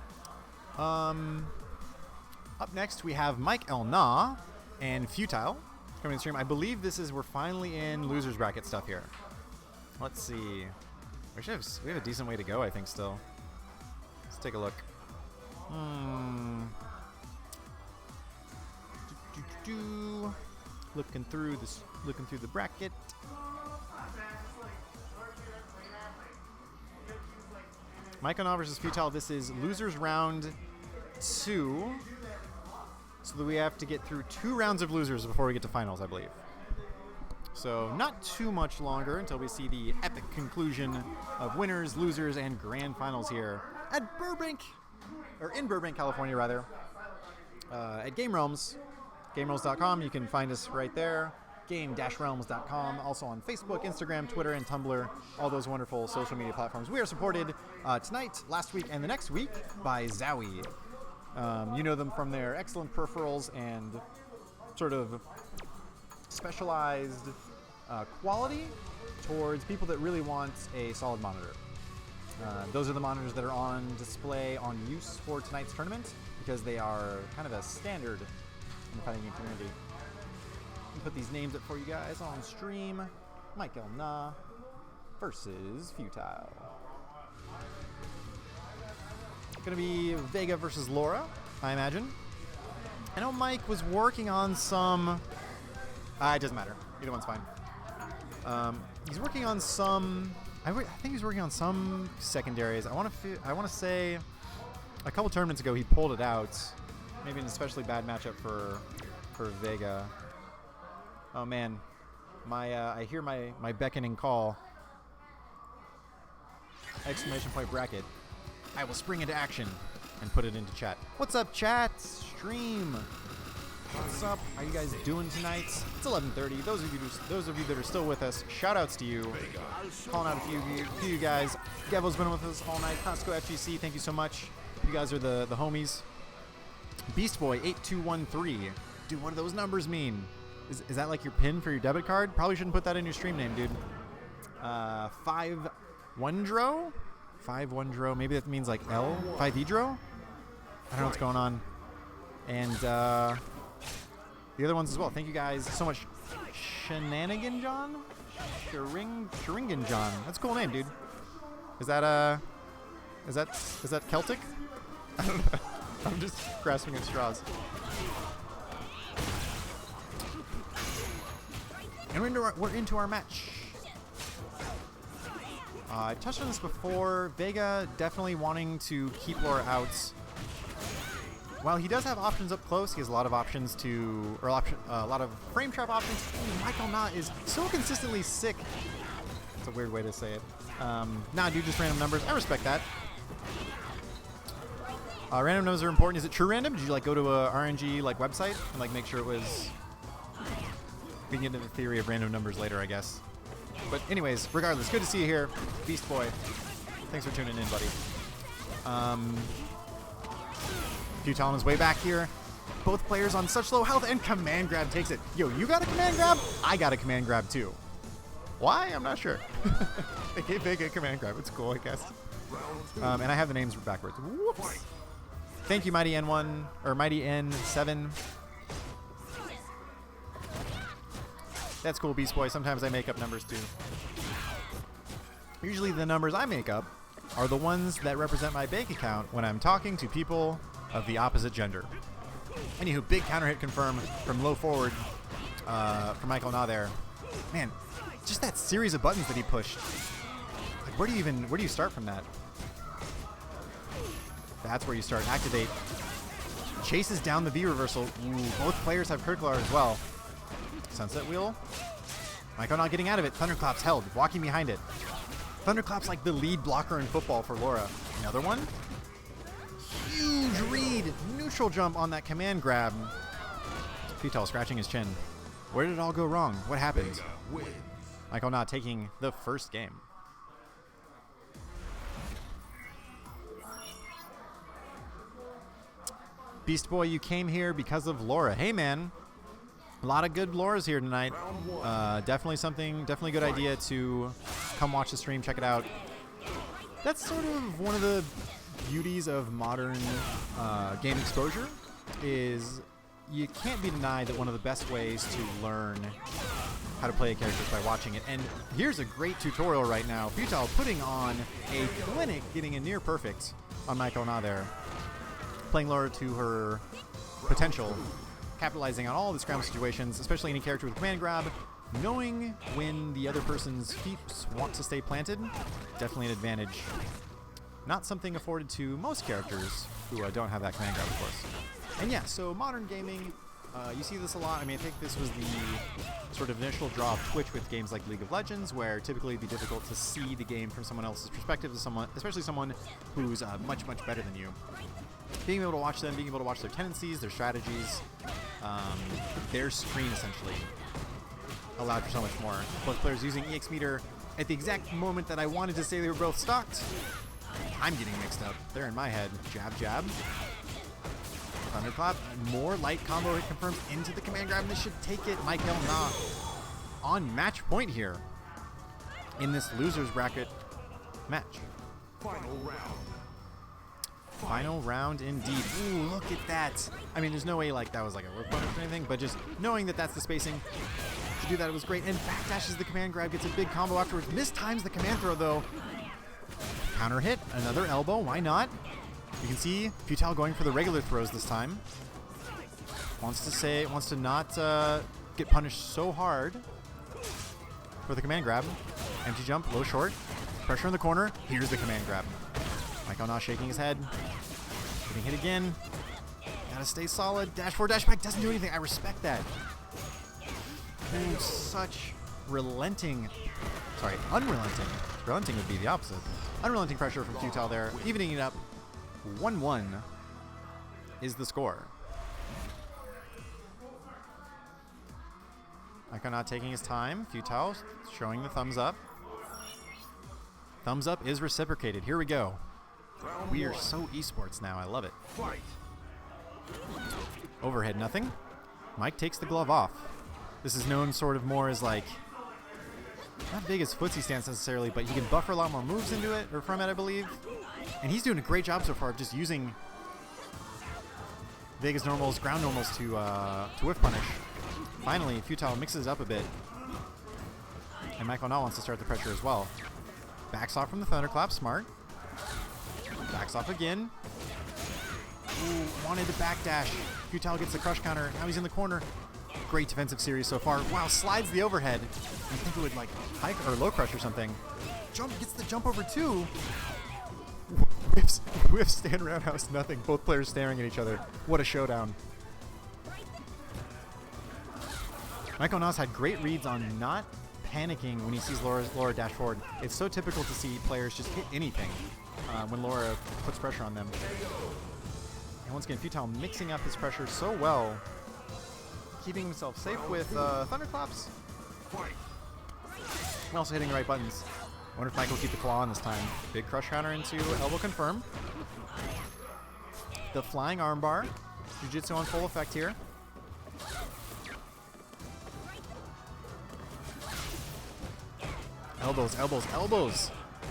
Up next, we have Mike El Na and Futile coming to stream. I believe we're finally in losers bracket stuff here. Let's see. We have a decent way to go, I think, still. Let's take a look. Looking through the bracket. Mike El Na versus Futile. This is losers round 2. So that we have to get through 2 rounds of losers before we get to finals, I believe. So not too much longer until we see the epic conclusion of winners, losers, and grand finals here at Burbank, or in Burbank, California, rather, at Game Realms, GameRealms.com. You can find us right there, game-realms.com. Also on Facebook, Instagram, Twitter, and Tumblr, all those wonderful social media platforms. We are supported tonight, last week, and the next week by ZOWIE. You know them from their excellent peripherals and sort of specialized quality towards people that really want a solid monitor. Those are the monitors that are on display on use for tonight's tournament because they are kind of a standard in the fighting game community. Let me put these names up for you guys on stream. Mike El Na versus Futile. Gonna be Vega versus Laura, I imagine. I know Mike was working on some. It doesn't matter. Either one's fine. He's working on some. I think he's working on some secondaries. I want to say, a couple tournaments ago he pulled it out. Maybe an especially bad matchup for Vega. Oh man, I hear my beckoning call. Exclamation point bracket. I will spring into action and put it into chat. What's up, chat? Stream. What's up? How you guys doing tonight? It's 11:30. Those of you that are still with us, shout outs to you. Calling out a few of you guys. Gevo's been with us all night. Costco FGC, thank you so much. You guys are the homies. Beast Boy 8213. Dude, what do those numbers mean? Is that like your PIN for your debit card? Probably shouldn't put that in your stream name, dude. 5-1-dro? 5-1-dro. Maybe that means like L? 5-E-dro? I don't know what's going on. And the other ones as well. Thank you guys so much. Shenanigan John? Sharingan John. That's a cool name, dude. Is that Celtic? I don't know. I'm just grasping at straws. And we're into our match. I touched on this before. Vega definitely wanting to keep Laura out. While he does have options up close, he has a lot of options a lot of frame trap options. Mike El Na is so consistently sick. It's a weird way to say it. Nah, dude, just random numbers. I respect that. Random numbers are important. Is it true random? Did you like go to a RNG like website and like make sure it was? We can get into the theory of random numbers later, I guess. But anyways, regardless, good to see you here, Beast Boy. Thanks for tuning in, buddy. Futile on his way back here. Both players on such low health, and command grab takes it. Yo, you got a command grab? I got a command grab too. Why? I'm not sure. They gave Vega a command grab. It's cool, I guess. And I have the names backwards. Whoops. Thank you, Mighty N1 or Mighty N7. That's cool, Beast Boy. Sometimes I make up numbers too. Usually the numbers I make up are the ones that represent my bank account when I'm talking to people of the opposite gender. Anywho, big counter hit confirm from low forward from Mike El Na there. Man, just that series of buttons that he pushed. Like, where do you start from that? That's where you start. Activate. Chases down the V reversal. Ooh, both players have critical art as well. Sunset wheel. Mike El Na getting out of it. Thunderclaps held. Walking behind it. Thunderclaps like the lead blocker in football for Laura. Another one. Huge read. Neutral jump on that command grab. Futile scratching his chin. Where did it all go wrong? What happened? Mike El Na taking the first game. Beast Boy, you came here because of Laura. Hey, man. A lot of good Lauras here tonight. Definitely good idea to come watch the stream, check it out. That's sort of one of the beauties of modern game exposure is you can't be denied that one of the best ways to learn how to play a character is by watching it. And here's a great tutorial right now. Futile putting on a clinic, getting a near perfect on Michael Na there. Playing Laura to her potential, capitalizing on all the scramble situations, especially any character with command grab. Knowing when the other person's feet want to stay planted, definitely an advantage. Not something afforded to most characters who don't have that command grab, of course. And yeah, so modern gaming, you see this a lot. I mean, I think this was the sort of initial draw of Twitch with games like League of Legends, where typically it'd be difficult to see the game from someone else's perspective, especially someone who's much better than you. Being able to watch them, being able to watch their tendencies, their strategies, their screen essentially allowed for so much more. Both players using EX meter at the exact moment that I wanted to say they were both stocked. I'm getting mixed up. They're in my head. Jab, jab. Thunderclap. More light combo hit confirms into the command grab, and this should take it. Michael Na on match point here in this loser's bracket match. Final round. Final round indeed. Ooh, look at that. I mean, there's no way like that was like a work bonus or anything, but just knowing that that's the spacing to do that, it was great. And backdashes the command grab, gets a big combo afterwards. Mistimes the command throw though. Counter hit, another elbow, why not? You can see Futile going for the regular throws this time. Wants to not get punished so hard for the command grab. Empty jump, low short. Pressure in the corner. Here's the command grab. Michael Na shaking his head. Getting hit again. Gotta stay solid. Dash forward, dash back. Doesn't do anything. I respect that. Ooh, such unrelenting. Relenting would be the opposite. Unrelenting pressure from Futile there. Evening it up. 1-1 is the score. Michael Na taking his time. Futile showing the thumbs up. Thumbs up is reciprocated. Here we go. We are so esports now. I love it. Fight. Overhead, nothing. Mike takes the glove off. This is known sort of more as like, not big as footsie stance necessarily, but he can buffer a lot more moves into it, or from it, I believe. And he's doing a great job so far of just using Vegas normals, ground normals to whiff punish. Finally, Futile mixes up a bit. And Michael Na wants to start the pressure as well. Backs off from the thunderclap, smart. Backs off again. Ooh, wanted to backdash. Futile gets the crush counter. Now he's in the corner. Great defensive series so far. Wow, slides the overhead. I think it would like high or low crush or something. Jump, gets the jump over two. Whiffs stand roundhouse, nothing. Both players staring at each other. What a showdown. Michael Na's had great reads on not panicking when he sees Laura dash forward. It's so typical to see players just hit anything when Laura puts pressure on them. And once again, Futile mixing up his pressure so well, keeping himself safe with thunderclaps. And also hitting the right buttons. I wonder if Mike will keep the claw on this time. Big crush counter into elbow confirm. The flying armbar. Jiu-jitsu on full effect here. Elbows, elbows, elbows.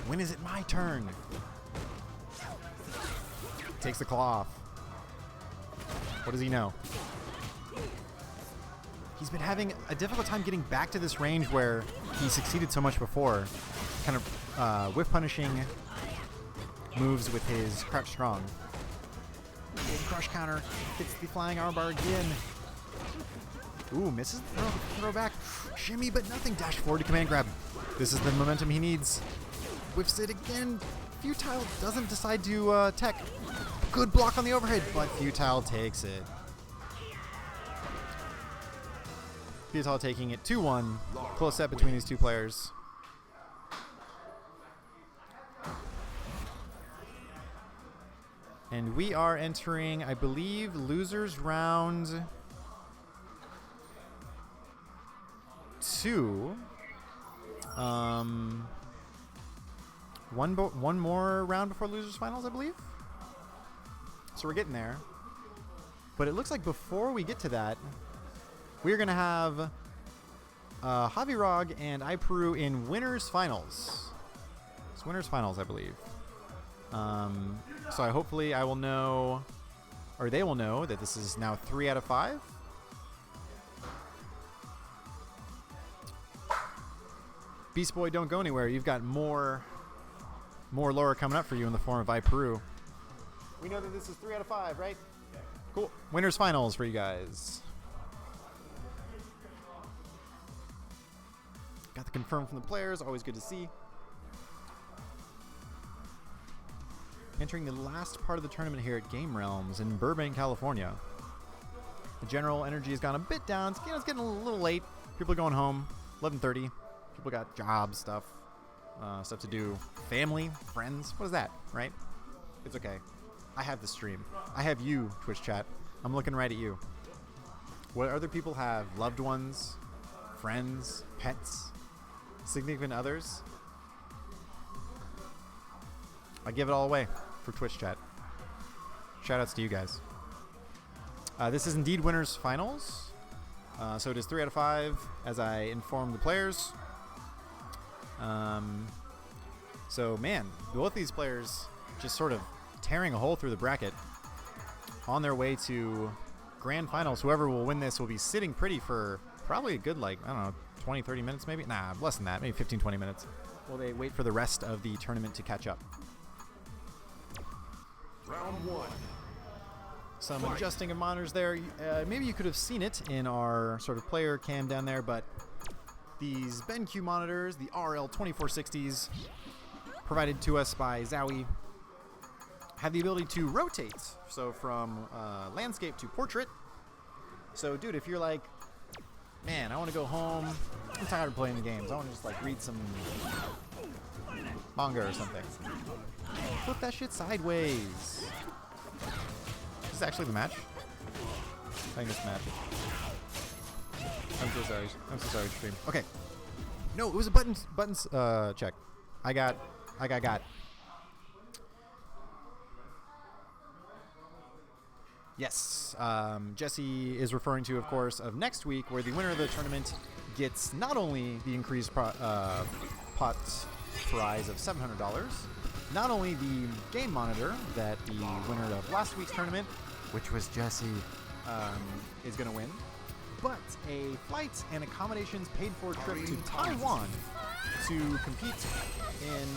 When is it my turn? Takes the claw off. What does he know? He's been having a difficult time getting back to this range where he succeeded so much before. Kind of whiff punishing moves with his crouch strong. Big crush counter. Gets the flying armbar again. Ooh, misses the throw back. Shimmy, but nothing. Dash forward to command grab. This is the momentum he needs. Whiffs it again. Futile doesn't decide to tech. Good block on the overhead, but Futile takes it. Futile taking it 2-1. Close set between these two players. And we are entering, I believe, losers round 2. One more round before losers finals, I believe. So we're getting there. But it looks like before we get to that, we're going to have Javirog and iPeru in winners finals. It's winners finals, I believe. So hopefully I will know, or they will know, that this is now 3 out of 5. Beast Boy, don't go anywhere. You've got more lore coming up for you in the form of iPeru. We know that this is 3 out of 5, right? Cool. Winners finals for you guys. Got the confirm from the players. Always good to see. Entering the last part of the tournament here at Game Realms in Burbank, California. The general energy has gone a bit down. It's getting a little late. People are going home. 11:30. People got jobs, stuff to do. Family, friends. What is that, right? It's okay. I have the stream. I have you, Twitch chat. I'm looking right at you. What other people have? Loved ones, friends, pets, significant others. I give it all away for Twitch chat. Shoutouts to you guys. This is indeed winners finals. So it is 3 out of 5, as I informed the players. So man, both these players just sort of tearing a hole through the bracket on their way to grand finals. Whoever will win this will be sitting pretty for probably a good, like, I don't know, 20, 30 minutes maybe? Nah, less than that, maybe 15, 20 minutes. While they wait for the rest of the tournament to catch up. Round 1. Some adjusting of monitors there. Maybe you could have seen it in our sort of player cam down there, but these BenQ monitors, the RL2460s, provided to us by ZOWIE, have the ability to rotate. So from landscape to portrait. So dude, if you're like, man, I want to go home, I'm tired of playing the games, I want to just like read some manga or something, flip that shit sideways. Is this actually the match? I think it's the match. I'm so sorry. I'm so sorry, stream. Okay. No, it was a buttons check. I got. Yes. Jesse is referring to, of course, of next week, where the winner of the tournament gets not only the increased pot prize of $700, not only the game monitor that the winner of last week's tournament, which was Jesse, is going to win, but a flight and accommodations paid for trip to Taiwan to compete in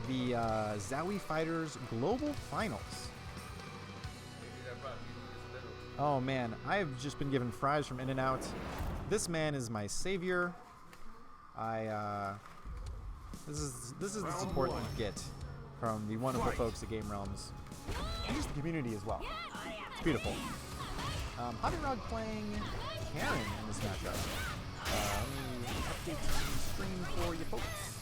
the ZOWIE Fighters Global Finals. Oh man, I've just been given fries from In-N-Out. This man is my savior. This is the support you get from the wonderful folks at Game Realms. And just the community as well. It's beautiful. Javirog playing Karen in this matchup. Let me update the stream for you folks.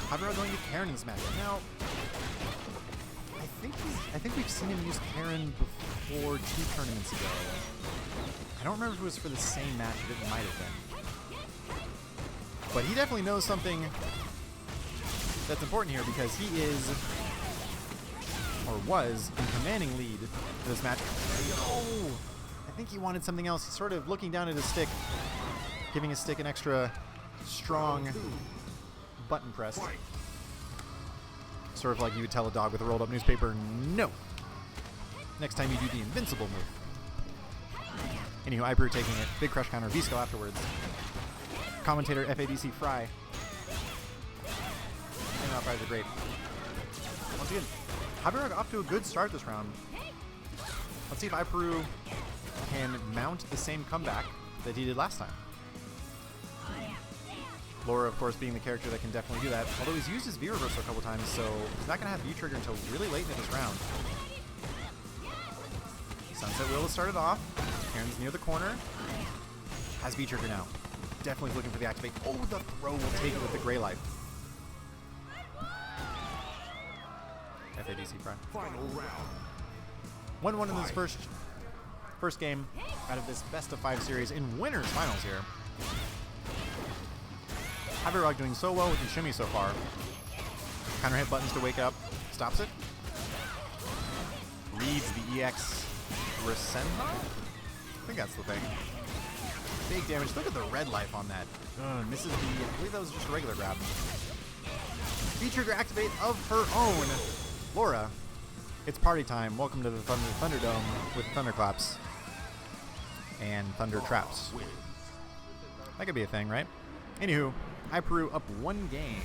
Javirog going to Karen in this matchup. Now, I think we've seen him use Karen before 2 tournaments ago. I don't remember if it was for the same match, but it might have been. But he definitely knows something that's important here, because he is, or was, in commanding lead for this match. Oh, I think he wanted something else. He's sort of looking down at his stick, giving his stick an extra strong button press. Sort of like you would tell a dog with a rolled up newspaper, no. Next time you do the invincible move. Anywho, iPeru taking it. Big crush counter. Visco afterwards. Commentator FADC Fry. Hangout fries are great. Once again, Javirog off to a good start this round. Let's see if iPeru can mount the same comeback that he did last time. Laura, of course, being the character that can definitely do that. Although he's used his V-reversal a couple times, so he's not going to have V-trigger until really late in this round. Sunset Will has started off. Karen's near the corner. Has V-trigger now. Definitely looking for the activate. Oh, the throw will take it with the Grey Life. FADC Prime. Final round. 1-1 in this first game out of this best of 5 series in winners finals here. Javirog doing so well with the shimmy so far. Counter hit buttons to wake up. Stops it. reads the EX Resenda? I think that's the thing. Big damage. Look at the red life on that. Misses the, I believe that was just a regular grab. V-trigger activate of her own. Laura, it's party time. Welcome to the Thunderdome with thunderclaps and thunder traps. That could be a thing, right? Anywho, iPeru up 1 game.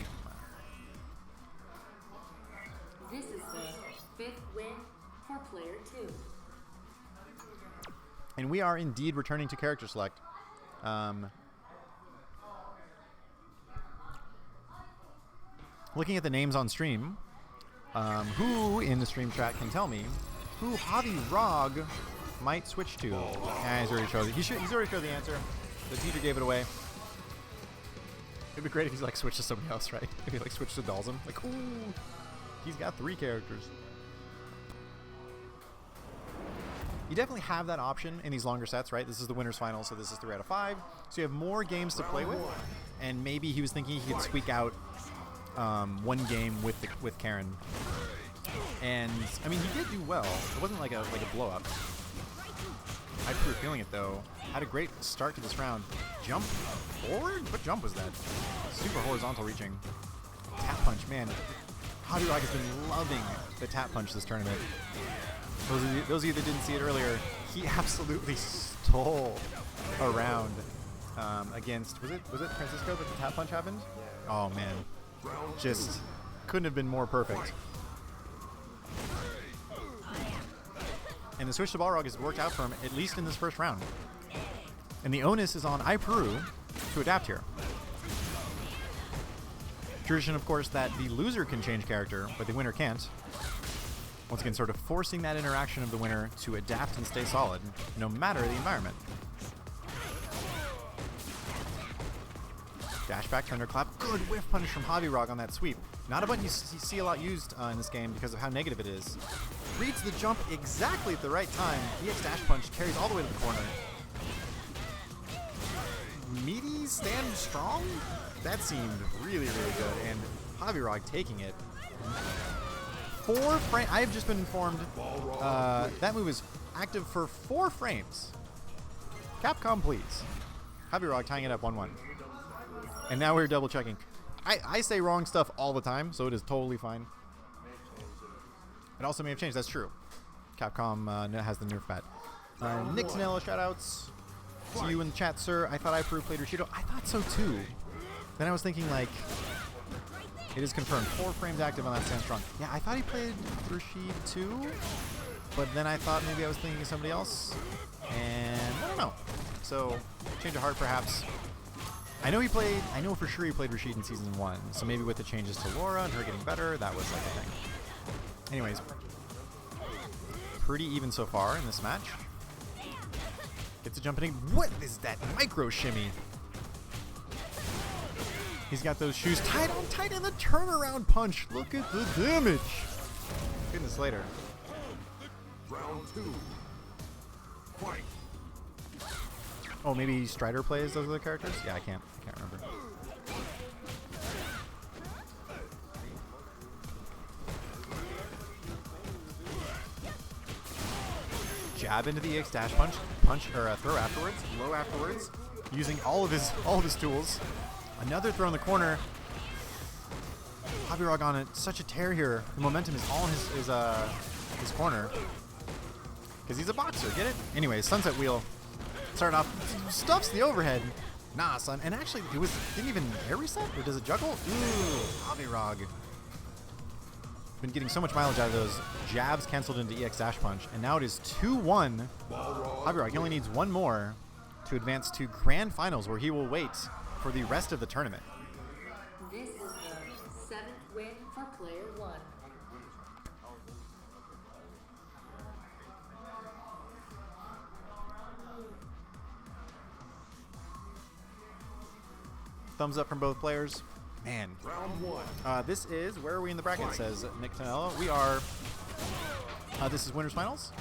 This is the 5th win for player 2. And we are indeed returning to character select. Looking at the names on stream, who in the stream chat can tell me who Javi Rog might switch to? Yeah, he's already showed it. He's already showed the answer. The teacher gave it away. It'd be great if he's like switched to somebody else, right? If he like switched to Dalsum. Like, ooh, he's got 3 characters. You definitely have that option in these longer sets, right? This is the winner's final, so this is 3 out of 5. So you have more games to play with, and maybe he was thinking he could squeak out 1 game with Karen. And I mean, he did do well. It wasn't like a blow up. I'm pretty feeling it though. Had a great start to this round. Jump forward? What jump was that? Super horizontal reaching. Tap punch, man. Javi Rog has been loving the tap punch this tournament. Those of you that didn't see it earlier, he absolutely stole a round against, was it Francisco that the tap punch happened? Oh man, just couldn't have been more perfect. And the switch to Balrog has worked out for him, at least in this first round. And the onus is on iPeru to adapt here. Tradition, of course, that the loser can change character, but the winner can't. Once again, sort of forcing that interaction of the winner to adapt and stay solid, no matter the environment. Dashback, thunderclap, good whiff punish from Javi Rog on that sweep. Not a button you see a lot used in this game because of how negative it is. Reads the jump exactly at the right time. EX dash punch carries all the way to the corner. Meaty stand strong? That seemed really, really good. And Javi Rog taking it. 4 frames. I have just been informed that move is active for 4 frames. Capcom, please. Javi Rog tying it up 1-1. And now we're double checking. I say wrong stuff all the time, so it is totally fine. It also may have changed. That's true. Capcom has the nerf bat. Nick Tonello, shoutouts to you in the chat, sir. I thought iPeru played Rashido. I thought so too. Then I was thinking, like, it is confirmed. 4 frames active on that stand strong. Yeah, I thought he played Rashid too, but then I thought maybe I was thinking of somebody else, and I don't know. So, change of heart perhaps. I know for sure he played Rashid in Season 1, so maybe with the changes to Laura and her getting better, that was like a thing. Anyways, pretty even so far in this match. Gets a jump in. What is that micro shimmy? He's got those shoes tied on tight and the turnaround punch. Look at the damage. Goodness later. Round 2. Fight. Oh, maybe Strider plays those other characters? Yeah, I can't remember. Jab into the EX dash punch or throw afterwards, low afterwards, using all of his tools. Another throw in the corner. Javi Rog on it, such a tear here. The momentum is all in his corner because he's a boxer. Get it? Anyways, sunset wheel. Starting off, stuffs the overhead. Nah, son. And actually, didn't even air reset, or does it juggle? Ooh, Javi Rog. Been getting so much mileage out of those jabs canceled into EX dash punch, and now it is 2-1. Javi Rog, he only needs 1 more to advance to grand finals, where he will wait for the rest of the tournament. This is the 7th win for player 1. Thumbs up from both players. Man. Round 1. This is, where are we in the bracket, says Nick Tonello. We are, this is winners finals.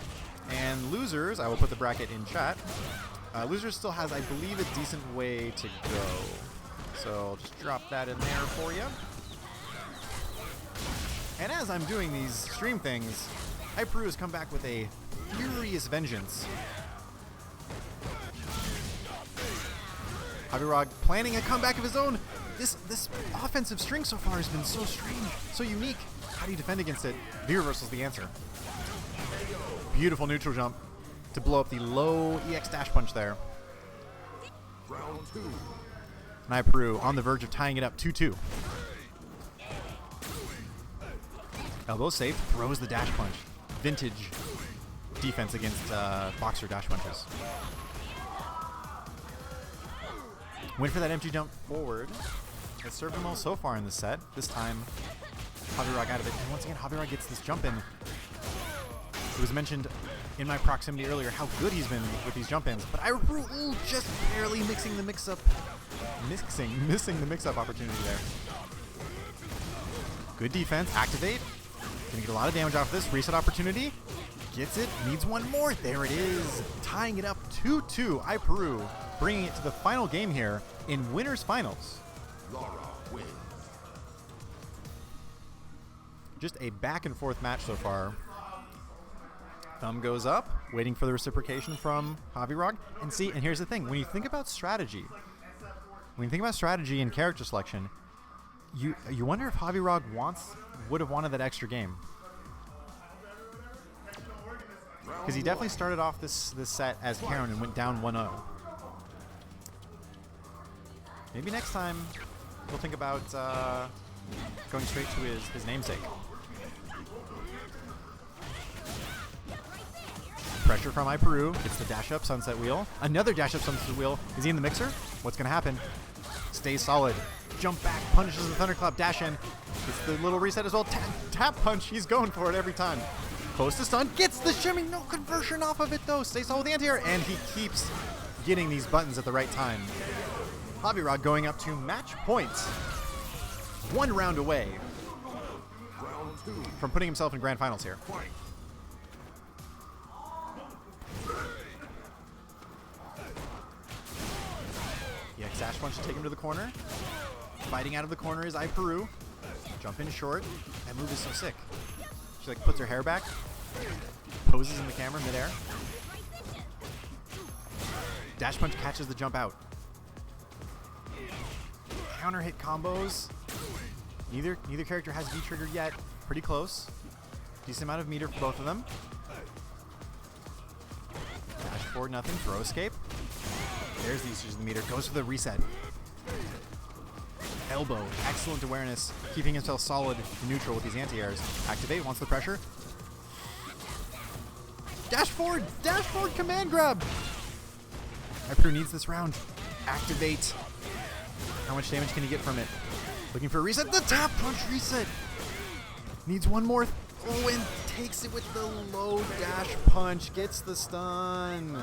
And losers, I will put the bracket in chat. Losers still has, I believe, a decent way to go. So I'll just drop that in there for you. And as I'm doing these stream things, iPru has come back with a furious vengeance. Javirog planning a comeback of his own. This offensive string so far has been so strange, so unique. How do you defend against it? V-reversal's the answer. Beautiful neutral jump to blow up the low EX dash punch there. Round 2. And iPru on the verge of tying it up 2-2. Elbow safe, throws the dash punch. Vintage defense against boxer dash punches. Went for that empty jump forward. It served him well so far in the set. This time, Javirog out of it. And once again, Javirog gets this jump in. It was mentioned in my proximity earlier how good he's been with these jump ins. But iPru just barely missing the mix-up opportunity there. Good defense. Activate. Gonna get a lot of damage off of this. Reset opportunity. Gets it. Needs one more. There it is. Tying it up 2-2. iPru bringing it to the final game here in winners finals. Laura wins. Just a back and forth match so far. Thumb goes up, waiting for the reciprocation from Javirog. And see, and here's the thing, when you think about strategy, and character selection, you wonder if Javirog would have wanted that extra game. Because he definitely started off this set as Karen and went down 1-0. Maybe next time he'll think about going straight to his namesake. Pressure from iPru. Gets the dash up sunset wheel. Another dash up sunset wheel. Is he in the mixer? What's going to happen? Stays solid. Jump back. Punishes the thunderclap. Dash in. Gets the little reset as well. Tap punch. He's going for it every time. Close to stun. Gets the shimmy. No conversion off of it though. Stays solid with the anti-air. And he keeps getting these buttons at the right time. Javirog going up to match point. 1 round away Round 2. from putting himself in grand finals here. Fight. EX dash punch to take him to the corner. Fighting out of the corner is iPru. Jump in short. That move is so sick. She like puts her hair back, poses in the camera midair. Dash punch catches the jump out. Counter hit combos. Neither character has V-trigger yet. Pretty close. Decent amount of meter for both of them. Dash forward, nothing. Throw escape. There's the usage of the meter. Goes for the reset. Elbow. Excellent awareness. Keeping himself solid neutral with these anti-airs. Activate. Wants the pressure. Dash forward. Dash forward command grab. iPru needs this round. Activate. How much damage can he get from it? Looking for a reset. The tap punch reset. Needs one more. Oh, and takes it with the low dash punch. Gets the stun.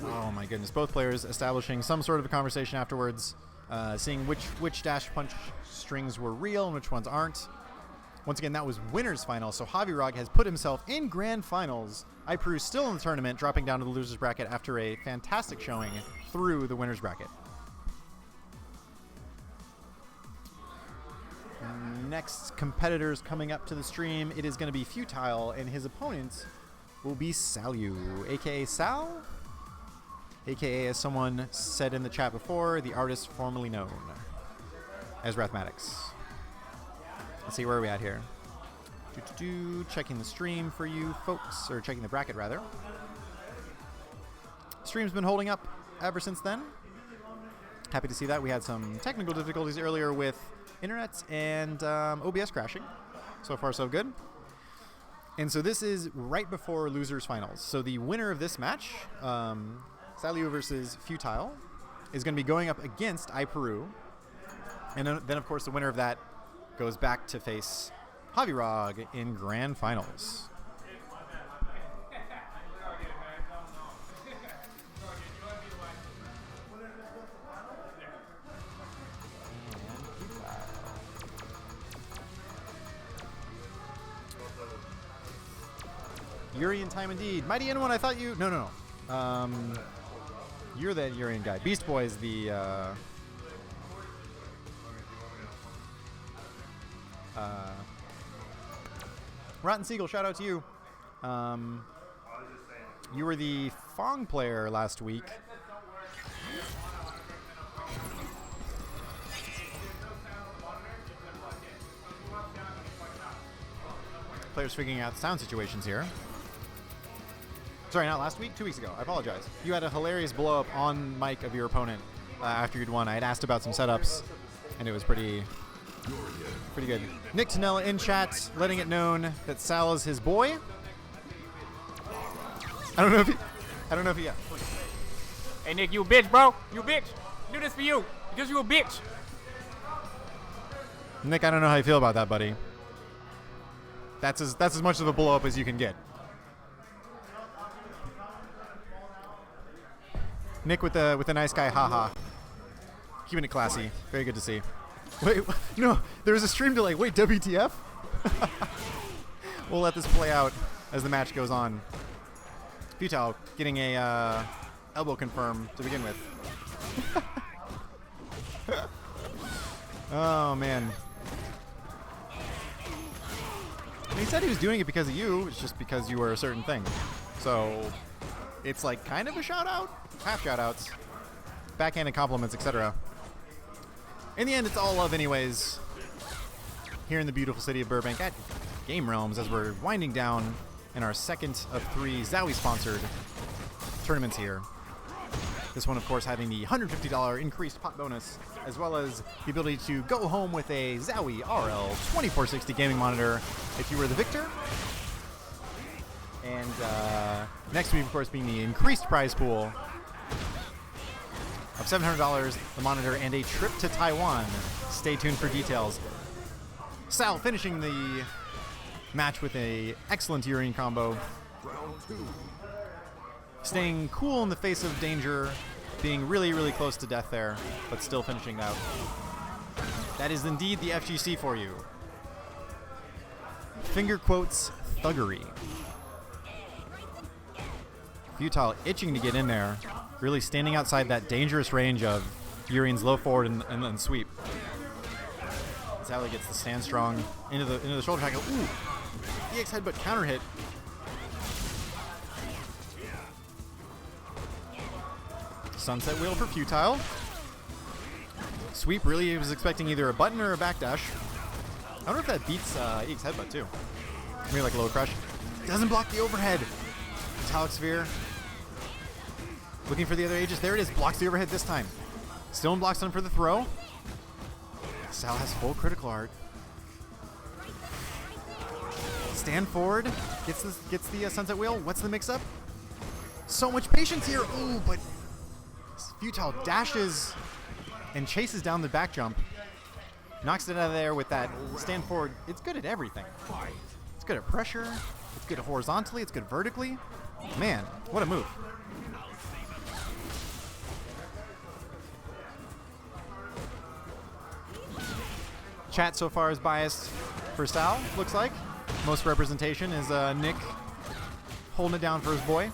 Oh my goodness. Both players establishing some sort of a conversation afterwards, seeing which dash punch strings were real and which ones aren't. Once again, that was winners final, so Javirog has put himself in grand finals. iPru still in the tournament, dropping down to the losers bracket after a fantastic showing through the winners bracket. Next competitors coming up to the stream, it is going to be Futile, and his opponent will be Salu, aka Sal, aka, as someone said in the chat before, the artist formerly known as Rathmatics. Let's see, where are we at here? Checking the stream for you folks, or checking the bracket rather. Stream's been holding up ever since then. Happy to see that. We had some technical difficulties earlier with internets and OBS crashing. So far, so good. And so this is right before losers finals. So the winner of this match, Salu versus Futile, is going to be going up against iPru. And then, of course, the winner of that goes back to face Javirog in grand finals. Urian time indeed. Mighty N1, I thought you... No. You're that Urian guy. Beast Boy is the... Rotten Seagull, shout out to you. You were the Fong player last week. Players figuring out sound situations here. Sorry, not last week, 2 weeks ago. I apologize. You had a hilarious blow up on mic of your opponent after you'd won. I had asked about some setups, and it was pretty good. Nick Tonella in chat, letting it known that Sal is his boy. I don't know if he. Yeah. Hey Nick, you a bitch, bro. You a bitch. I do this for you because you a bitch. Nick, I don't know how you feel about that, buddy. That's as much of a blow up as you can get. Nick with the nice guy, haha. Keeping it classy. Very good to see. Wait, no, there was a stream delay. Wait, WTF? We'll let this play out as the match goes on. Futile getting a elbow confirm to begin with. Oh, man. He said he was doing it because of you. It's just because you were a certain thing. So it's like kind of a shout out, half shout outs, backhanded compliments, etc. In the end, it's all love anyways. Here in the beautiful city of Burbank at Game Realms, as we're winding down in our second of 3 ZOWIE sponsored tournaments here. This one, of course, having the $150 increased pot bonus, as well as the ability to go home with a ZOWIE RL 2460 gaming monitor if you were the victor. And next week, of course, being the increased prize pool of $700, the monitor, and a trip to Taiwan. Stay tuned for details. Sal finishing the match with a excellent Urine combo. Round 2. Staying cool in the face of danger, being really, really close to death there, but still finishing out. That is indeed the FGC for you. Finger quotes thuggery. Futile itching to get in there, really standing outside that dangerous range of Urine's low forward and then sweep. Sally gets the stand strong into the shoulder tackle. Ooh! EX headbutt counter hit. Sunset wheel for Futile. Sweep really was expecting either a button or a backdash. I wonder if that beats EX headbutt too. Maybe like a low crush. Doesn't block the overhead. Metallic sphere. Looking for the other Aegis. There it is. Blocks the overhead this time. Stone blocks on for the throw. Sal has full critical art. Stand forward. Gets the sunset wheel. What's the mix-up? So much patience here. Ooh, but Futile dashes and chases down the back jump. Knocks it out of there with that stand forward. It's good at everything. It's good at pressure. It's good horizontally. It's good vertically. Man, what a move. Chat so far is biased for Sal, looks like. Most representation is Nick holding it down for his boy.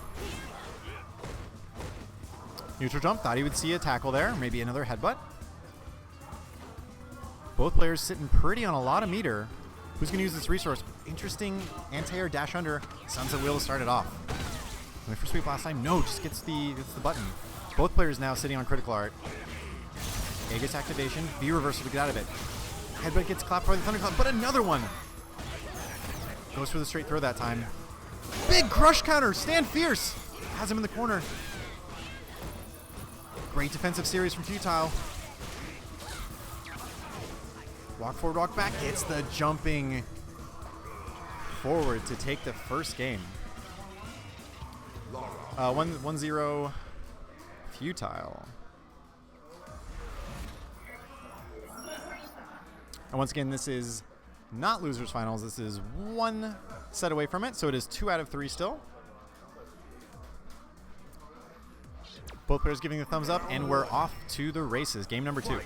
Neutral jump, thought he would see a tackle there, maybe another headbutt. Both players sitting pretty on a lot of meter. Who's going to use this resource? Interesting anti-air dash under. Sunset wheel to start it off. Went for sweep last time. No, just gets the button. Both players now sitting on critical art. Aegis activation, B reversal to get out of it. Headbutt gets clapped by the thunderclap, but another one. Goes for the straight throw that time. Big crush counter, stand fierce. Has him in the corner. Great defensive series from Futile. Walk forward, walk back. Gets the jumping forward to take the first game. 1-0 Futile. And once again, this is not losers finals. This is one set away from it, so it is 2 out of 3 still. Both players giving the thumbs up, and we're off to the races. Game number 2.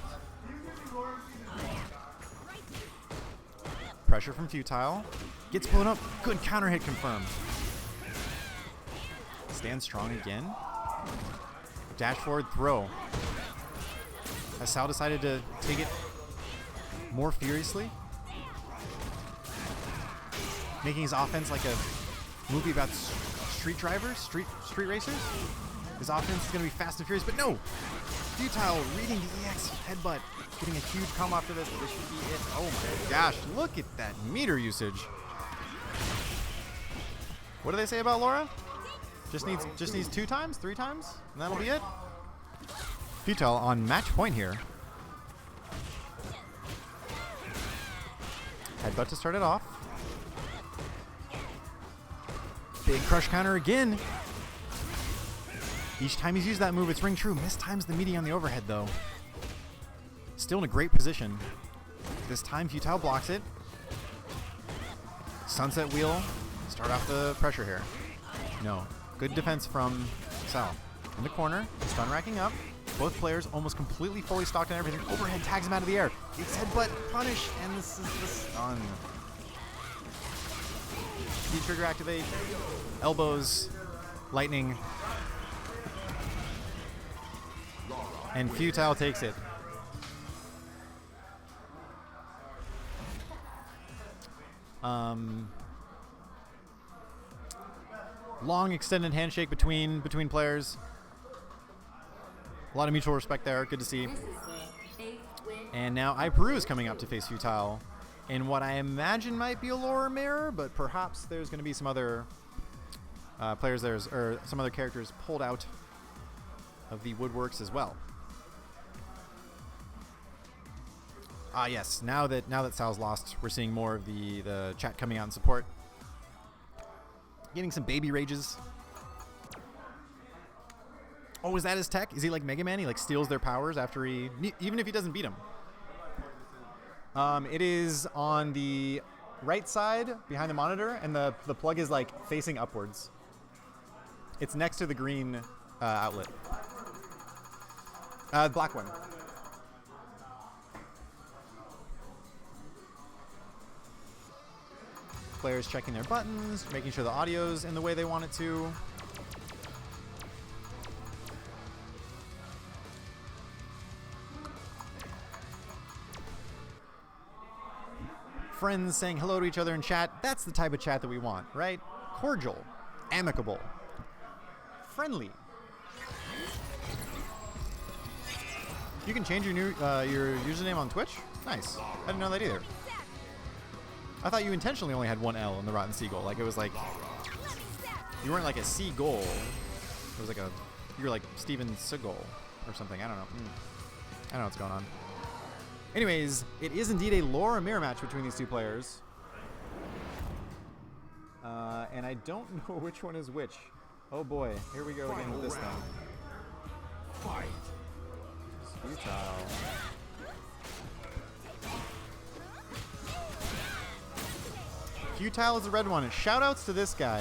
Pressure from Futile. Gets blown up. Good counter hit confirmed. Stands strong again. Dash forward throw. Has Sal decided to take it more furiously? making his offense like a movie about street drivers, street racers. His offense is going to be fast and furious, but no! Futile reading the EX headbutt, getting a huge combo after this. This should be it. Oh my gosh, look at that meter usage. What do they say about Laura? Just needs 2 times, 3 times, and that'll be it. Futile on match point here. Headbutt to start it off. Big crush counter again. Each time he's used that move, it's ring true. Mistimes the meaty on the overhead, though. Still in a great position. This time, Futile blocks it. Sunset wheel. Start off the pressure here. No. Good defense from Sal. In the corner, stun racking up. Both players almost completely fully stocked on everything. Overhead tags him out of the air. Gets headbutt, punish, and this is the stun. D-trigger activate. Elbows. Lightning. And Futile takes it. Long extended handshake between players. A lot of mutual respect there. Good to see. And now Iperu is coming up to face Futile in what I imagine might be a Laura mirror, but perhaps there's going to be some other players there, or some other characters pulled out of the woodworks as well. Ah, yes. Now that Sal's lost, we're seeing more of the chat coming out in support. Getting some baby rages. Oh, is that his tech? Is he like Mega Man? He like steals their powers after even if he doesn't beat him. It is on the right side behind the monitor, and the plug is like facing upwards. It's next to the green outlet. Black one. Players checking their buttons, making sure the audio's in the way they want it to. Friends saying hello to each other in chat. That's the type of chat that we want, right? Cordial, amicable, friendly. You can change your username on Twitch? Nice. I didn't know that either. I thought you intentionally only had one L in the Rotten Seagull. Like it was like you weren't like a seagull. It was like you were like Steven Seagull or something. I don't know. I don't know what's going on. Anyways, it is indeed a Laura mirror match between these two players. And I don't know which one is which. Oh boy, here we go again with this thing. Fight. Futile. Futile is the red one. Shoutouts to this guy.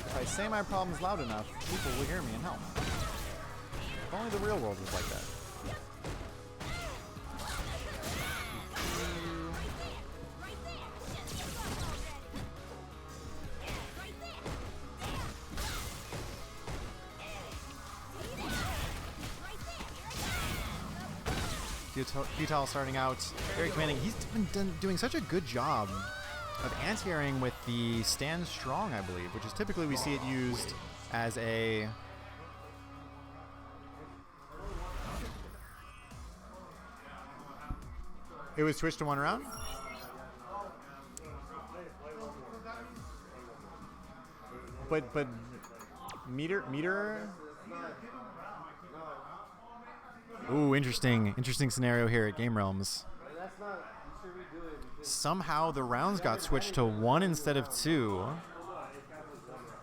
If I say my problems loud enough, people will hear me and help. If only the real world was like that. Futile starting out very commanding. He's been doing such a good job of anti-airing with the stand strong, I believe, which is typically we see it used as a It was switched to one round? But meter. Ooh, interesting scenario here at Game Realms. Somehow the rounds got switched to 1 instead of 2.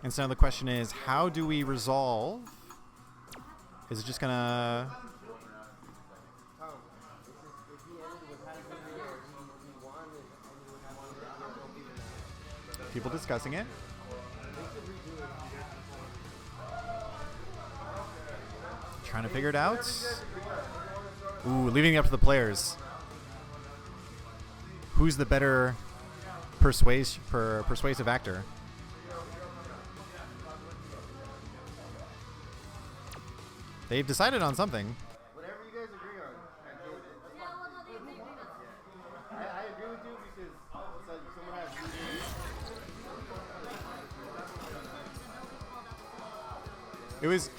And so the question is, how do we resolve? Is it just gonna... People discussing it. Trying to figure it out. Ooh, leaving it up to the players. Who's the better persuasive actor? They've decided on something. Whatever you guys agree It was.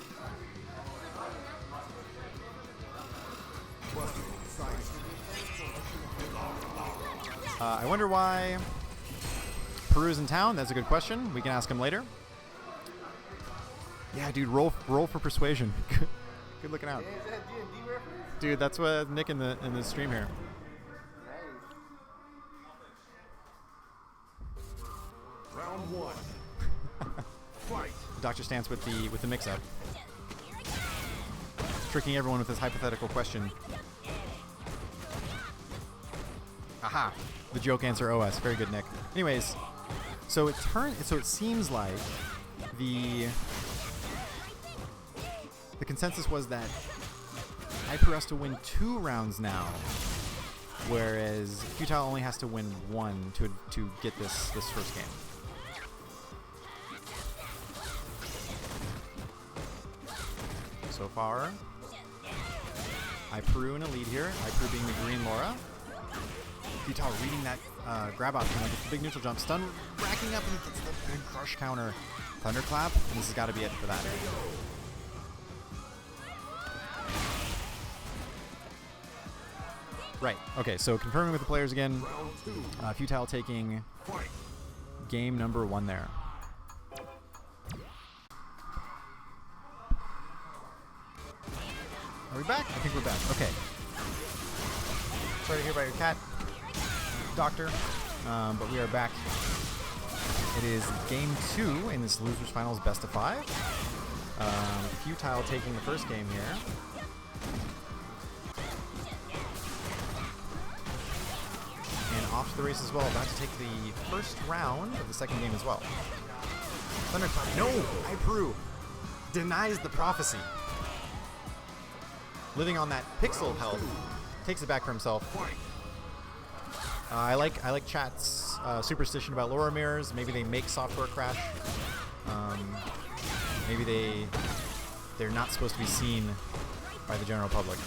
I wonder why Peru's in town. That's a good question. We can ask him later. Yeah, dude, roll for persuasion. Good looking out. Hey, is that a D&D reference? Dude, that's what Nick in the stream here. Round one. Fight. Dr. Stance with the mix-up. Tricking everyone with this hypothetical question. Aha! The joke answer OS. Very good, Nick. Anyways, so it seems like the consensus was that Hyper has to win 2 rounds now, whereas Futile only has to win 1 to get this first game. So far, Hyper in a lead here. Hyper being the green Laura. Futile reading that grab option, gets the big neutral jump, stun racking up, and he gets the big crush counter. Thunderclap, and this has got to be it for that. Right, okay, so confirming with the players again, Futile taking game number 1 there. Are we back? I think we're back, okay. Sorry to hear about your cat, Doctor, but we are back. It is game 2 in this Losers Finals best of 5. Futile taking the first game here. And off to the race as well, about to take the first round of the second game as well. Thunderclap, no! Hyperu denies the prophecy. Living on that pixel health, takes it back for himself. I like chat's superstition about Laura mirrors. Maybe they make software crash. Maybe they're not supposed to be seen by the general public.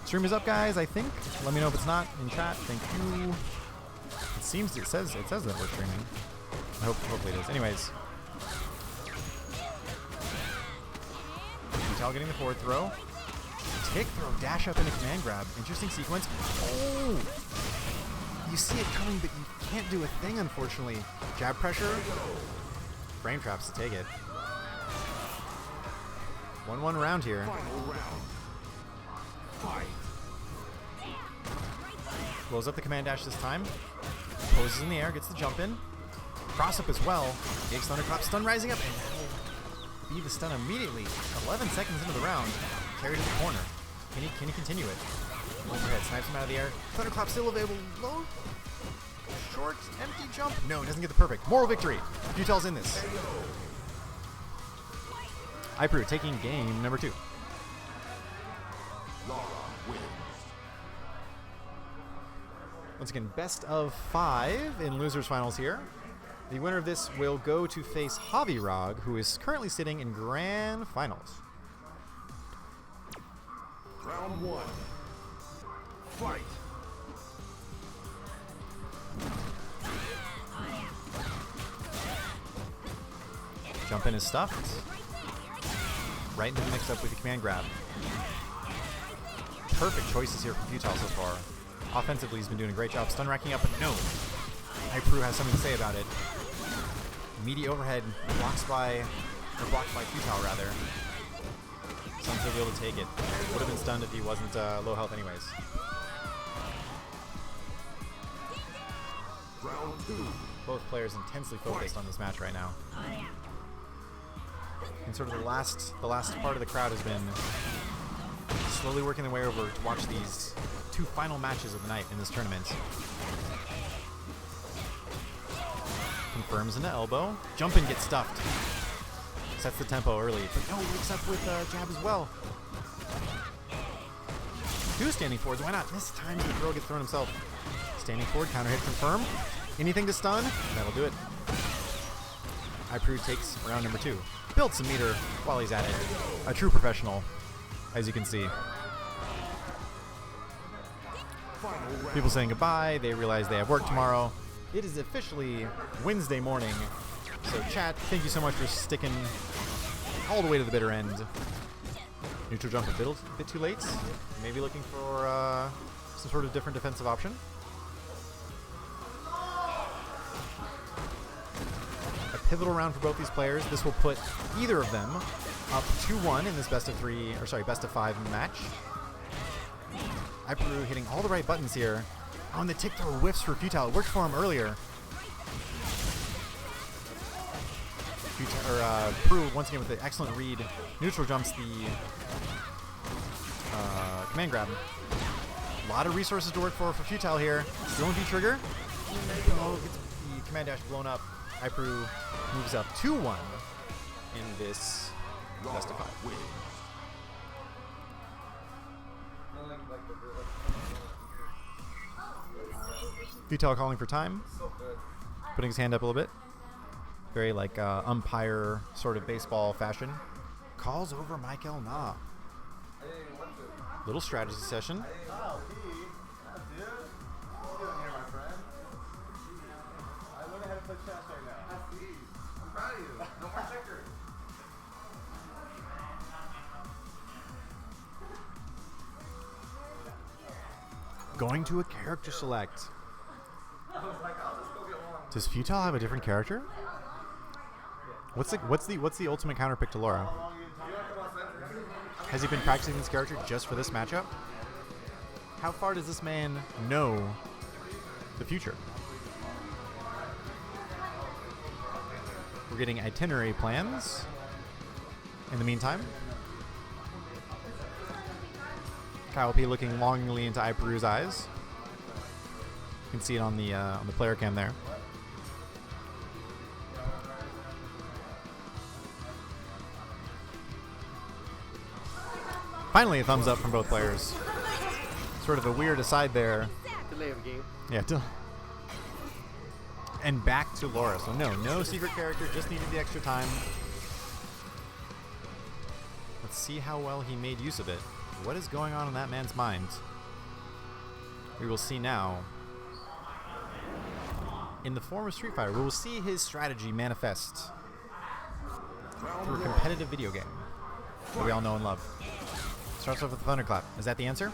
Stream is up, guys, I think. Let me know if it's not in chat. Thank you. It says that we're streaming. Hopefully it is. Anyways. Futile getting the forward throw. Tick throw, dash up into command grab. Interesting sequence. Oh! You see it coming, but you can't do a thing, unfortunately. Jab pressure. Frame traps to take it. 1-1 round here. Final round. Fight. Blows up the command dash this time. Poses in the air, gets the jump in. Cross up as well. Takes Thunderclap, stun rising up, and that'll be the stun immediately. 11 seconds into the round. Carried to the corner. Can he continue it? Overhead, snipes him out of the air. Thunderclap still available. Low. Short, empty jump. No, it doesn't get the perfect. Moral victory. Futale's in this. Hyperu taking game number 2. Laura wins. Once again, best of 5 in Losers Finals here. The winner of this will go to face Javi Rog, who is currently sitting in Grand Finals. Round 1. Fight. Jump in is stuffed. Right into the mix-up with the command grab. Perfect choices here from Futile so far. Offensively, he's been doing a great job. Stun racking up, but no. Hyperu has something to say about it. Immediate overhead, blocked by Futile rather. Sun's still able to take it. Would have been stunned if he wasn't low health anyways. Round 2. Both players intensely focused on this match right now. And sort of the last part of the crowd has been slowly working their way over to watch these 2 final matches of the night in this tournament. Confirms into elbow. Jump in, gets stuffed. Sets the tempo early, but no, wakes up with jab as well. 2 standing forwards, why not? This time the throw gets thrown himself. Standing forward, counter hit confirm. Anything to stun? That'll do it. Hyperu takes round number 2. Builds some meter while he's at it. A true professional, as you can see. People saying goodbye. They realize they have work tomorrow. It is officially Wednesday morning. So chat, thank you so much for sticking all the way to the bitter end. Neutral jump a bit too late. Maybe looking for some sort of different defensive option. A pivotal round for both these players. This will put either of them up 2-1 in this best of 5 match. Iperu hitting all the right buttons here. Oh, and the tick throw whiffs for Futile. It worked for him earlier. Peru once again with the excellent read. Neutral jumps the command grab. A lot of resources to work for Futile here. Still in V-trigger. Oh, gets the command dash blown up. Iperu moves up 2-1 in this best of 5. Futile calling for time. Putting his hand up a little bit. Very like umpire sort of baseball fashion. Calls over Michael Na. Little strategy session. Going to a character select. Does Futile have a different character? What's the ultimate counter pick to Laura? Has he been practicing this character just for this matchup? How far does this man know the future? We're getting itinerary plans. In the meantime, Kyle P looking longingly into Iperu's eyes. You can see it on the player cam there. Finally, a thumbs up from both players. Sort of a weird aside there. Delay of game. Yeah. And back to Laura. So no secret character. Just needed the extra time. Let's see how well he made use of it. What is going on in that man's mind? We will see now. In the form of Street Fighter, we will see his strategy manifest through a competitive video game that we all know and love. Starts off with a thunderclap. Is that the answer?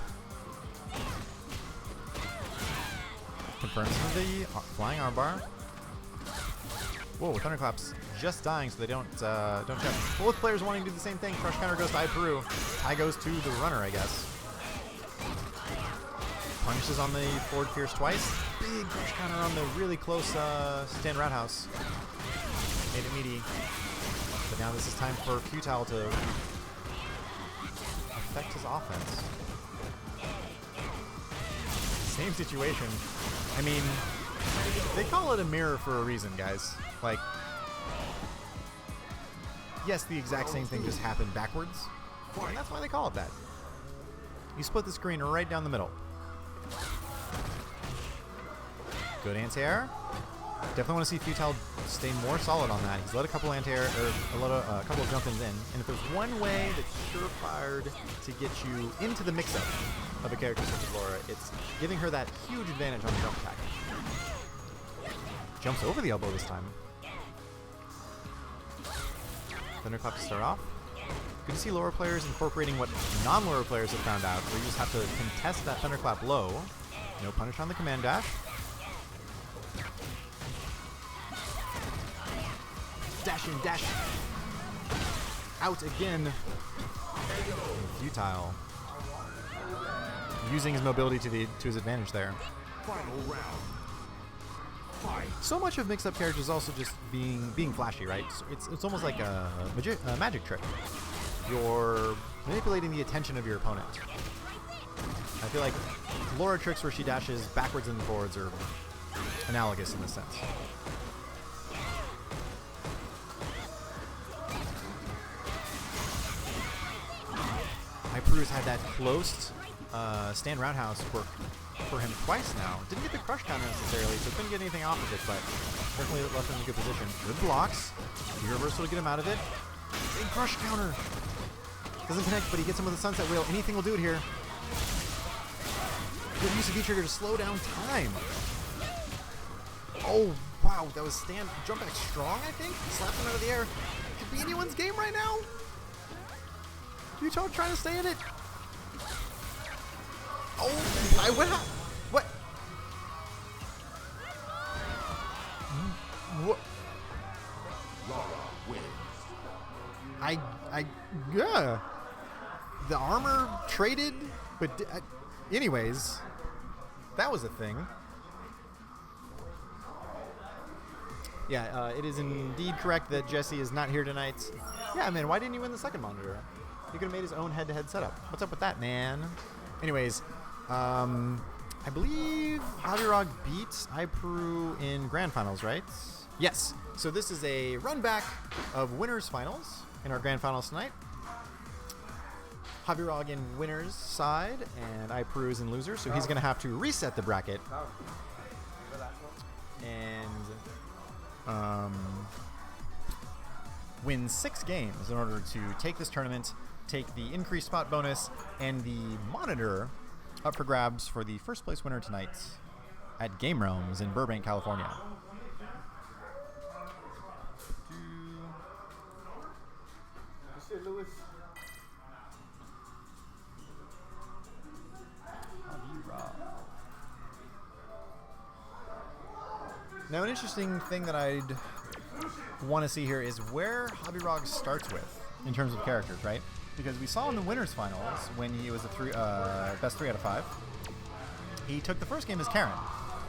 Confirms the flying armbar. Whoa, thunderclaps just dying, so they don't check. Both players wanting to do the same thing. Crush counter goes to Iperu. Tie goes to the runner, I guess. Punishes on the forward fierce twice. Big crush counter on the really close stand roundhouse. Made it meaty. But now this is time for Futile to affect his offense. Same situation. I mean, they call it a mirror for a reason, guys. Like, yes, the exact same thing just happened backwards, and that's why they call it that. You split the screen right down the middle. Good anti-air. Definitely want to see Futile stay more solid on that. He's let a couple anti-air, or a couple of jump-ins in, and if there's one way that's surefire to get you into the mix-up of a character such as Laura, it's giving her that huge advantage on the jump attack. Jumps over the elbow this time. Thunderclap to start off. Good to see Laura players incorporating what non-Laura players have found out, where you just have to contest that Thunderclap low. No punish on the command dash. Dash in, dash out again. Futile. Using his mobility to his advantage there. Final round. Fight. So much of mix-up characters is also just being flashy, right? So it's almost like a magic trick. You're manipulating the attention of your opponent. I feel like Laura tricks where she dashes backwards and forwards are analogous in this sense. Iperu's had that close stand roundhouse work for him twice now. Didn't get the crush counter necessarily, so couldn't get anything off of it, but definitely left him in a good position. Good blocks. The reversal to get him out of it. Big crush counter. Doesn't connect, but he gets him with a sunset wheel. Anything will do it here. Good use of V-trigger to slow down time. Oh, wow. That was jump back strong, I think. Slapped him out of the air. Could be anyone's game right now. Utah trying to stay in it. Oh, what? What? Yeah. The armor traded, but anyways, that was a thing. Yeah, it is indeed correct that Jesse is not here tonight. Yeah, man, why didn't he win the second monitor? He could have made his own head-to-head setup. What's up with that, man? Anyways, I believe Javirog beat iPru in grand finals, right? Yes. So this is a run back of winners finals in our grand finals tonight. Javirog in winners side, and iPru is in losers, so he's going to have to reset the bracket and win 6 games in order to take this tournament, take the increased spot bonus, and the monitor up for grabs for the first place winner tonight at Game Realms in Burbank, California. Lewis. Now, an interesting thing that I'd want to see here is where Javirog starts with in terms of characters, right? Because we saw in the winners finals when he was a best 3 out of 5, he took the first game as Karen.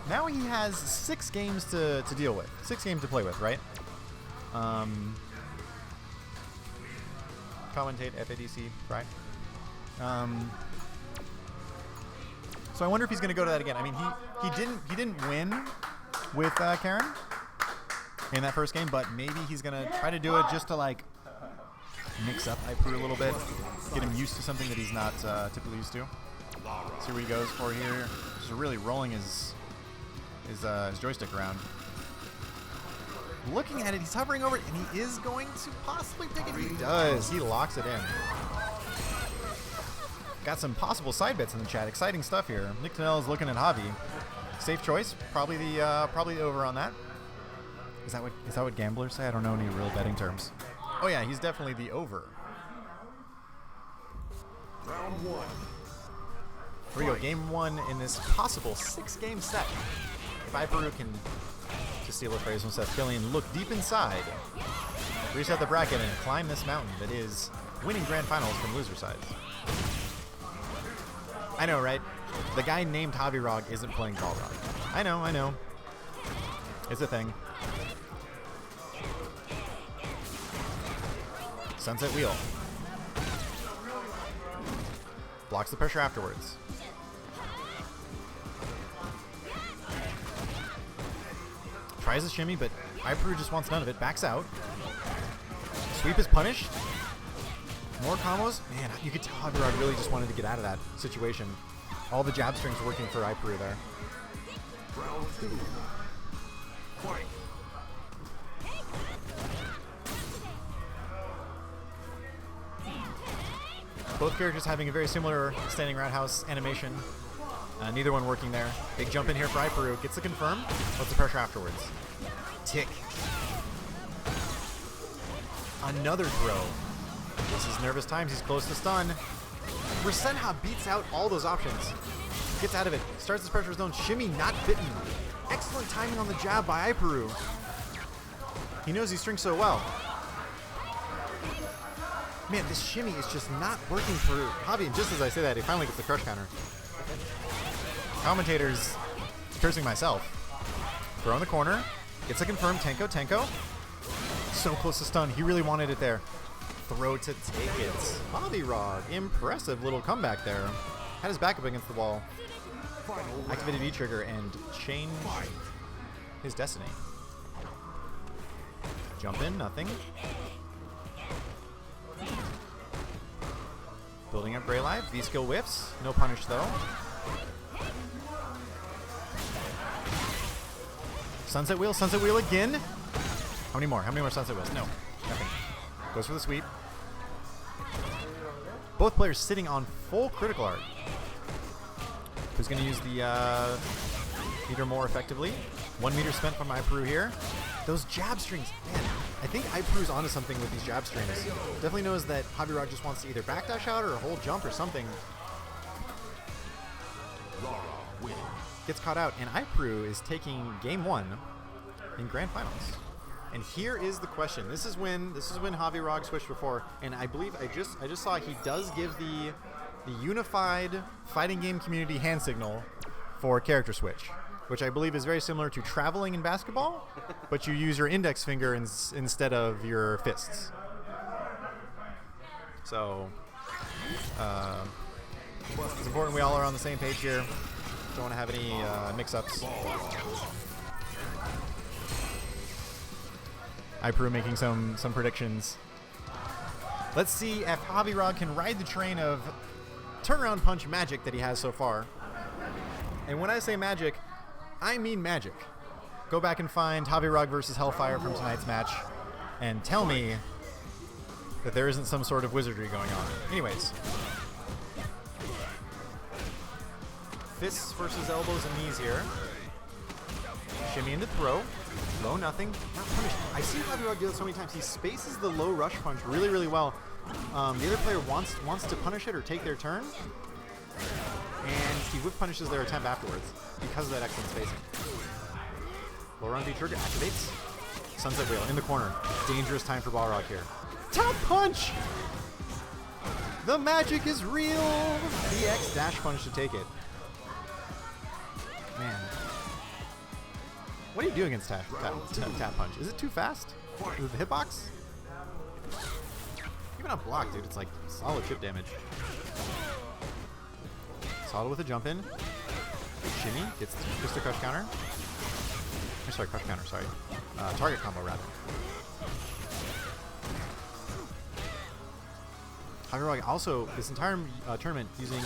Now he has 6 games to deal with, 6 games to play with, right? Commentate FADC, right? So I wonder if he's going to go to that again. I mean, he didn't win with Karen in that first game, but maybe he's going to try to do it just to like mix up iPru a little bit, get him used to something that he's not typically used to. See what he goes for here. Just really rolling his joystick around. Looking at it, he's hovering over it, and he is going to possibly pick it. He does. He locks it in. Got some possible side bets in the chat. Exciting stuff here. Nick Tennell is looking at Javi. Safe choice. Probably the over on that. Is that what gamblers say? I don't know any real betting terms. Oh yeah, he's definitely the over. Round 1. Here we go. Game 1 in this possible 6-game set. If iPru can, to steal a phrase from Seth Killian, look deep inside, reset the bracket, and climb this mountain that is winning grand finals from loser sides. I know, right? The guy named Javirog isn't playing Balrog. I know. It's a thing. Sunset Wheel. Blocks the pressure afterwards. Tries a shimmy, but iPru just wants none of it. Backs out. Sweep is punished. More combos. Man, you could tell Javirog really just wanted to get out of that situation. All the jab strings working for iPru there. Round 2. Fight. Both characters having a very similar standing roundhouse animation. Neither one working there. Big jump in here for iPru. Gets the confirm. Puts the pressure afterwards. Tick. Another throw. This is nervous times. He's close to stun. Rasenha beats out all those options. Gets out of it. Starts his pressure zone. Shimmy not bitten. Excellent timing on the jab by iPru. He knows he strings so well. Man, this shimmy is just not working for Javi. And just as I say that, he finally gets the crush counter. Commentators cursing myself. Throw in the corner. Gets a confirm. Tenko. So close to stun. He really wanted it there. Throw to take it. Javirog. Impressive little comeback there. Had his back up against the wall. Activated V-trigger and changed his destiny. Jump in. Nothing. Building up Grey Life. V-skill whiffs. No punish though. Sunset Wheel again. How many more Sunset Wheels? No. Nothing. Goes for the sweep. Both players sitting on full critical art. Who's going to use the meter more effectively? 1 meter spent from iPru here. Those jab strings, man, I think iPru's onto something with these jab strings. Definitely knows that Javirog just wants to either backdash out or a hold jump or something. Gets caught out, and iPru is taking game 1 in grand finals. And here is the question. This is when Javirog switched before, and I believe I just saw he does give the unified fighting game community hand signal for character switch, which I believe is very similar to traveling in basketball, but you use your index finger instead of your fists. So it's important we all are on the same page here. Don't want to have any mix-ups. iPru making some predictions. Let's see if Javirog can ride the train of turnaround punch magic that he has so far. And when I say magic, I mean magic. Go back and find Javirog versus Hellfire from tonight's match and tell me that there isn't some sort of wizardry going on. Anyways. Fists versus elbows and knees here. Shimmy into throw. Low nothing. Not punished. I've seen Javirog do it so many times. He spaces the low rush punch really, really well. The other player wants to punish it or take their turn. And he whip punishes their attempt afterwards because of that excellent spacing. Low run B trigger activates. Sunset Wheel in the corner. Dangerous time for Balrog here. Top punch! The magic is real! The X dash punch to take it. Man. What do you do against tap punch? Is it too fast? Is it the hitbox? Even on block, dude, it's like solid chip damage. Solid with a jump in. Shimmy gets just a crush counter. Sorry, crush counter, sorry. Target combo, rather. Javirog also, this entire tournament, using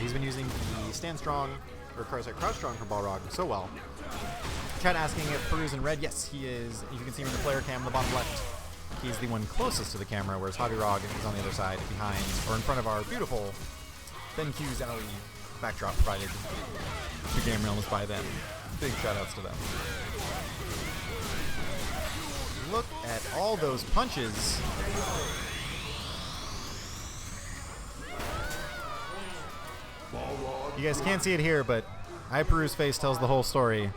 he's been using the stand strong, or crouch strong from Balrog so well. Chat asking if Peru's in red. Yes, he is. You can see him in the player cam on the bottom left. He's the one closest to the camera, whereas Javirog is on the other side, behind, or in front of our beautiful BenQ ZOWie backdrop provided to Game Realms by them. Big shout outs to them. Look at all those punches. You guys can't see it here, but iPru's face tells the whole story.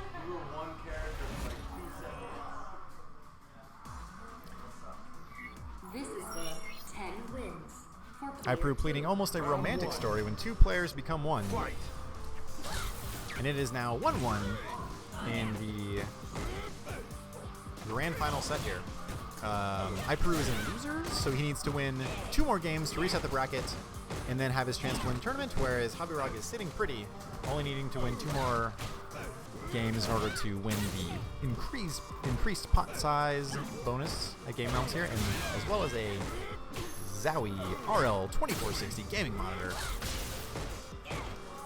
This is the 10 wins for iPru pleading almost a romantic story when two players become one. And it is now 1-1 in the grand final set here. iPru is in losers, so he needs to win 2 more games to reset the bracket and then have his chance to win the tournament, whereas Javirog is sitting pretty, only needing to win 2 more games in order to win the increased pot size bonus at Game Realms here, and as well as a ZOWIE RL2460 gaming monitor.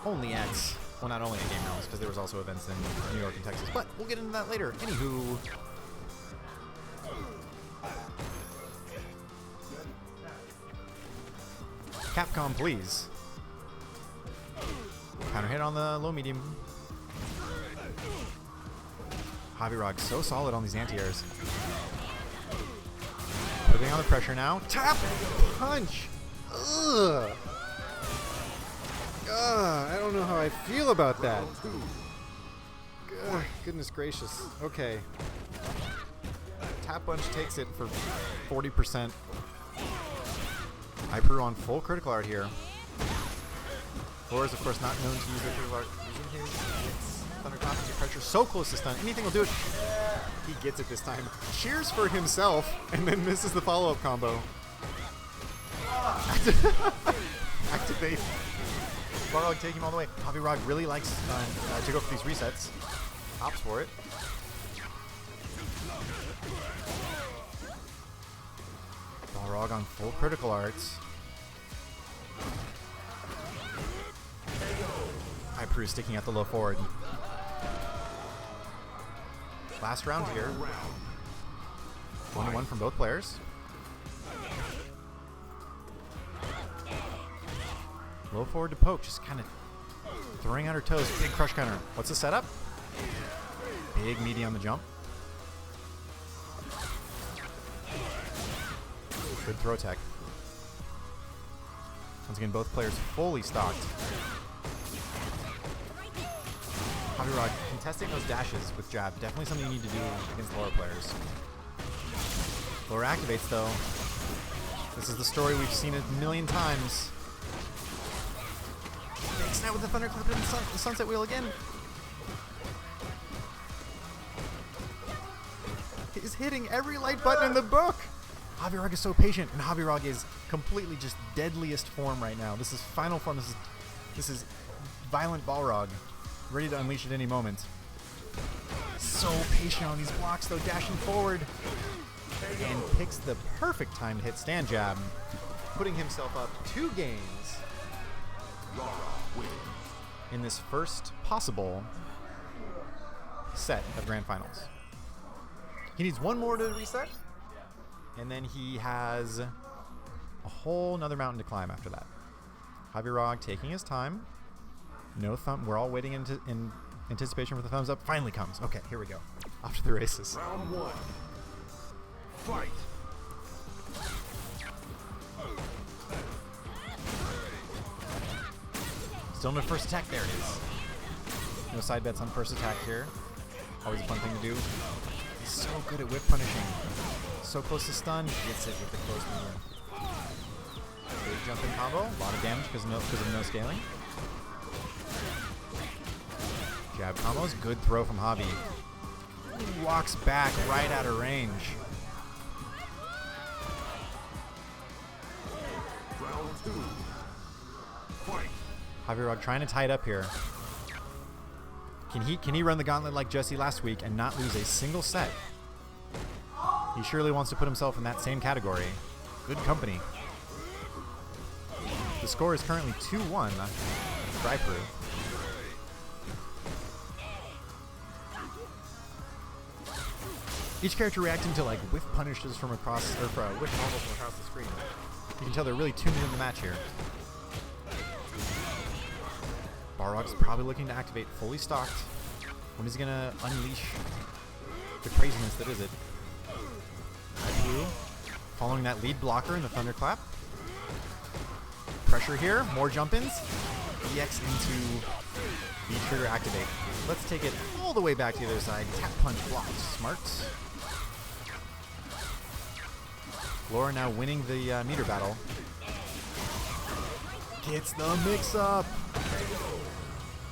Only at, well, not only at Game Realms, because there was also events in New York and Texas, but we'll get into that later. Anywho, Capcom, please. Counter hit on the low medium. Javirog so solid on these anti-airs. Putting on the pressure now. Tap punch. Ugh. I don't know how I feel about that. Ugh, goodness gracious. Okay. Tap punch takes it for 40%. iPru on full critical art here. Thor is, of course, not known to use their critical art. Using his Thunder Clap to pressure so close to stun. Anything will do it. He gets it this time. Cheers for himself, and then misses the follow-up combo. Activate. Balrog taking him all the way. Javirog really likes to go for these resets. Opts for it. Balrog on full critical arts. iPru sticking at the low forward. Last round here. 1-1 from both players. Low forward to poke, just kind of throwing out her toes. Big crush counter. What's the setup? Big meaty on the jump. Good throw tech. Once again, both players fully stocked. Javi Rod contesting those dashes with jab. Definitely something you need to do against lower players. Lower activates though. This is the story we've seen a million times. Big snap with the thunderclap and the sunset wheel again. He's hitting every light button in the book. Javi is so patient, and Javi is completely just deadliest form right now. This is final form. This is violent Balrog, ready to unleash at any moment. So patient on these blocks though, dashing forward. And picks the perfect time to hit stand jab, putting himself up 2 games in this first possible set of grand finals. He needs 1 more to reset, and then he has a whole nother mountain to climb after that. Javi Rog taking his time. No thumb. We're all waiting in anticipation for the thumbs up. Finally comes. Okay, here we go. Off to the races. Round 1. Fight. Still no first attack. There it is. No side bets on first attack here. Always a fun thing to do. He's so good at whip punishing. So close to stun. Gets it with the close medium. Big jumping combo. A lot of damage because of no scaling. Jab combos. Good throw from Javi. Walks back right out of range. Round 2. Fight. Javi Rog trying to tie it up here. Can he run the gauntlet like Jesse last week and not lose a single set? He surely wants to put himself in that same category. Good company. The score is currently 2-1 for Iperu. Each character reacting to like whiff punishes from across, or whiff combos from across the screen. You can tell they're really tuned into the match here. Balrog's probably looking to activate fully stocked. When is he gonna unleash the craziness that is it? Iperu following that lead blocker in the thunderclap. Pressure here, more jump-ins. EX into the trigger activate. Let's take it all the way back to the other side. Tap punch block. Smart. Laura now winning the meter battle. Gets the mix-up.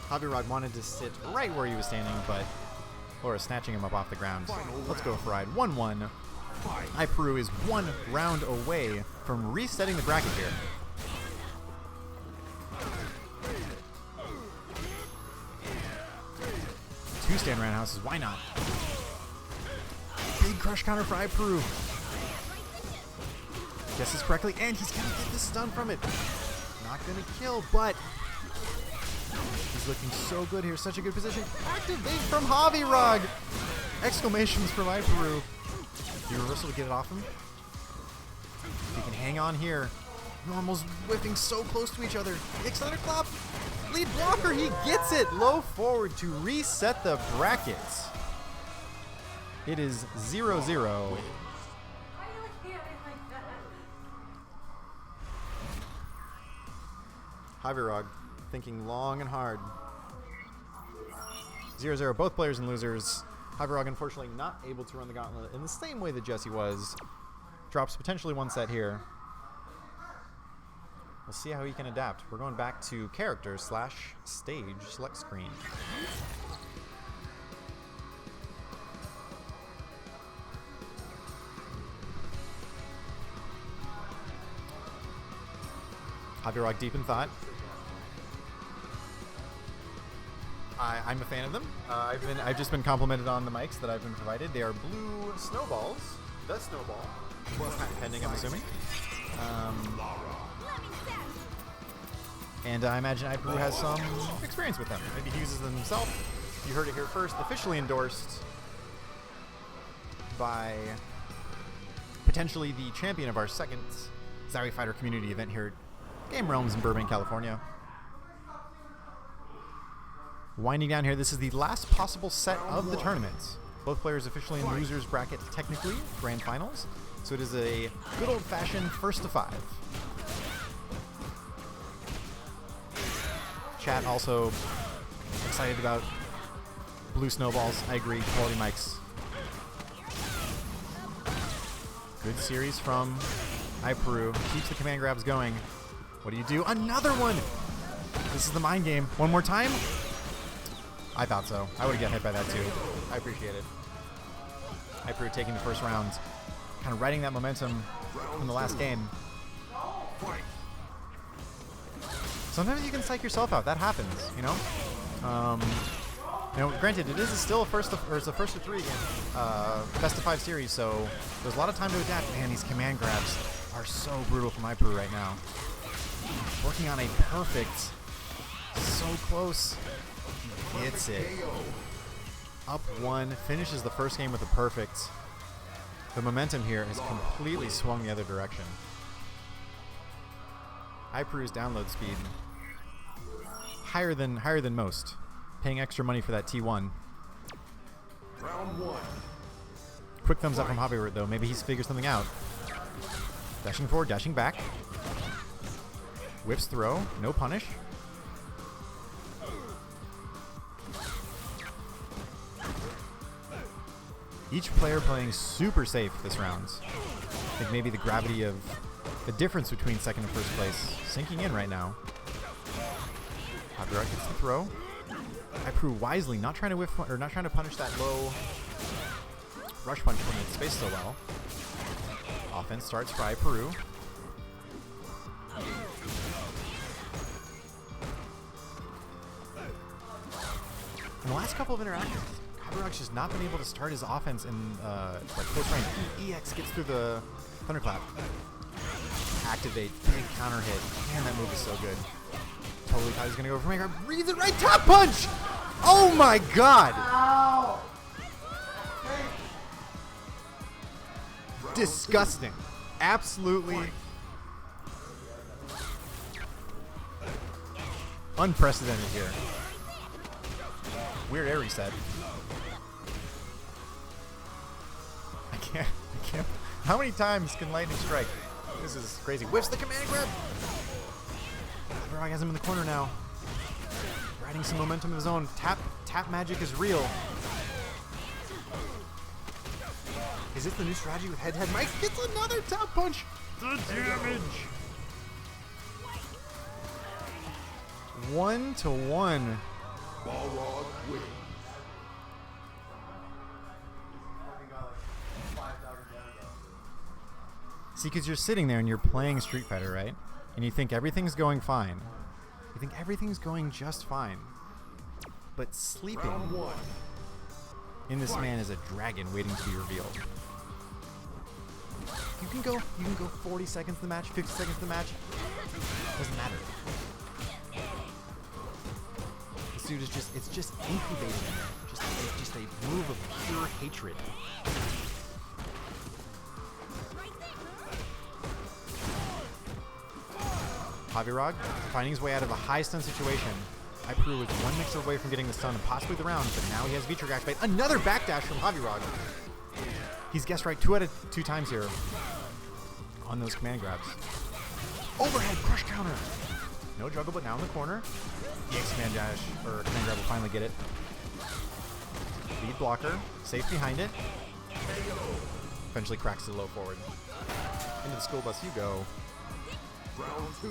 Javi Rod wanted to sit right where he was standing, but Laura snatching him up off the ground. Let's go for ride 1-1. Iperu is 1 round away from resetting the bracket here. Two stand roundhouses, why not? Big crush counter for Iperu. Guesses correctly, and he's gonna get the stun from it. Not gonna kill, but he's looking so good here. Such a good position. Activate from Javi Rog. Exclamations from Iperu. The reversal to get it off him. If he can hang on here. Normal's whipping so close to each other. Hicks thunderclap. Lead blocker, he gets it. Low forward to reset the brackets. It is 0-0. Javi Rog thinking long and hard. 0-0, both players and losers. Javi Rog unfortunately not able to run the gauntlet in the same way that Jesse was. Drops potentially 1 set here. We'll see how he can adapt. We're going back to character/stage select screen. Javi Rog deep in thought. I'm a fan of them. I've just been complimented on the mics that I've been provided. They are blue snowballs. The snowball. Well, pending, I'm assuming. And I imagine Iperu has some experience with them. Maybe he uses them himself. You heard it here first. Officially endorsed by potentially the champion of our second Zowie Fighter community event here Game Realms in Burbank, California. Winding down here, this is the last possible set of the tournament. Both players officially in losers bracket, technically, grand finals. So it is a good old-fashioned first to 5. Chat also excited about blue snowballs. I agree, quality mics. Good series from Peru. Keeps the command grabs going. What do you do? Another one! This is the mind game. One more time? I thought so. I would have got hit by that too. I appreciate it. Peru taking the first round. Kind of riding that momentum from the last game. Sometimes you can psych yourself out. That happens, you know? Granted, it is still it's a first to 3 game. Best of 5 series, so there's a lot of time to adapt. Man, these command grabs are so brutal from Peru right now. Working on a perfect. So close. Hits it. Up 1. Finishes the first game with a perfect. The momentum here has completely swung the other direction. Peru's download speed higher than most. Paying extra money for that T1. Round 1. Quick thumbs up from Javier though. Maybe he's figured something out. Dashing forward, dashing back. Whips throw, no punish. Each player playing super safe this round. I think maybe the gravity of the difference between second and first place sinking in right now. Javier gets the throw. Peru wisely not trying to whiff or not trying to punish that low rush punch when it's spaced so well. Offense starts for Peru. In the last couple of interactions, Javier just not been able to start his offense in like close range. EX gets through the thunderclap. Activate, big counter hit. Man, that move is so good. Totally thought he was gonna go for Maker. Reads it right, top punch! Oh my god! Ow! Disgusting. Absolutely unprecedented here. Weird air reset. I can't. How many times can lightning strike? This is crazy. Whiffs the command grab. Rock has him in the corner now. Riding some momentum of his own. Tap magic is real. Is it the new strategy with head-to-head? Mike gets another tap punch. The damage. 1-1. Balrog wins. See, because you're sitting there and you're playing Street Fighter, right? And you think everything's going fine. You think everything's going just fine. But sleeping Round 1. in this man is a dragon waiting to be revealed. You can go 40 seconds of the match, 50 seconds of the match. Doesn't matter. This dude is just incubating in there. Just a move of pure hatred. Javier finding his way out of a high stun situation. Peru was one mixer away from getting the stun and possibly the round, but now he has V-Trigger activate. Another backdash from Javier. He's guessed right 2 out of 2 times here on those command grabs. Overhead crush counter. No juggle, but now in the corner. EX command dash, or command grab will finally get it. Lead blocker, safe behind it. Eventually cracks the low forward. Into the school bus you go.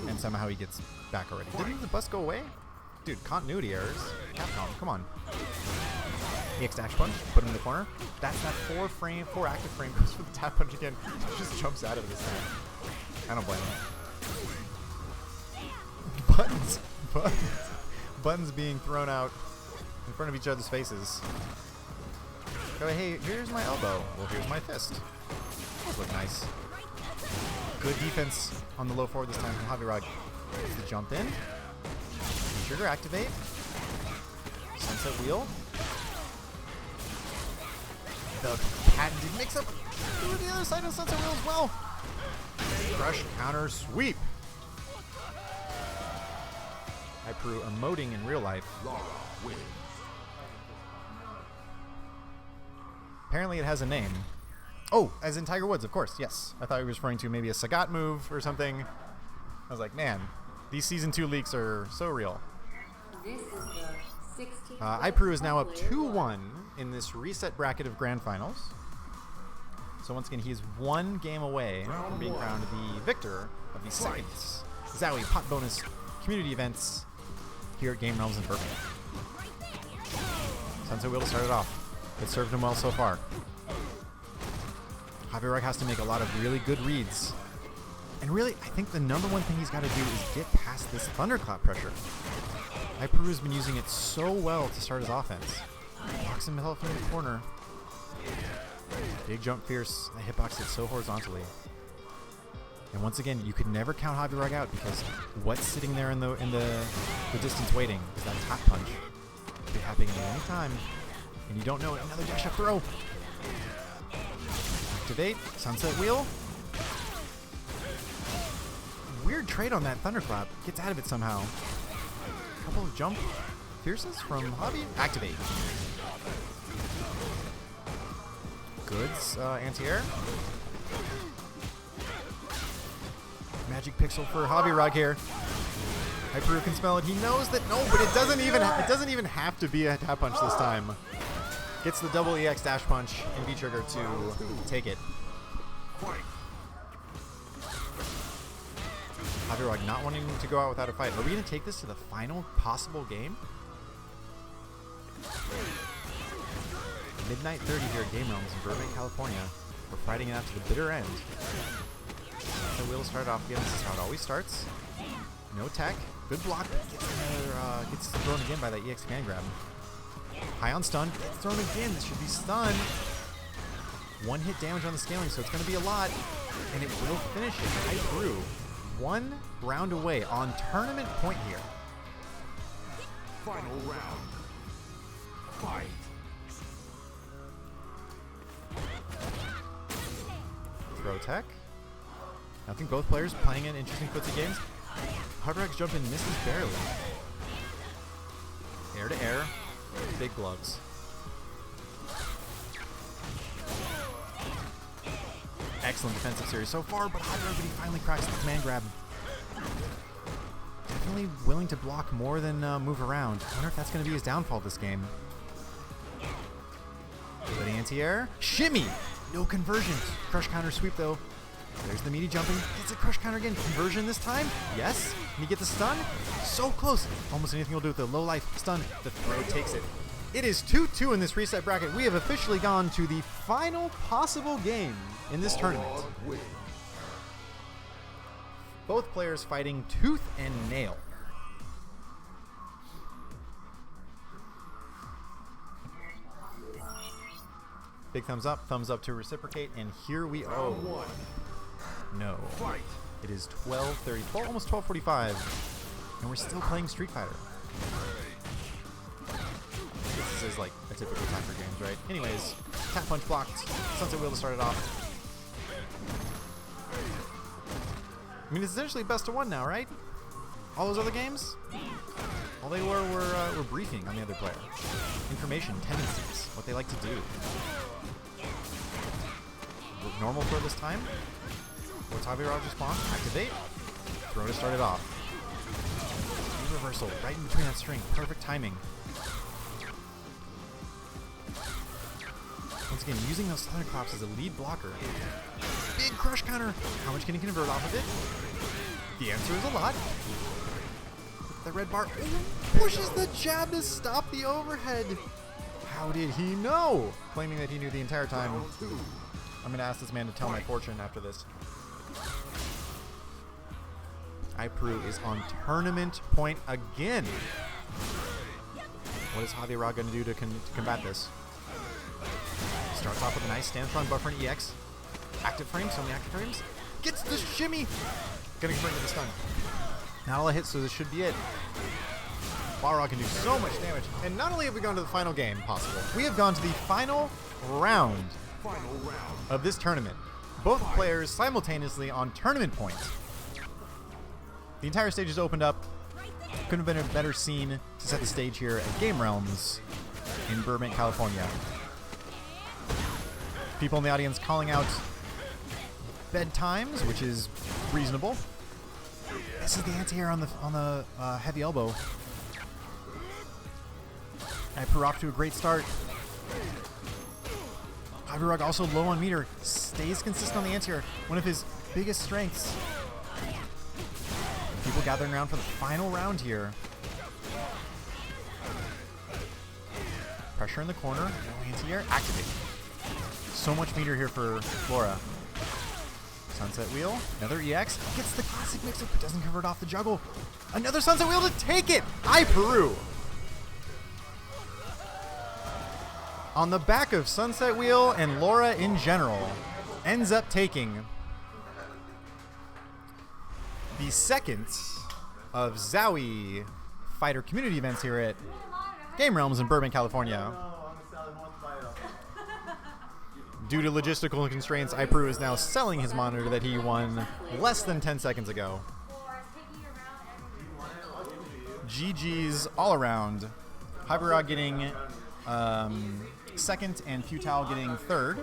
And somehow he gets back already. Didn't the bus go away? Dude, continuity errors. Capcom, come on. EX dash punch, put him in the corner. That's that 4 active frame. Goes for the tap punch again. Just jumps out of this thing. I don't blame him. Buttons being thrown out in front of each other's faces. Go, hey, here's my elbow. Well, here's my fist. Those look nice. Good defense on the low forward this time from Javier. Gets the jump in. Trigger activate. Sunset wheel. The patented mix-up to the other side of the sunset wheel as well. Crush counter sweep. Hyperu emoting in real life. Lara wins. Apparently it has a name. Oh, as in Tiger Woods, of course, yes. I thought he was referring to maybe a Sagat move or something. I was like, man, these Season 2 leaks are so real. This is the 16th. Hyperu is now up 2-1 in this reset bracket of Grand Finals. So once again, he is one game away from being crowned the victor of the second ZOWIE pot bonus community events here at Game Realms in Burbank. Sunset Wheel started off. It served him well so far. Javier has to make a lot of really good reads. And really, I think the number one thing he's got to do is get past this thunderclap pressure. Hyperu has been using it so well to start his offense. Locks himself in the corner. Big jump fierce. The hitbox it so horizontally. And once again, you could never count Javier out because what's sitting there in the distance waiting is that top punch. Could be happening at any time. And you don't know it. Another dash up throw. Activate. Sunset Wheel. Weird trade on that thunderclap. Gets out of it somehow. Couple of jump fierces from Javi. Activate. Goods. Anti-air. Magic pixel for Javi here. Hyperu can smell it. He knows that but it doesn't even have to be a tap punch this time. Gets the double EX dash punch and V trigger to take it. Javi not wanting to go out without a fight. Are we gonna take this to the final possible game? Midnight 30 here at Game Realms in Burbank, California. We're fighting it out to the bitter end. The wheel started off again. This is how it always starts. No tech. Good block. Gets thrown again by that EX command grab. High on stun. Gets thrown again. This should be stun. One hit damage on the scaling, so it's going to be a lot. And it will finish it right through. One round away on tournament point here. Final round. Fight. Throw tech. I think both players playing in interesting footsie games. Hardrex jump in misses barely. Air to air. Big gloves. Excellent defensive series so far, but Hydra he finally cracks the command grab. Definitely willing to block more than move around. I wonder if that's going to be his downfall this game. Good anti-air. Shimmy! No conversion. Crush counter sweep though. There's the meaty jumping. Gets a crush counter again. Conversion this time? Yes. Can he get the stun? So close. Almost anything will do with the low life stun. The throw takes it. It is 2-2 in this reset bracket. We have officially gone to the final possible game in this tournament. Both players fighting tooth and nail. Big thumbs up to reciprocate, and here we go. No. It is 12:30, almost 12:45, and we're still playing Street Fighter. This is like a typical time for games, right? Anyways, tap punch blocked, Sunset Wheel to start it off. I mean, it's essentially best of one now, right? All those other games, all they were briefing on the other player. Information, tendencies, what they like to do. Normal throw this time. What's Javier response? Activate. Throw to start it off. Reversal right in between that string. Perfect timing. Once again, using those thunderclaps as a lead blocker. Big crush counter. How much can he convert off of it? The answer is a lot. The red bar pushes the jab to stop the overhead. How did he know? Claiming that he knew the entire time. I'm going to ask this man to tell my fortune after this. Hyperu is on tournament point again. What is Javier going to do to combat this? Starts off with a nice stand strong buffer and EX. Active frames, so many active frames. Gets the shimmy. Gonna convert to the stun. Not all a hit, so this should be it. Balrog can do so much damage. And not only have we gone to the final game possible, we have gone to the final round of this tournament. Both players simultaneously on tournament points. The entire stage is opened up. Couldn't have been a better scene to set the stage here at Game Realms in Burbank, California. People in the audience calling out bedtimes, which is reasonable. This is the anti-air on the heavy elbow. Iper off to a great start. Hyperrug also low on meter, stays consistent on the anti-air, one of his biggest strengths. People gathering around for the final round here. Pressure in the corner, no anti-air, activate. So much meter here for Laura. Sunset Wheel, another EX, gets the classic mix-up, but doesn't convert off the juggle. Another Sunset Wheel to take it! Peru. On the back of Sunset Wheel and Laura in general, ends up taking the second of ZOWIE fighter community events here at Game Realms in Burbank, California. Due to logistical constraints, Iperu is now selling his monitor that he won less than 10 seconds ago. GG's all around. Hyperrod getting second and Futile getting third.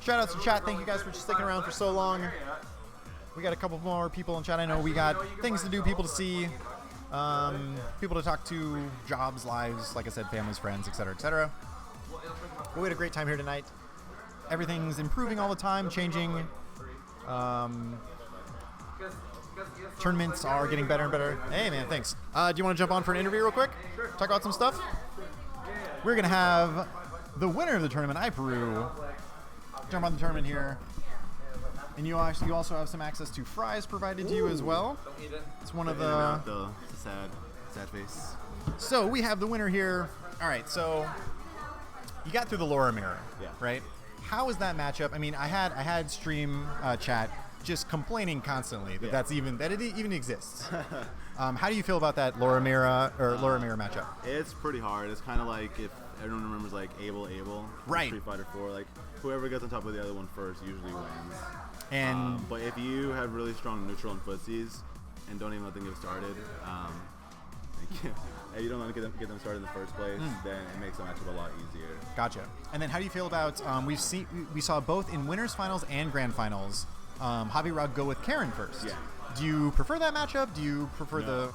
Shout out to chat. Thank you guys for sticking around for so long. We got a couple more people in chat. I know we got things to do, people to see, people to talk to, jobs, lives, like I said, families, friends, etc., etc. We had a great time here tonight. Everything's improving all the time, changing. Tournaments are getting better and better. Hey, man, thanks. Do you want to jump on for an interview real quick? Talk about some stuff? We're going to have the winner of the tournament, Iperu, jump on the tournament here. And you also have some access to fries provided to you as well. It's one of the... It's a sad face. So we have the winner here. All right, so you got through the Laura mirror, right? How was that matchup? I mean, I had stream chat just complaining constantly that it even exists. How do you feel about that Laura mirror matchup? It's pretty hard. It's kind of like if everyone remembers like Able, right? Street Fighter 4, like whoever gets on top of the other one first usually wins. And but if you have really strong neutral and footsies and don't even let them get started, if you don't let them get them started in the first place, then it makes the matchup a lot easier. Gotcha. And then how do you feel about we saw both in winners finals and grand finals, Javi Rog go with Karen first. Yeah. Do you prefer that matchup? Do you prefer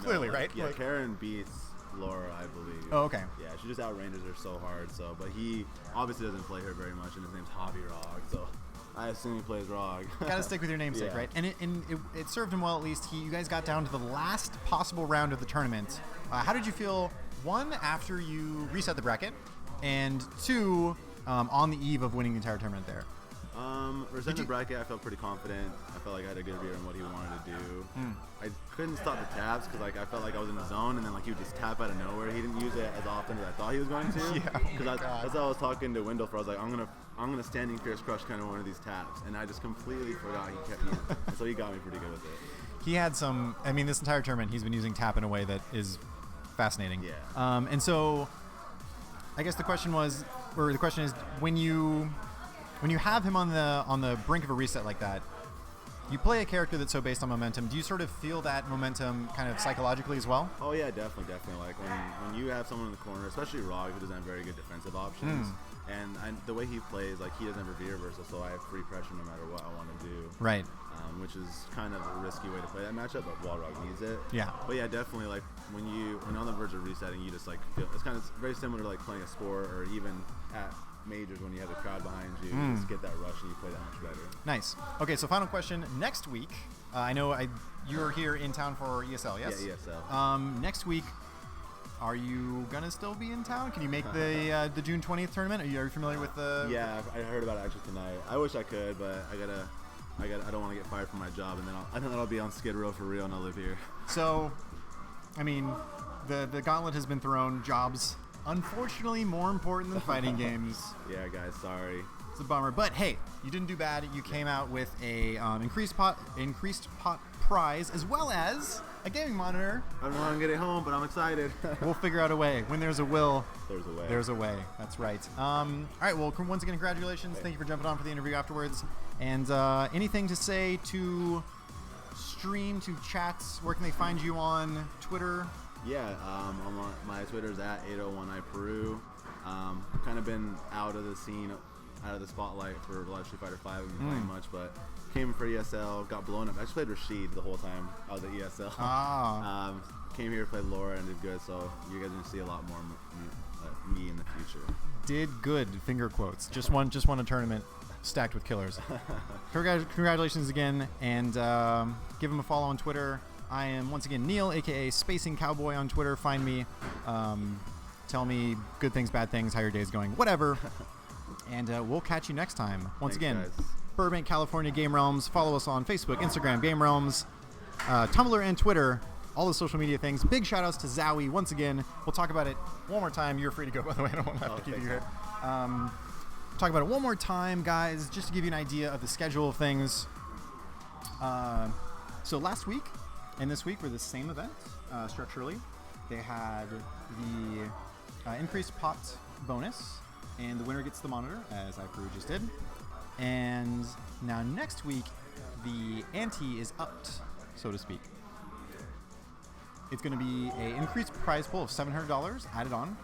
clearly, right? Yeah, like, Karen beats Laura, I believe. Oh, okay. Yeah, she just outranges her so hard. So, but he obviously doesn't play her very much, and his name's Javi Rog. So I assume he plays Rog. Gotta stick with your namesake, right? And it served him well, at least. You guys got down to the last possible round of the tournament. How did you feel, one, after you reset the bracket, and two, on the eve of winning the entire tournament there? Resetting the bracket, I felt pretty confident. I felt like I had a good read on what he wanted to do. I couldn't stop the taps because like I felt like I was in the zone, and then like he would just tap out of nowhere. He didn't use it as often as I thought he was going to. Because as I was talking to Wendell, I was like, I'm gonna standing fierce crush kind of one of these taps, and I just completely forgot he kept using it. And so he got me pretty good with it. He had some. I mean, this entire tournament, he's been using tap in a way that is fascinating. Yeah. And so, I guess the question is, when you have him on the brink of a reset like that, you play a character that's so based on momentum. Do you sort of feel that momentum kind of psychologically as well? Oh yeah, definitely. Like when you have someone in the corner, especially Rog, who doesn't have very good defensive options, and the way he plays, like he doesn't have a reversal, so I have free pressure no matter what I want to do. Right. Which is kind of a risky way to play that matchup, but Walrog needs it. Yeah. But yeah, definitely like when you're on the verge of resetting, you just like feel it's kind of very similar to like playing a sport or even at majors when you have a crowd behind you. You just get that rush and you play that much better. Nice. Okay, so final question. Next week, I know you're here in town for ESL, yes? Yeah, ESL. Next week, are you gonna still be in town? Can you make the June 20th tournament? Are you familiar with the? Yeah, I heard about it actually tonight. I wish I could, but I don't want to get fired from my job, and then I'll be on Skid Row for real, and I'll live here. So, I mean, the gauntlet has been thrown. Jobs, unfortunately, more important than fighting games. Yeah, guys, sorry. It's a bummer, but hey, you didn't do bad. You came out with a increased pot prize as well as a gaming monitor. I don't know how I'm getting home, but I'm excited. We'll figure out a way. When there's a will, there's a way. There's a way. That's right. All right. Well, once again, congratulations. Thank you for jumping on for the interview afterwards. And anything to say to stream, to chats? Where can they find you on Twitter? Yeah, my Twitter's at 801iPeru. Kind of been out of the scene, out of the spotlight for Live Street Fighter 5. I haven't been playing much, but came for ESL, got blown up. I actually played Rashid the whole time I was at ESL. Came here, played Laura, and did good. So you guys are gonna see a lot more me in the future. Did good, finger quotes. Just won a tournament stacked with killers. Congratulations again, and give him a follow on Twitter. I am once again Neil, aka Spacing Cowboy on Twitter. Find me. Tell me good things, bad things, how your day's going, whatever. And we'll catch you next time. Once again, guys. Burbank, California, Game Realms. Follow us on Facebook, Instagram, Game Realms, Tumblr, and Twitter. All the social media things. Big shout outs to Zowee once again. We'll talk about it one more time. You're free to go, by the way. I don't want to have to keep you here. Talk about it one more time, guys, just to give you an idea of the schedule of things. So last week and this week were the same event structurally. They had the increased pot bonus, and the winner gets the monitor, as iPeru just did. And now next week, the ante is upped, so to speak. It's going to be an increased prize pool of $700 added on.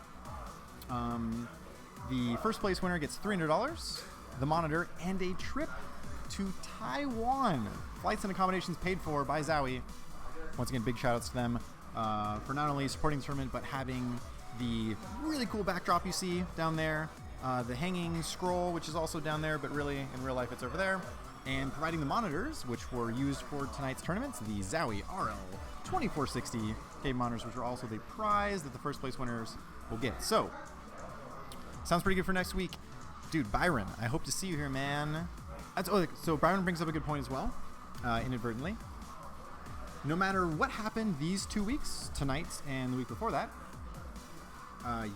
The first place winner gets $300, the monitor, and a trip to Taiwan. Flights and accommodations paid for by Zowee. Once again, big shout outs to them for not only supporting the tournament, but having the really cool backdrop you see down there. The hanging scroll, which is also down there, but really in real life it's over there. And providing the monitors, which were used for tonight's tournaments, the Zowee RL 2460 cable monitors, which are also the prize that the first place winners will get. So, sounds pretty good for next week. Dude, Byron, I hope to see you here, man. So Byron brings up a good point as well, inadvertently. No matter what happened these 2 weeks, tonight and the week before that,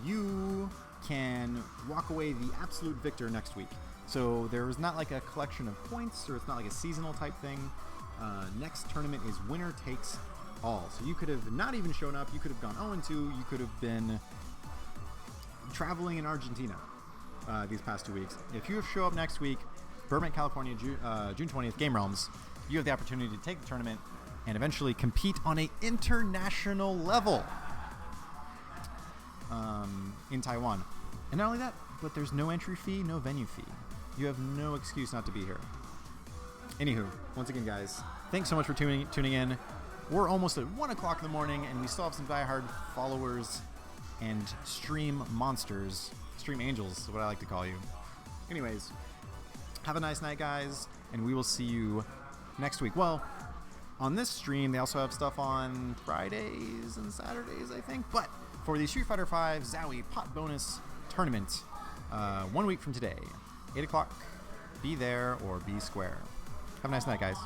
you can walk away the absolute victor next week. So there is not like a collection of points, or it's not like a seasonal type thing. Next tournament is winner takes all. So you could have not even shown up. You could have gone 0-2. You could have been traveling in Argentina these past 2 weeks. If you show up next week, Burbank, California, June 20th, Game Realms, you have the opportunity to take the tournament and eventually compete on an international level in Taiwan. And not only that, but there's no entry fee, no venue fee. You have no excuse not to be here. Anywho, once again, guys, thanks so much for tuning in. We're almost at 1 o'clock in the morning, and we still have some diehard followers and stream monsters. Stream angels is what I like to call you. Anyways, have a nice night, guys, and we will see you next week. Well, on this stream, they also have stuff on Fridays and Saturdays, I think. But for the Street Fighter 5 Zowee pot bonus tournament, 1 week from today, 8 o'clock, be there or be square. Have a nice night, guys.